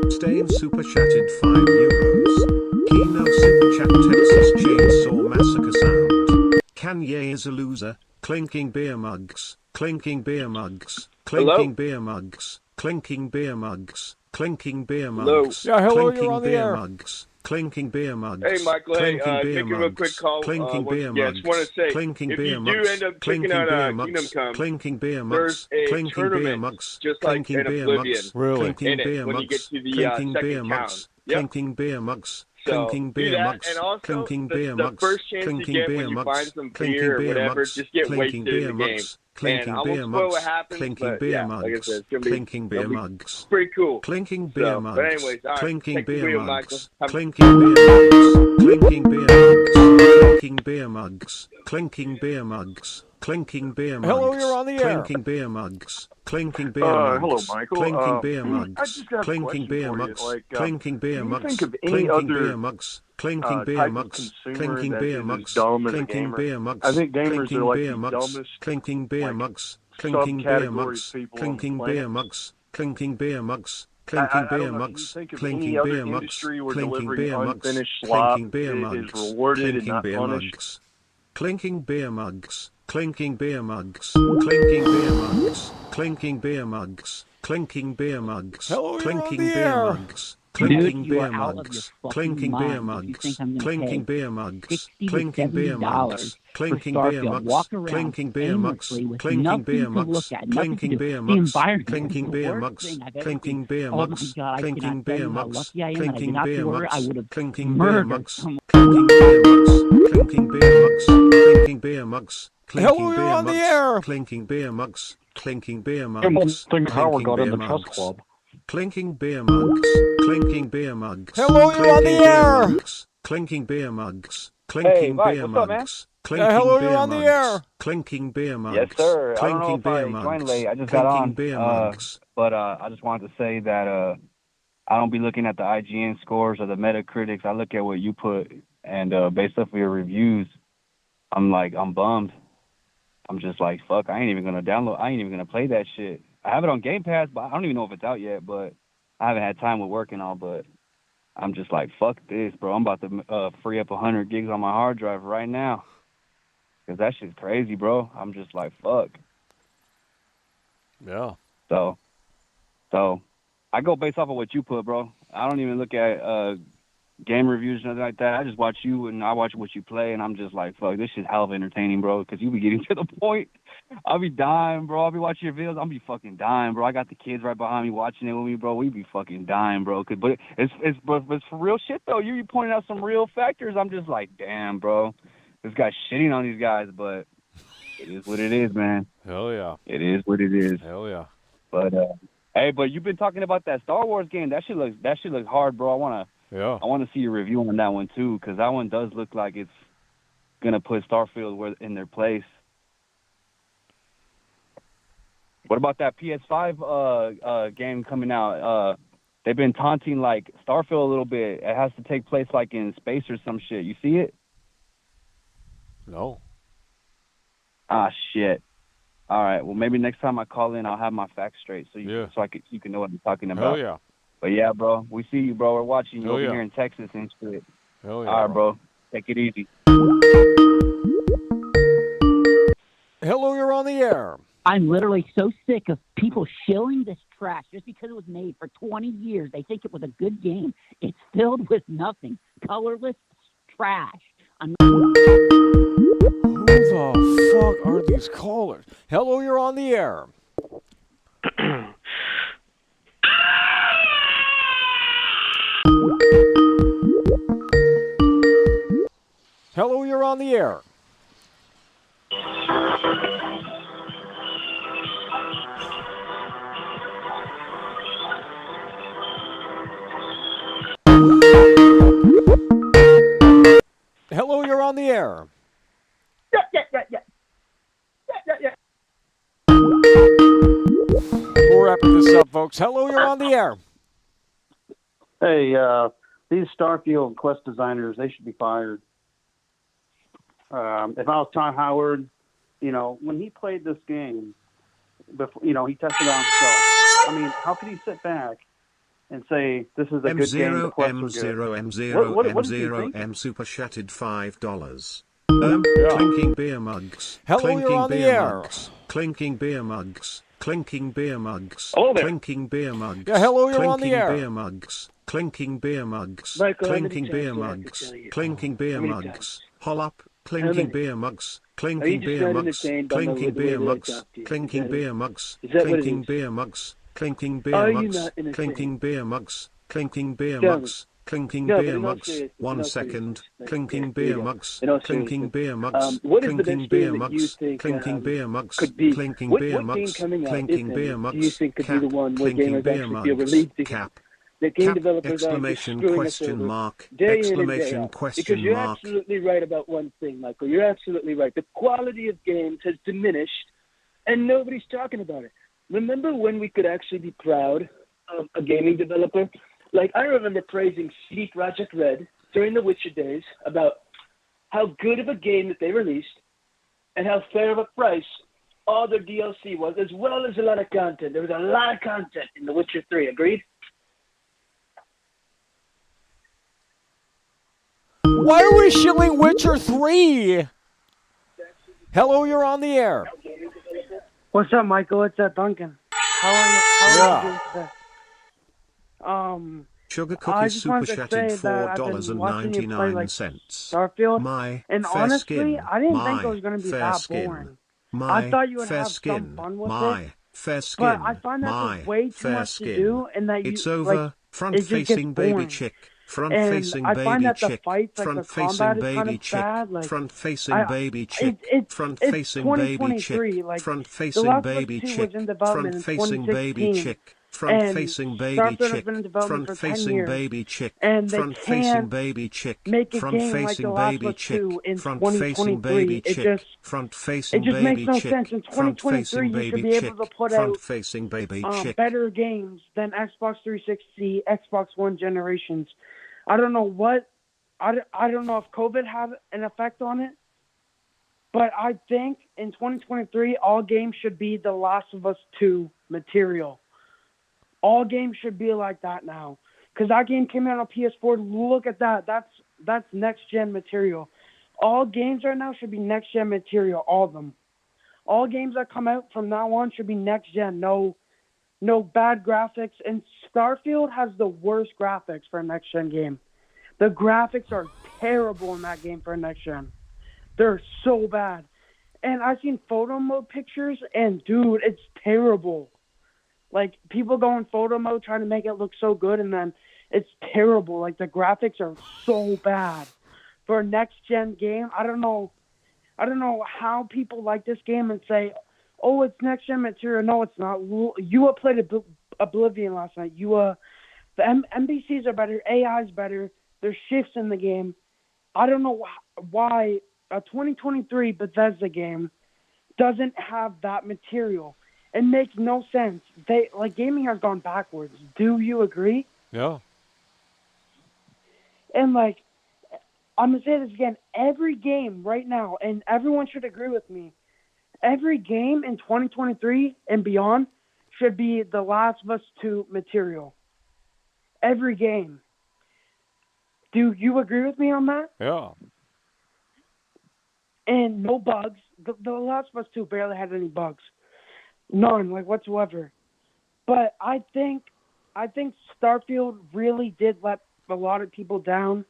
Speaker 3: Stain super chatted €5. Kino super chat Texas Chainsaw Massacre sound. Kanye is a loser. Clinking beer mugs. Clinking beer mugs. Clinking beer mugs. Clinking beer mugs. Clinking beer mugs.
Speaker 2: Yeah, hello,
Speaker 3: clinking
Speaker 2: you're on the
Speaker 3: beer
Speaker 2: air.
Speaker 3: Mugs. Clinking beer mugs.
Speaker 6: Hey, Michael,
Speaker 3: clinking beer
Speaker 6: give him a
Speaker 3: mugs.
Speaker 6: quick call.
Speaker 3: Clinking beer
Speaker 6: Yeah,
Speaker 3: mugs.
Speaker 6: just want to say,
Speaker 3: clinking
Speaker 6: if
Speaker 3: beer
Speaker 6: you
Speaker 3: mugs.
Speaker 6: do end up
Speaker 3: clinking
Speaker 6: checking out
Speaker 3: beer
Speaker 6: Kingdom
Speaker 3: mugs.
Speaker 6: Come,
Speaker 3: Clinking beer mugs.
Speaker 6: there's a
Speaker 3: Clinking beer
Speaker 6: tournament
Speaker 3: mugs.
Speaker 6: just like
Speaker 3: Clinking
Speaker 6: in
Speaker 3: beer
Speaker 6: Oblivion.
Speaker 3: mugs.
Speaker 2: Really?
Speaker 3: Clinking
Speaker 6: In it,
Speaker 3: beer
Speaker 6: when you
Speaker 3: mugs.
Speaker 6: get to the
Speaker 3: Clinking
Speaker 6: second
Speaker 3: beer
Speaker 6: town.
Speaker 3: mugs.
Speaker 6: Yep.
Speaker 3: Clinking beer mugs.
Speaker 6: So,
Speaker 3: Clinking
Speaker 6: do
Speaker 3: beer
Speaker 6: that,
Speaker 3: mugs.
Speaker 6: and also
Speaker 3: Clinking beer
Speaker 6: the
Speaker 3: mugs.
Speaker 6: first chance
Speaker 3: Clinking
Speaker 6: you get
Speaker 3: beer
Speaker 6: when you
Speaker 3: mugs.
Speaker 6: find some
Speaker 3: Clinking
Speaker 6: beer or
Speaker 3: beer
Speaker 6: whatever,
Speaker 3: mugs.
Speaker 6: just get
Speaker 3: Clinking
Speaker 6: wasted in
Speaker 3: beer
Speaker 6: the game.
Speaker 3: mugs.
Speaker 6: And
Speaker 3: Clinking
Speaker 6: I
Speaker 3: beer
Speaker 6: won't spoil
Speaker 3: mugs.
Speaker 6: what happens,
Speaker 3: Clinking
Speaker 6: but
Speaker 3: beer
Speaker 6: yeah, like I
Speaker 3: mugs.
Speaker 6: said, it's gonna be,
Speaker 3: Clinking beer
Speaker 6: it'll be
Speaker 3: mugs.
Speaker 6: pretty cool.
Speaker 3: Clinking beer
Speaker 6: So,
Speaker 3: mugs.
Speaker 6: but anyways, all right,
Speaker 3: Clinking
Speaker 6: take the
Speaker 3: beer
Speaker 6: wheel,
Speaker 3: mugs.
Speaker 6: Michael.
Speaker 3: Clinking beer mugs. Clinking beer mugs. Clinking beer mugs. Clinking beer mugs. Clinking beer mugs.
Speaker 2: Hello, you're on the air.
Speaker 3: Clinking beer mugs. Clinking beer mugs.
Speaker 13: Hello, Michael.
Speaker 3: Clinking beer
Speaker 13: I
Speaker 3: mugs.
Speaker 13: just got a
Speaker 3: Clinking
Speaker 13: question
Speaker 3: beer
Speaker 13: for you.
Speaker 3: mugs.
Speaker 13: Like,
Speaker 3: Clinking beer
Speaker 13: do you
Speaker 3: mugs.
Speaker 13: think of any
Speaker 3: Clinking
Speaker 13: other
Speaker 3: beer mugs. Clinking beer
Speaker 13: type of
Speaker 3: mugs.
Speaker 13: consumer
Speaker 3: Clinking
Speaker 13: that
Speaker 3: beer
Speaker 13: is
Speaker 3: mugs.
Speaker 13: as dumb as a
Speaker 3: Clinking
Speaker 13: gamer?
Speaker 3: beer mugs.
Speaker 13: I think gamers
Speaker 3: Clinking
Speaker 13: are like
Speaker 3: beer
Speaker 13: the
Speaker 3: mugs.
Speaker 13: dumbest,
Speaker 3: Clinking beer
Speaker 13: like,
Speaker 3: mugs. clinking beer
Speaker 13: subcategories
Speaker 3: mugs,
Speaker 13: people on the
Speaker 3: clinking
Speaker 13: planet.
Speaker 3: beer mugs, clinking beer mugs, clinking
Speaker 13: I
Speaker 3: beer
Speaker 13: don't know. Can you
Speaker 3: mugs,
Speaker 13: think of
Speaker 3: clinking
Speaker 13: any other
Speaker 3: beer mugs,
Speaker 13: industry where
Speaker 3: clinking
Speaker 13: delivering
Speaker 3: beer mugs,
Speaker 13: unfinished slop
Speaker 3: clinking beer
Speaker 13: is
Speaker 3: mugs,
Speaker 13: rewarded and
Speaker 3: clinking
Speaker 13: not
Speaker 3: beer
Speaker 13: punished?
Speaker 3: mugs, clinking beer mugs, clinking beer mugs, clinking beer mugs, clinking beer mugs, clinking beer mugs,
Speaker 2: Hello, you're on
Speaker 3: clinking
Speaker 2: the
Speaker 3: beer
Speaker 2: air.
Speaker 3: mugs,
Speaker 14: Dude,
Speaker 3: clinking
Speaker 14: you are
Speaker 3: beer
Speaker 14: out of your
Speaker 3: mugs,
Speaker 14: fucking
Speaker 3: clinking beer
Speaker 14: mind if you
Speaker 3: mugs,
Speaker 14: think I'm gonna
Speaker 3: clinking
Speaker 14: pay
Speaker 3: beer mugs,
Speaker 14: $60 to
Speaker 3: clinking beer
Speaker 14: $70
Speaker 3: mugs,
Speaker 14: for
Speaker 3: clinking beer
Speaker 14: Starfield.
Speaker 3: mugs,
Speaker 14: Walk around
Speaker 3: clinking beer mugs,
Speaker 14: aimlessly with
Speaker 3: clinking
Speaker 14: nothing
Speaker 3: beer
Speaker 14: to look
Speaker 3: mugs,
Speaker 14: at, nothing to
Speaker 3: clinking
Speaker 14: do.
Speaker 3: beer
Speaker 14: The
Speaker 3: mugs,
Speaker 14: environment is
Speaker 3: clinking
Speaker 14: the
Speaker 3: beer
Speaker 14: worst
Speaker 3: mugs,
Speaker 14: thing I've ever
Speaker 3: clinking
Speaker 14: seen.
Speaker 3: beer
Speaker 14: Oh my
Speaker 3: mugs,
Speaker 14: God, I
Speaker 3: clinking
Speaker 14: cannot tell
Speaker 3: beer
Speaker 14: you how
Speaker 3: mugs,
Speaker 14: lucky I am that I
Speaker 3: clinking
Speaker 14: did not
Speaker 3: beer
Speaker 14: do her. I
Speaker 3: mugs,
Speaker 14: would have
Speaker 3: clinking beer
Speaker 14: murdered
Speaker 3: mugs,
Speaker 14: someone.
Speaker 3: clinking beer mugs, clinking beer mugs, clinking beer mugs,
Speaker 2: Hello,
Speaker 3: clinking
Speaker 2: you're
Speaker 3: beer
Speaker 2: on the
Speaker 3: mugs,
Speaker 2: air.
Speaker 3: clinking beer mugs, clinking beer
Speaker 13: Him
Speaker 3: mugs,
Speaker 13: thinking Howard
Speaker 3: clinking
Speaker 13: got in
Speaker 3: beer
Speaker 13: the chess
Speaker 3: mugs,
Speaker 13: club.
Speaker 3: clinking beer mugs, clinking beer mugs,
Speaker 2: Hello, you're on the
Speaker 3: clinking beer
Speaker 2: air.
Speaker 3: mugs, clinking beer mugs,
Speaker 11: Hey,
Speaker 3: clinking
Speaker 11: Mike,
Speaker 3: beer
Speaker 11: what's up, man?
Speaker 3: mugs, clinking
Speaker 2: hello, you're
Speaker 3: beer
Speaker 2: on the
Speaker 3: mugs,
Speaker 2: air.
Speaker 3: clinking beer mugs,
Speaker 15: Yes, sir. I don't know
Speaker 3: clinking
Speaker 15: if I
Speaker 3: beer
Speaker 15: joined
Speaker 3: mugs,
Speaker 15: late. I just got
Speaker 3: clinking
Speaker 15: on.
Speaker 3: beer mugs.
Speaker 15: But I just wanted to say that I don't be looking at the IGN scores or the Metacritics. I look at what you put, and based off of your reviews, I'm bummed. I'm just like, fuck, I ain't even gonna download. I ain't even gonna play that shit. I have it on Game Pass, but I don't even know if it's out yet. But I haven't had time with work and all. But I'm just like, fuck this, bro. I'm about to free up 100 gigs on my hard drive right now. Because that shit's crazy, bro. I'm just like, fuck.
Speaker 2: Yeah.
Speaker 15: So I go based off of what you put, bro. I don't even look at game reviews or nothing like that. I just watch you and I watch what you play, and I'm just like, fuck, this shit's hell of entertaining, bro. Because you be getting to the point. I'll be dying, bro. I'll be watching your videos. I'll be fucking dying, bro. I got the kids right behind me watching it with me, bro. We be fucking dying, bro. But it's for real shit, though. You pointing out some real factors. I'm just like, damn, bro. This guy's shitting on these guys, but it is what it is, man.
Speaker 2: Hell yeah.
Speaker 15: It is what it is.
Speaker 2: Hell yeah.
Speaker 15: But hey, but you've been talking about that Star Wars game. That shit looks hard, bro. I wanna see your review on that one too, because that one does look like it's gonna put Starfield in their place. What about that PS5 game coming out? They've been taunting like Starfield a little bit. It has to take place like in space or some shit. You see it?
Speaker 2: No.
Speaker 15: Ah, shit. All right. Well, maybe next time I call in, I'll have my facts straight, so you can know what I'm talking about.
Speaker 2: Hell yeah.
Speaker 15: But yeah, bro, we see you, bro. We're watching you
Speaker 2: Hell
Speaker 15: over
Speaker 2: yeah.
Speaker 15: here in Texas and shit.
Speaker 2: Hell yeah.
Speaker 15: All right, bro. Take it easy.
Speaker 2: Hello, you're on the air.
Speaker 14: I'm literally so sick of people shilling this trash just because it was made for 20 years. They think it was a good game. It's filled with nothing. Colorless trash.
Speaker 2: Who the fuck are these callers? Hello, you're on the air. Hello, you're on the air. Hello, you're on the air. We're wrapping this up, folks. Hello, you're on the air.
Speaker 16: Hey, these Starfield quest designers, they should be fired. If I was Todd Howard, when he played this game, before, he tested it on himself. I mean, how could he sit back and say this is a good game? The quests are good. What did you think?
Speaker 3: M super chatted $5. Clinking beer mugs.
Speaker 2: Hello,
Speaker 3: clinking
Speaker 2: you're on the
Speaker 3: beer
Speaker 2: air.
Speaker 3: Mugs, clinking beer mugs. Clinking beer mugs.
Speaker 2: Hello there.
Speaker 3: Clinking beer mugs.
Speaker 2: Yeah, hello, you're on the
Speaker 3: clinking
Speaker 2: air.
Speaker 3: beer mugs. Clinking beer mugs.
Speaker 7: Michael, how many
Speaker 3: clinking
Speaker 7: times
Speaker 3: beer
Speaker 7: do I have to
Speaker 3: mugs.
Speaker 7: tell you?
Speaker 3: Clinking beer
Speaker 7: How many
Speaker 3: mugs.
Speaker 7: times?
Speaker 3: Hol up.
Speaker 7: How
Speaker 3: Clinking
Speaker 7: many?
Speaker 3: beer mugs.
Speaker 7: Are you
Speaker 3: Clinking
Speaker 7: just
Speaker 3: beer
Speaker 7: not
Speaker 3: mugs.
Speaker 7: entertained by the
Speaker 3: Clinking
Speaker 7: way
Speaker 3: beer
Speaker 7: that I
Speaker 3: mugs.
Speaker 7: talk to you?
Speaker 3: Clinking
Speaker 7: Is that
Speaker 3: beer
Speaker 7: it?
Speaker 3: mugs.
Speaker 7: Is that what it
Speaker 3: Clinking
Speaker 7: is?
Speaker 3: beer mugs. Clinking
Speaker 7: Are
Speaker 3: beer
Speaker 7: you
Speaker 3: mugs.
Speaker 7: not entertained?
Speaker 3: Clinking beer mugs. Clinking beer
Speaker 7: Tell me.
Speaker 3: mugs. Clinking
Speaker 7: No, but
Speaker 3: beer
Speaker 7: in all
Speaker 3: mugs.
Speaker 7: seriousness, in
Speaker 3: 1
Speaker 7: all
Speaker 3: second.
Speaker 7: seriousness,
Speaker 3: Clinking
Speaker 7: here you
Speaker 3: beer
Speaker 7: go.
Speaker 3: mugs.
Speaker 7: In all
Speaker 3: Clinking
Speaker 7: seriousness,
Speaker 3: beer mugs.
Speaker 7: what is the
Speaker 3: Clinking
Speaker 7: best
Speaker 3: beer
Speaker 7: game that you
Speaker 3: mugs.
Speaker 7: think
Speaker 3: Clinking beer mugs.
Speaker 7: could be?
Speaker 3: Clinking
Speaker 7: What
Speaker 3: beer
Speaker 7: game
Speaker 3: mugs.
Speaker 7: coming out,
Speaker 3: Clinking
Speaker 7: if
Speaker 3: beer
Speaker 7: any,
Speaker 3: mugs.
Speaker 7: do you think could be the one where
Speaker 3: Clinking
Speaker 7: gamers
Speaker 3: beer
Speaker 7: actually feel
Speaker 3: mugs.
Speaker 7: relieved to
Speaker 3: Cap.
Speaker 7: that game
Speaker 3: Cap,
Speaker 7: developers aren't just
Speaker 3: exclamation,
Speaker 7: screwing us
Speaker 3: question
Speaker 7: over
Speaker 3: mark,
Speaker 7: day in and day
Speaker 3: exclamation,
Speaker 7: out?
Speaker 3: question
Speaker 7: Because you're
Speaker 3: mark.
Speaker 7: absolutely right about one thing, Michael. You're absolutely right. The quality of games has diminished, and nobody's talking about it. Remember when we could actually be proud of a gaming developer? Like, I remember praising CD Projekt Red during the Witcher days about how good of a game that they released and how fair of a price all the DLC was, as well as a lot of content. There was a lot of content in The Witcher 3. Agreed?
Speaker 2: Why are we shilling Witcher 3? Hello, you're on the air.
Speaker 13: What's up, Michael? It's Duncan. How are you doing today?
Speaker 3: Sugar
Speaker 13: I
Speaker 3: Cookies
Speaker 13: just
Speaker 3: Super
Speaker 13: wanted to
Speaker 3: Chatted
Speaker 13: say that I've been watching you play, like,
Speaker 3: $4.99.
Speaker 13: Starfield,
Speaker 3: My
Speaker 13: and
Speaker 3: fair
Speaker 13: honestly,
Speaker 3: skin.
Speaker 13: I didn't think it
Speaker 3: My
Speaker 13: was going to be
Speaker 3: fair
Speaker 13: that
Speaker 3: skin.
Speaker 13: boring.
Speaker 3: My
Speaker 13: I thought you would
Speaker 3: fair
Speaker 13: have
Speaker 3: skin.
Speaker 13: some fun with
Speaker 3: My
Speaker 13: it,
Speaker 3: fair skin.
Speaker 13: but I find that
Speaker 3: My
Speaker 13: there's way too
Speaker 3: fair
Speaker 13: much
Speaker 3: skin.
Speaker 13: to do, and that you
Speaker 3: It's over.
Speaker 13: like it just gets
Speaker 3: Front-facing baby
Speaker 13: boring.
Speaker 3: chick.
Speaker 13: And
Speaker 3: Front-facing
Speaker 13: I find
Speaker 3: baby
Speaker 13: that the
Speaker 3: chick.
Speaker 13: fights, like the
Speaker 3: Front-facing
Speaker 13: combat, is kind
Speaker 3: baby
Speaker 13: of
Speaker 3: chick.
Speaker 13: bad. Like
Speaker 3: Front-facing baby chick.
Speaker 13: it's
Speaker 3: Front-facing baby chick.
Speaker 13: 2023. Like The
Speaker 3: Front-facing
Speaker 13: Last of Us
Speaker 3: baby
Speaker 13: 2 was
Speaker 3: chick.
Speaker 13: in development in
Speaker 3: Front-facing baby
Speaker 13: 2016,
Speaker 3: chick.
Speaker 13: and
Speaker 3: Front-facing baby
Speaker 13: Starfield has
Speaker 3: chick.
Speaker 13: been in development for 10
Speaker 3: Front-facing
Speaker 13: years,
Speaker 3: baby chick.
Speaker 13: and they
Speaker 3: Front-facing
Speaker 13: can't
Speaker 3: baby chick.
Speaker 13: make a game like The
Speaker 3: Front-facing
Speaker 13: Last of
Speaker 3: baby
Speaker 13: Us
Speaker 3: chick.
Speaker 13: 2 in
Speaker 3: Front-facing
Speaker 13: 2023.
Speaker 3: baby
Speaker 13: It
Speaker 3: chick.
Speaker 13: just
Speaker 3: Front-facing
Speaker 13: makes
Speaker 3: baby
Speaker 13: no
Speaker 3: chick.
Speaker 13: sense. In 2023, you should
Speaker 3: Front-facing
Speaker 13: be
Speaker 3: baby
Speaker 13: able to
Speaker 3: chick.
Speaker 13: put out
Speaker 3: Front-facing baby chick.
Speaker 13: better games than Xbox 360, Xbox One generations. I don't know what, I don't know if COVID had an effect on it, but I think in 2023, all games should be The Last of Us 2 material. All games should be like that now. Because that game came out on PS4. Look at that. That's next-gen material. All games right now should be next-gen material, all of them. All games that come out from now on should be next-gen. No bad graphics. And Starfield has the worst graphics for a next-gen game. The graphics are terrible in that game for a next-gen. They're so bad. And I've seen photo mode pictures, and dude, it's terrible. Like, people go in photo mode trying to make it look so good, and then it's terrible. Like, the graphics are so bad. For a next-gen game, I don't know how people like this game and say, oh, it's next-gen material. No, it's not. You played Oblivion last night. The NPCs are better. AI is better. There's shifts in the game. I don't know why a 2023 Bethesda game doesn't have that material. It makes no sense. Gaming has gone backwards. Do you agree?
Speaker 2: Yeah.
Speaker 13: And I'm gonna say this again. Every game right now, and everyone should agree with me, every game in 2023 and beyond should be The Last of Us 2 material. Every game. Do you agree with me on that?
Speaker 2: Yeah.
Speaker 13: And no bugs. The Last of Us 2 barely had any bugs. None, whatsoever. But I think Starfield really did let a lot of people down.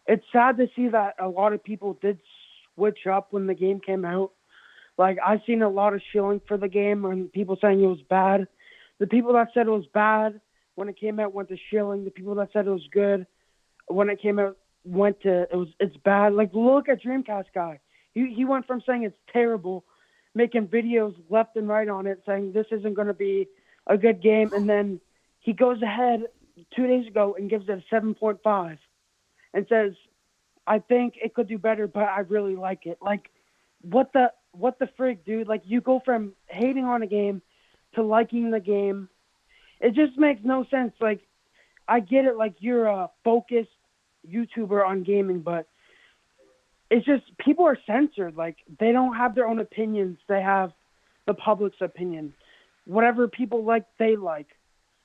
Speaker 13: It's sad to see that a lot of people did switch up when the game came out. I've seen a lot of shilling for the game and people saying it was bad. The people that said it was bad when it came out went to shilling. The people that said it was good when it came out went to it's bad. Look at Dreamcast guy. He went from saying it's terrible, making videos left and right on it, saying this isn't going to be a good game, and then he goes ahead 2 days ago and gives it a 7.5 and says, I think it could do better, but I really like it. What the frig, dude? You go from hating on a game to liking the game. It just makes no sense. I get it, you're a focused YouTuber on gaming, but it's just people are censored. They don't have their own opinions. They have the public's opinion. Whatever people like, they like.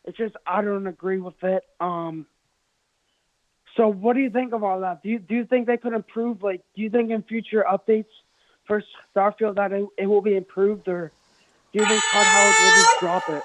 Speaker 13: It's just I don't agree with it. So what do you think of all that? Do you think they could improve? Do you think in future updates for Starfield that it will be improved, or do you think Todd Howard will just drop it?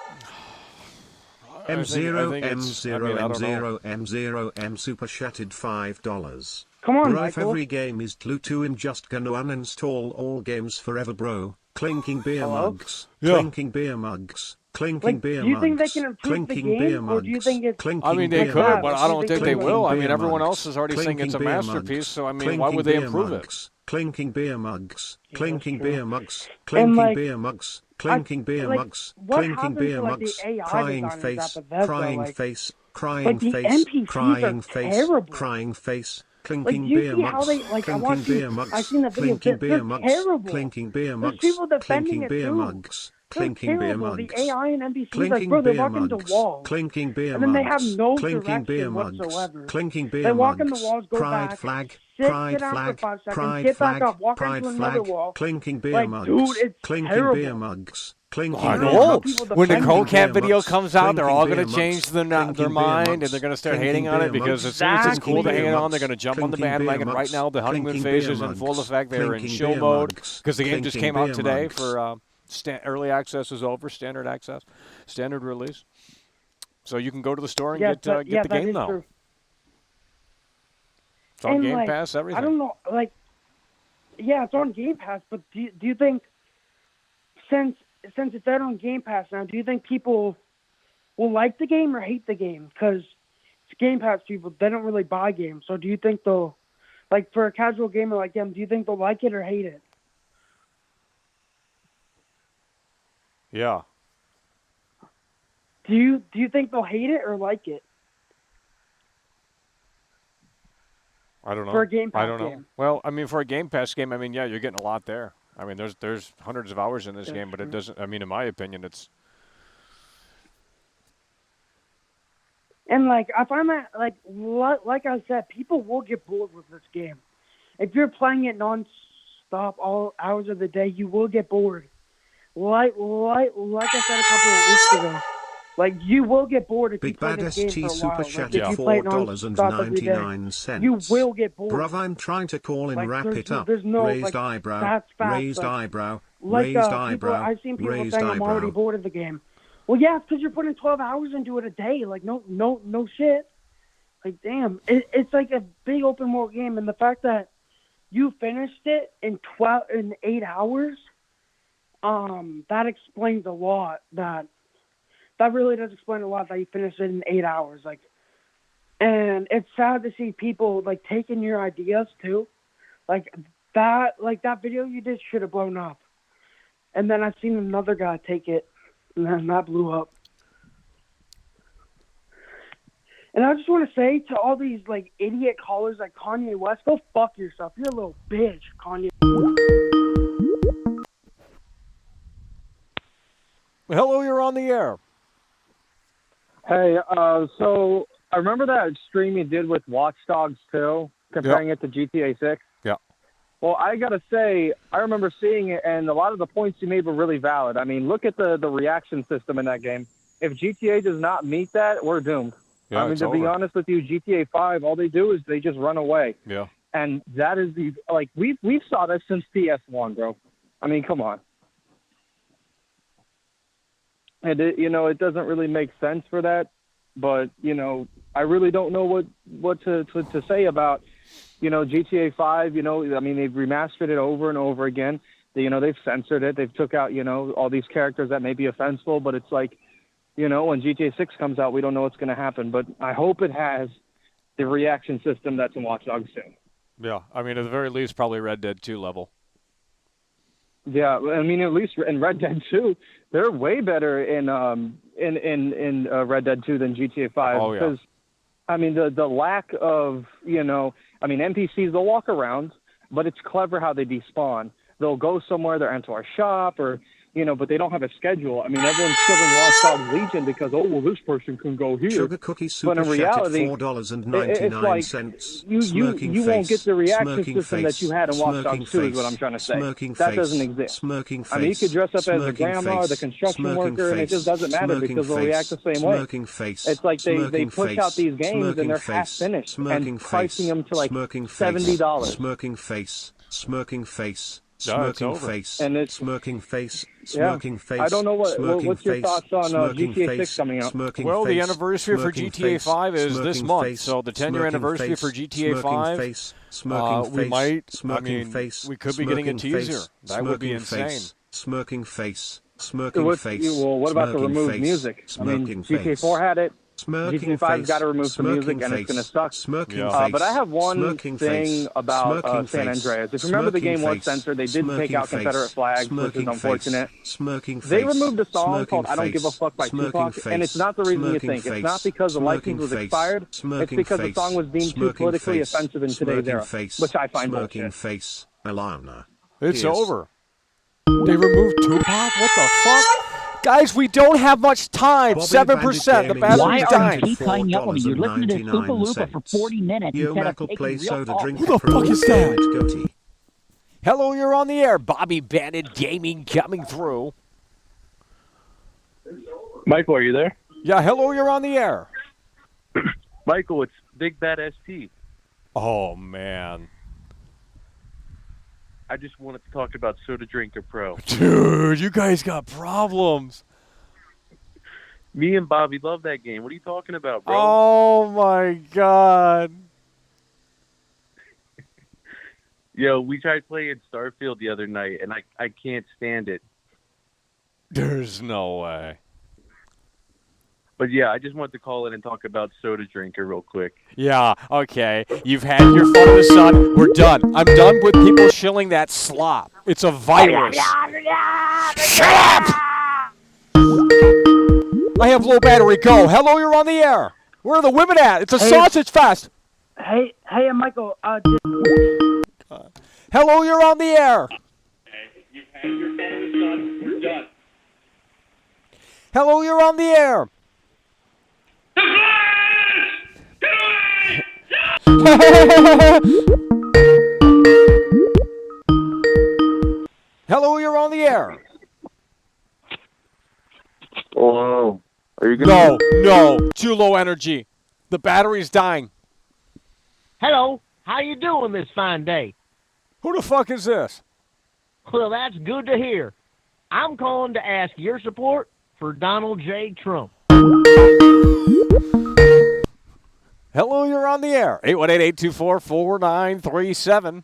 Speaker 3: M0, M0, M0, M0, M Super Shattered $5.
Speaker 13: Come on,
Speaker 3: bro, if
Speaker 13: Michael.
Speaker 3: every game is Pluto, I'm just gonna uninstall all games forever, bro. Clinking beer mugs.
Speaker 2: Yeah.
Speaker 3: Clinking beer mugs. Clinking beer mugs.
Speaker 13: Do you think they can improve the
Speaker 3: Clinking
Speaker 13: game,
Speaker 3: beer
Speaker 13: or
Speaker 3: mugs.
Speaker 13: do you think it's...
Speaker 2: I mean, they
Speaker 3: beer
Speaker 2: could,
Speaker 3: mugs.
Speaker 2: but I don't think they will. I mean, everyone
Speaker 3: mugs.
Speaker 2: else is already saying it's a
Speaker 3: Clinking beer
Speaker 2: masterpiece,
Speaker 3: mugs.
Speaker 2: so I mean,
Speaker 3: Clinking
Speaker 2: why would they
Speaker 3: beer
Speaker 2: improve
Speaker 3: mugs. Clinking beer mugs. Clinking beer mugs.
Speaker 13: And,
Speaker 3: Clinking beer mugs. Clinking beer mugs.
Speaker 13: what
Speaker 3: Clinking
Speaker 13: happened
Speaker 3: beer
Speaker 13: to,
Speaker 3: mugs.
Speaker 13: the AI
Speaker 3: Crying
Speaker 13: designers
Speaker 3: face.
Speaker 13: at Bethesda?
Speaker 3: Crying face. Crying
Speaker 13: the
Speaker 3: face.
Speaker 13: NPCs
Speaker 3: Crying
Speaker 13: are
Speaker 3: face.
Speaker 13: terrible.
Speaker 3: Crying face.
Speaker 13: Do
Speaker 3: Clinking
Speaker 13: you
Speaker 3: beer
Speaker 13: see how
Speaker 3: mugs.
Speaker 13: they, I
Speaker 3: Clinking
Speaker 13: watched
Speaker 3: beer mugs.
Speaker 13: I've seen the videos.
Speaker 3: Clinking beer
Speaker 13: They're
Speaker 3: mugs.
Speaker 13: terrible.
Speaker 3: Clinking beer
Speaker 13: There's
Speaker 3: mugs.
Speaker 13: people defending
Speaker 3: Clinking
Speaker 13: it
Speaker 3: beer
Speaker 13: too.
Speaker 3: mugs. Clinking beer
Speaker 13: terrible.
Speaker 3: mugs.
Speaker 13: The AI and NPCs, like,
Speaker 3: Clinking
Speaker 13: bro, they
Speaker 3: beer
Speaker 13: walk into
Speaker 3: mugs.
Speaker 13: walls.
Speaker 3: Clinking beer
Speaker 13: And then they have
Speaker 3: mugs.
Speaker 13: no
Speaker 3: Clinking beer
Speaker 13: direction
Speaker 3: mugs.
Speaker 13: whatsoever.
Speaker 3: Clinking
Speaker 13: They
Speaker 3: beer
Speaker 13: walk in the
Speaker 3: mugs.
Speaker 13: walls, go
Speaker 3: Pride
Speaker 13: back,
Speaker 3: flag.
Speaker 13: sit
Speaker 3: Pride
Speaker 13: down for
Speaker 3: flag.
Speaker 13: 5 seconds,
Speaker 3: Pride
Speaker 13: get
Speaker 3: flag.
Speaker 13: back up, walk
Speaker 3: Pride
Speaker 13: into another
Speaker 3: flag.
Speaker 13: wall.
Speaker 3: Clinking beer
Speaker 13: Like,
Speaker 3: mugs.
Speaker 13: dude, it's
Speaker 3: Clinking
Speaker 13: terrible.
Speaker 3: beer mugs. Clinking
Speaker 2: I
Speaker 3: beer
Speaker 2: know.
Speaker 3: mugs.
Speaker 2: When the
Speaker 3: Clinking
Speaker 2: Cold Cat
Speaker 3: beer
Speaker 2: video
Speaker 3: mugs.
Speaker 2: comes out, they're all
Speaker 3: Clinking
Speaker 2: going to
Speaker 3: beer
Speaker 2: change
Speaker 3: mugs.
Speaker 2: their
Speaker 3: Clinking
Speaker 2: mind,
Speaker 3: beer
Speaker 2: and they're going to start
Speaker 3: mugs.
Speaker 2: hating on it
Speaker 3: Clinking
Speaker 2: because
Speaker 3: beer
Speaker 2: as soon as it's
Speaker 3: mugs.
Speaker 2: cool to
Speaker 3: Clinking
Speaker 2: hang
Speaker 3: beer
Speaker 2: on, they're going to
Speaker 3: mugs.
Speaker 2: jump on the
Speaker 3: Clinking beer
Speaker 2: bandwagon. Right
Speaker 3: mugs.
Speaker 2: now, the honeymoon
Speaker 3: Clinking
Speaker 2: phase
Speaker 3: beer
Speaker 2: is in full
Speaker 3: mugs.
Speaker 2: effect. They're in
Speaker 3: Clinking
Speaker 2: show
Speaker 3: beer
Speaker 2: mode
Speaker 3: mugs.
Speaker 2: because the game just
Speaker 3: Clinking
Speaker 2: came out
Speaker 3: beer
Speaker 2: today
Speaker 3: mugs.
Speaker 2: for early access is over, standard access, standard release. So you can go to the store and get the game now.
Speaker 13: True.
Speaker 2: It's on
Speaker 13: And,
Speaker 2: Game
Speaker 13: like,
Speaker 2: Pass, everything.
Speaker 13: I don't know, like, yeah, it's on Game Pass, but do you think, since it's out on Game Pass now, do you think people will like the game or hate the game? Because it's Game Pass people, they don't really buy games. So do you think they'll, like, for a casual gamer like them, do you think they'll like it or hate it?
Speaker 2: Yeah.
Speaker 13: Do you think they'll hate it or like it?
Speaker 2: I don't know.
Speaker 13: For a Game Pass
Speaker 2: I don't know.
Speaker 13: game.
Speaker 2: Well, I mean, for a Game Pass game, I mean, yeah, you're getting a lot there. I mean, there's hundreds of hours in this
Speaker 13: That's
Speaker 2: game, but it
Speaker 13: true.
Speaker 2: doesn't. I mean, in my opinion, it's.
Speaker 13: And, like, I find that, like I said, people will get bored with this game. If you're playing it non-stop all hours of the day, you will get bored. Like I said a couple of weeks ago, like, you will get bored if you
Speaker 3: Big
Speaker 13: play
Speaker 3: Bad
Speaker 13: this game
Speaker 3: ST
Speaker 13: for a
Speaker 3: Super
Speaker 13: while.
Speaker 3: Chat
Speaker 13: Like, if
Speaker 3: at
Speaker 13: you play it non-stop every day,
Speaker 3: $4.99.
Speaker 13: you will get bored.
Speaker 3: Bruv, I'm trying to call in,
Speaker 13: Like,
Speaker 3: wrap it up.
Speaker 13: there's no,
Speaker 3: Raised
Speaker 13: like,
Speaker 3: eyebrow.
Speaker 13: that's fast,
Speaker 3: Raised
Speaker 13: like-
Speaker 3: eyebrow.
Speaker 13: Like,
Speaker 3: Raised
Speaker 13: people,
Speaker 3: eyebrow.
Speaker 13: I've seen people
Speaker 3: Raised
Speaker 13: saying, I'm already
Speaker 3: eyebrow.
Speaker 13: bored of the game. Well, yeah, it's because you're putting 12 hours into it a day. Like, no shit. Like, damn. It's like a big open world game, and the fact that you finished it in 8 hours, that explains a lot. That really does explain a lot that you finished it in 8 hours. Like, and it's sad to see people, like, taking your ideas too. Like that video you did should have blown up. And then I've seen another guy take it, and then that blew up. And I just want to say to all these, like, idiot callers like Kanye West, go fuck yourself. You're a little bitch, Kanye.
Speaker 2: Hello, you're on the air.
Speaker 11: Hey, so I remember that stream you did with Watch Dogs 2, comparing it to GTA 6.
Speaker 2: Yeah.
Speaker 11: Well, I got to say, I remember seeing it, and a lot of the points you made were really valid. I mean, look at the reaction system in that game. If GTA does not meet that, we're doomed.
Speaker 2: Yeah,
Speaker 11: I mean,
Speaker 2: it's
Speaker 11: to be
Speaker 2: over.
Speaker 11: honest with you, GTA 5, all they do is they just run away.
Speaker 2: Yeah.
Speaker 11: And that is we've saw that since PS1, bro. I mean, come on. And it doesn't really make sense for that, but I really don't know what to say about GTA 5. I mean, they've remastered it over and over again. They've censored it. They've took out all these characters that may be offensive, but it's like when GTA 6 comes out, we don't know what's going to happen. But I hope it has the reaction system that's in Watch Dogs 2.
Speaker 2: Yeah. I mean, at the very least, probably Red Dead 2 level.
Speaker 11: Yeah, I mean, at least in Red Dead 2, they're way better in Red Dead 2 than GTA 5.
Speaker 2: Oh, yeah.
Speaker 11: Because, I mean, the lack of, NPCs, they'll walk around, but it's clever how they despawn. They'll go somewhere, they'll enter our shop, or, but they don't have a schedule. I mean, everyone's shoving Lost Dogs Legion because, this person can go here.
Speaker 3: Sugar Cookie Super
Speaker 11: But in
Speaker 3: Chat at
Speaker 11: reality,
Speaker 3: $4.99.
Speaker 11: it's like you won't get the reaction
Speaker 3: Smirking
Speaker 11: system that you had in Watch
Speaker 3: smirking
Speaker 11: Dogs 2 is what
Speaker 3: face,
Speaker 11: I'm trying to say.
Speaker 3: smirking
Speaker 11: That
Speaker 3: face,
Speaker 11: doesn't exist.
Speaker 3: Smirking face,
Speaker 11: I mean, you could dress up as a
Speaker 3: smirking
Speaker 11: grandma or the
Speaker 3: face,
Speaker 11: construction
Speaker 3: smirking
Speaker 11: worker, and it
Speaker 3: face,
Speaker 11: just doesn't matter
Speaker 3: smirking
Speaker 11: because they'll
Speaker 3: face,
Speaker 11: react the same way.
Speaker 3: Smirking face,
Speaker 11: It's like they
Speaker 3: smirking
Speaker 11: push
Speaker 3: face,
Speaker 11: out these games
Speaker 3: smirking
Speaker 11: and they're
Speaker 3: face,
Speaker 11: half finished
Speaker 3: smirking
Speaker 11: and pricing
Speaker 3: face,
Speaker 11: them to like
Speaker 3: smirking face,
Speaker 11: $70.
Speaker 3: Smirking face, smirking face.
Speaker 2: No, it's
Speaker 3: Smirking
Speaker 2: over.
Speaker 3: face,
Speaker 11: And it's-
Speaker 3: smirking face,
Speaker 11: Yeah.
Speaker 3: smirking face.
Speaker 11: I don't know
Speaker 3: smirking
Speaker 11: what's your
Speaker 3: face,
Speaker 11: thoughts on
Speaker 3: smirking
Speaker 11: GTA 6
Speaker 3: face,
Speaker 11: coming out.
Speaker 3: smirking
Speaker 2: Well, the
Speaker 3: face,
Speaker 2: anniversary for
Speaker 3: smirking
Speaker 2: GTA
Speaker 3: face,
Speaker 2: 5 is this
Speaker 3: smirking
Speaker 2: month,
Speaker 3: face,
Speaker 2: so the 10-year
Speaker 3: smirking
Speaker 2: anniversary
Speaker 3: face,
Speaker 2: for GTA
Speaker 3: smirking
Speaker 2: 5,
Speaker 3: face, smirking
Speaker 2: we
Speaker 3: face,
Speaker 2: might,
Speaker 3: smirking face,
Speaker 2: we could be getting a
Speaker 3: smirking
Speaker 2: teaser.
Speaker 3: face,
Speaker 2: That would be
Speaker 3: smirking
Speaker 2: insane.
Speaker 3: face, smirking face,
Speaker 11: So
Speaker 3: smirking face.
Speaker 11: well, what about the
Speaker 3: smirking
Speaker 11: removed
Speaker 3: face,
Speaker 11: music? I mean,
Speaker 3: smirking
Speaker 11: GTA
Speaker 3: face.
Speaker 11: 4 had it.
Speaker 3: Smirking
Speaker 11: GTA 5's
Speaker 3: face,
Speaker 11: got to remove some music,
Speaker 3: smirking
Speaker 11: and it's going to
Speaker 3: face,
Speaker 11: suck.
Speaker 3: Smirking
Speaker 2: Yeah.
Speaker 3: face,
Speaker 11: But I have one
Speaker 3: smirking
Speaker 11: thing
Speaker 3: face,
Speaker 11: about
Speaker 3: smirking
Speaker 11: San
Speaker 3: face,
Speaker 11: Andreas. If you remember, the
Speaker 3: smirking
Speaker 11: game was
Speaker 3: face,
Speaker 11: censored. They did take
Speaker 3: smirking
Speaker 11: out
Speaker 3: face,
Speaker 11: Confederate flags, which
Speaker 3: smirking
Speaker 11: is unfortunate.
Speaker 3: Face, smirking
Speaker 11: They
Speaker 3: face,
Speaker 11: removed a song
Speaker 3: smirking
Speaker 11: called "I Don't Give a
Speaker 3: face,
Speaker 11: Fuck" by
Speaker 3: smirking
Speaker 11: Tupac,
Speaker 3: face,
Speaker 11: and it's not the reason you
Speaker 3: smirking
Speaker 11: think.
Speaker 3: face,
Speaker 11: It's not because the
Speaker 3: smirking
Speaker 11: license was
Speaker 3: face,
Speaker 11: expired. It's
Speaker 3: smirking
Speaker 11: because the
Speaker 3: face,
Speaker 11: song was deemed too
Speaker 3: smirking
Speaker 11: politically
Speaker 3: face,
Speaker 11: offensive in today's
Speaker 3: smirking
Speaker 11: era,
Speaker 3: face,
Speaker 11: which I find
Speaker 3: smirking
Speaker 11: bullshit.
Speaker 3: face, Alana.
Speaker 2: It's
Speaker 3: Yes.
Speaker 2: over. They removed Tupac? What the fuck? Guys, we don't have much time. 7%. The battery's
Speaker 14: Why are
Speaker 2: dying.
Speaker 14: you keep cutting up on me? You're listening to Super Looper for 40 minutes
Speaker 3: Yo,
Speaker 14: instead of
Speaker 3: Mackle,
Speaker 14: taking
Speaker 3: play
Speaker 14: real
Speaker 3: soda
Speaker 14: calls.
Speaker 3: drink
Speaker 2: Who the
Speaker 3: pro
Speaker 2: fuck is that?
Speaker 3: Goatee.
Speaker 2: Hello, you're on the air. Bobby Bandit Gaming coming through.
Speaker 17: Michael, are you there?
Speaker 2: Yeah, hello, you're on the air.
Speaker 17: Michael, it's Big Bad ST.
Speaker 2: Oh, man.
Speaker 17: I just wanted to talk about Soda Drinker Pro.
Speaker 2: Dude, you guys got problems.
Speaker 17: Me and Bobby love that game. What are you talking about, bro?
Speaker 2: Oh, my God.
Speaker 17: Yo, we tried playing Starfield the other night, and I can't stand it.
Speaker 2: There's no way.
Speaker 17: But yeah, I just wanted to call in and talk about Soda Drinker real quick.
Speaker 2: Yeah, okay. You've had your fun in the sun. We're done. I'm done with people shilling that slop. It's a virus. Shut up! I have low battery. Go. Hello, you're on the air. Where are the women at? It's a sausage fest.
Speaker 13: Hey, Michael.
Speaker 2: Hello, you're on the air.
Speaker 17: You've had your fun in the sun. We're done.
Speaker 2: Hello, you're on the air. Hello, you're on the air.
Speaker 17: Hello. Are you gonna?
Speaker 2: No, too low energy. The battery's dying.
Speaker 18: Hello, how you doing this fine day?
Speaker 2: Who the fuck is this?
Speaker 18: Well, that's good to hear. I'm calling to ask your support for Donald J. Trump.
Speaker 2: Hello, you're on the air. 818-824-4937.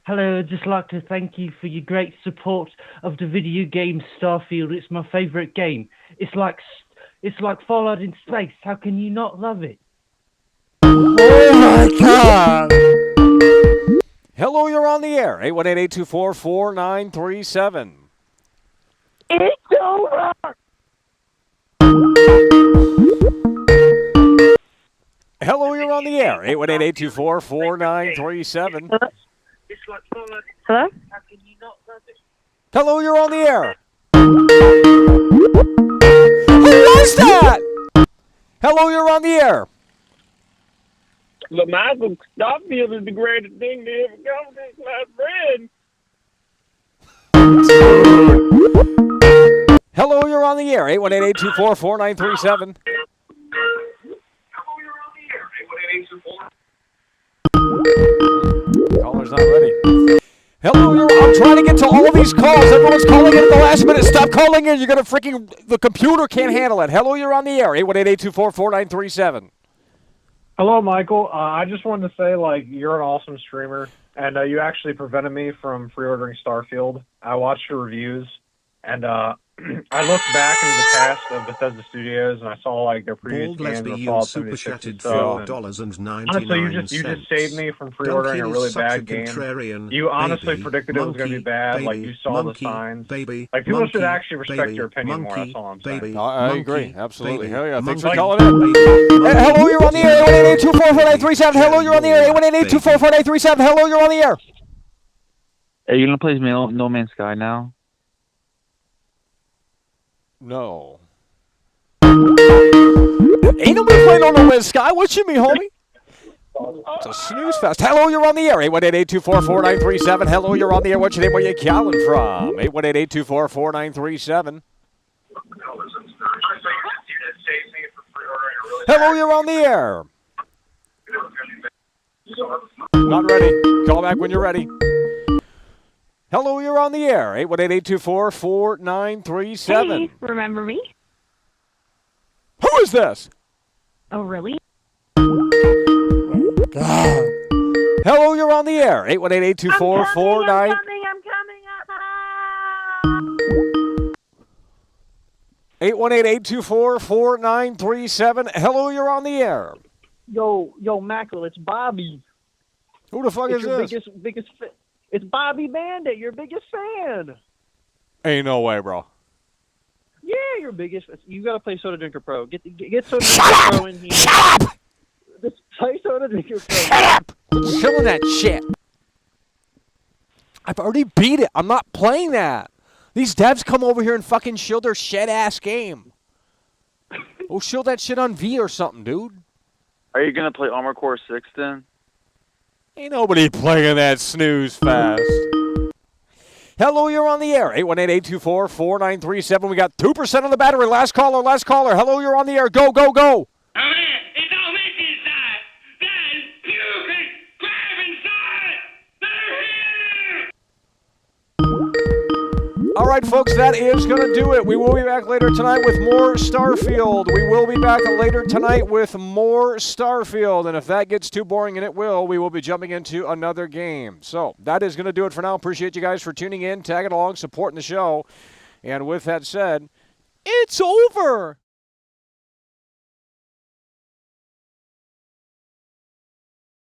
Speaker 19: Hello, I'd just like to thank you for your great support of the video game Starfield. It's my favorite game. It's like Fallout in space. How can you not love it?
Speaker 2: Oh my God! Hello, you're on the air. 818-824-4937.
Speaker 18: It's over.
Speaker 2: Hello, you're on the air. 818-824-4937.
Speaker 18: Hello?
Speaker 2: Hello, you're on the air. Who was that? Hello, you're on the air.
Speaker 8: Look, Michael, Starfield is the greatest thing to ever come to my friend.
Speaker 2: Hello, you're on the air. 818-824-4937. Caller's not ready. Hello, I'm trying to get to all of these calls. Everyone's calling in at the last minute. Stop calling in. You're going to the computer can't handle it. Hello, you're on the air. 818-824-4937.
Speaker 20: Hello, Michael. I just wanted to say, you're an awesome streamer, and you actually prevented me from pre-ordering Starfield. I watched your reviews, and I looked back into the past of Bethesda Studios, and I saw their previous
Speaker 3: Bald
Speaker 20: games.
Speaker 3: lesbian
Speaker 20: and Fallout
Speaker 3: super
Speaker 20: 76
Speaker 3: chatted
Speaker 20: and stuff,
Speaker 3: $4.99.
Speaker 20: honestly, you just saved me from pre-ordering a really bad game. You honestly predicted it was going to be bad. You saw the signs. People should actually respect your opinion more. That's all I'm saying.
Speaker 2: I agree. Absolutely. Hell yeah. Thanks for calling in. Hello, you're on the air. 818-824-4937. Hello, you're on the air. 818-824-4937. Hello, you're on the air.
Speaker 21: Are you gonna play No Man's Sky now?
Speaker 2: No. Ain't nobody playing on No Man's Sky. What you mean, homie? It's a snooze fest. Hello, you're on the air. 818-824-4937. Hello, you're on the air. What's your name? Where you calling from? 818-824-4937. Hello, you're on the air. Not ready. Call back when you're ready. Hello, you're on the air. 818-824-4937.
Speaker 22: Hey, remember me?
Speaker 2: Who is this?
Speaker 22: Oh, really?
Speaker 2: God. Hello, you're on the air. 818-824-4937.
Speaker 22: I'm coming.
Speaker 2: 818-824-4937. Hello, you're on the air.
Speaker 18: Yo, Mackle, it's Bobby.
Speaker 2: Who the fuck is
Speaker 18: your
Speaker 2: this?
Speaker 18: biggest it's Bobby Bandit, your biggest fan.
Speaker 2: Ain't no way, bro.
Speaker 18: Yeah, your biggest. You got to play Soda Drinker Pro. Get Soda Drinker Pro in here.
Speaker 2: Shut up!
Speaker 18: Just play Soda Drinker Pro.
Speaker 2: Shut up! Quit chilling that shit. I've already beat it. I'm not playing that. These devs come over here and fucking show their shit-ass game. Oh, show that shit on V or something, dude.
Speaker 21: Are you gonna play Armored Core 6 then?
Speaker 2: Ain't nobody playing that snooze fast. Hello, you're on the air. 818-824-4937. We got 2% on the battery. Last caller, last caller. Hello, you're on the air. Go, go, go. All right, folks, that is going to do it. We will be back later tonight with more Starfield. We will be back later tonight with more Starfield. And if that gets too boring, and it will, we will be jumping into another game. So that is going to do it for now. Appreciate you guys for tuning in, tagging along, supporting the show. And with that said, it's over.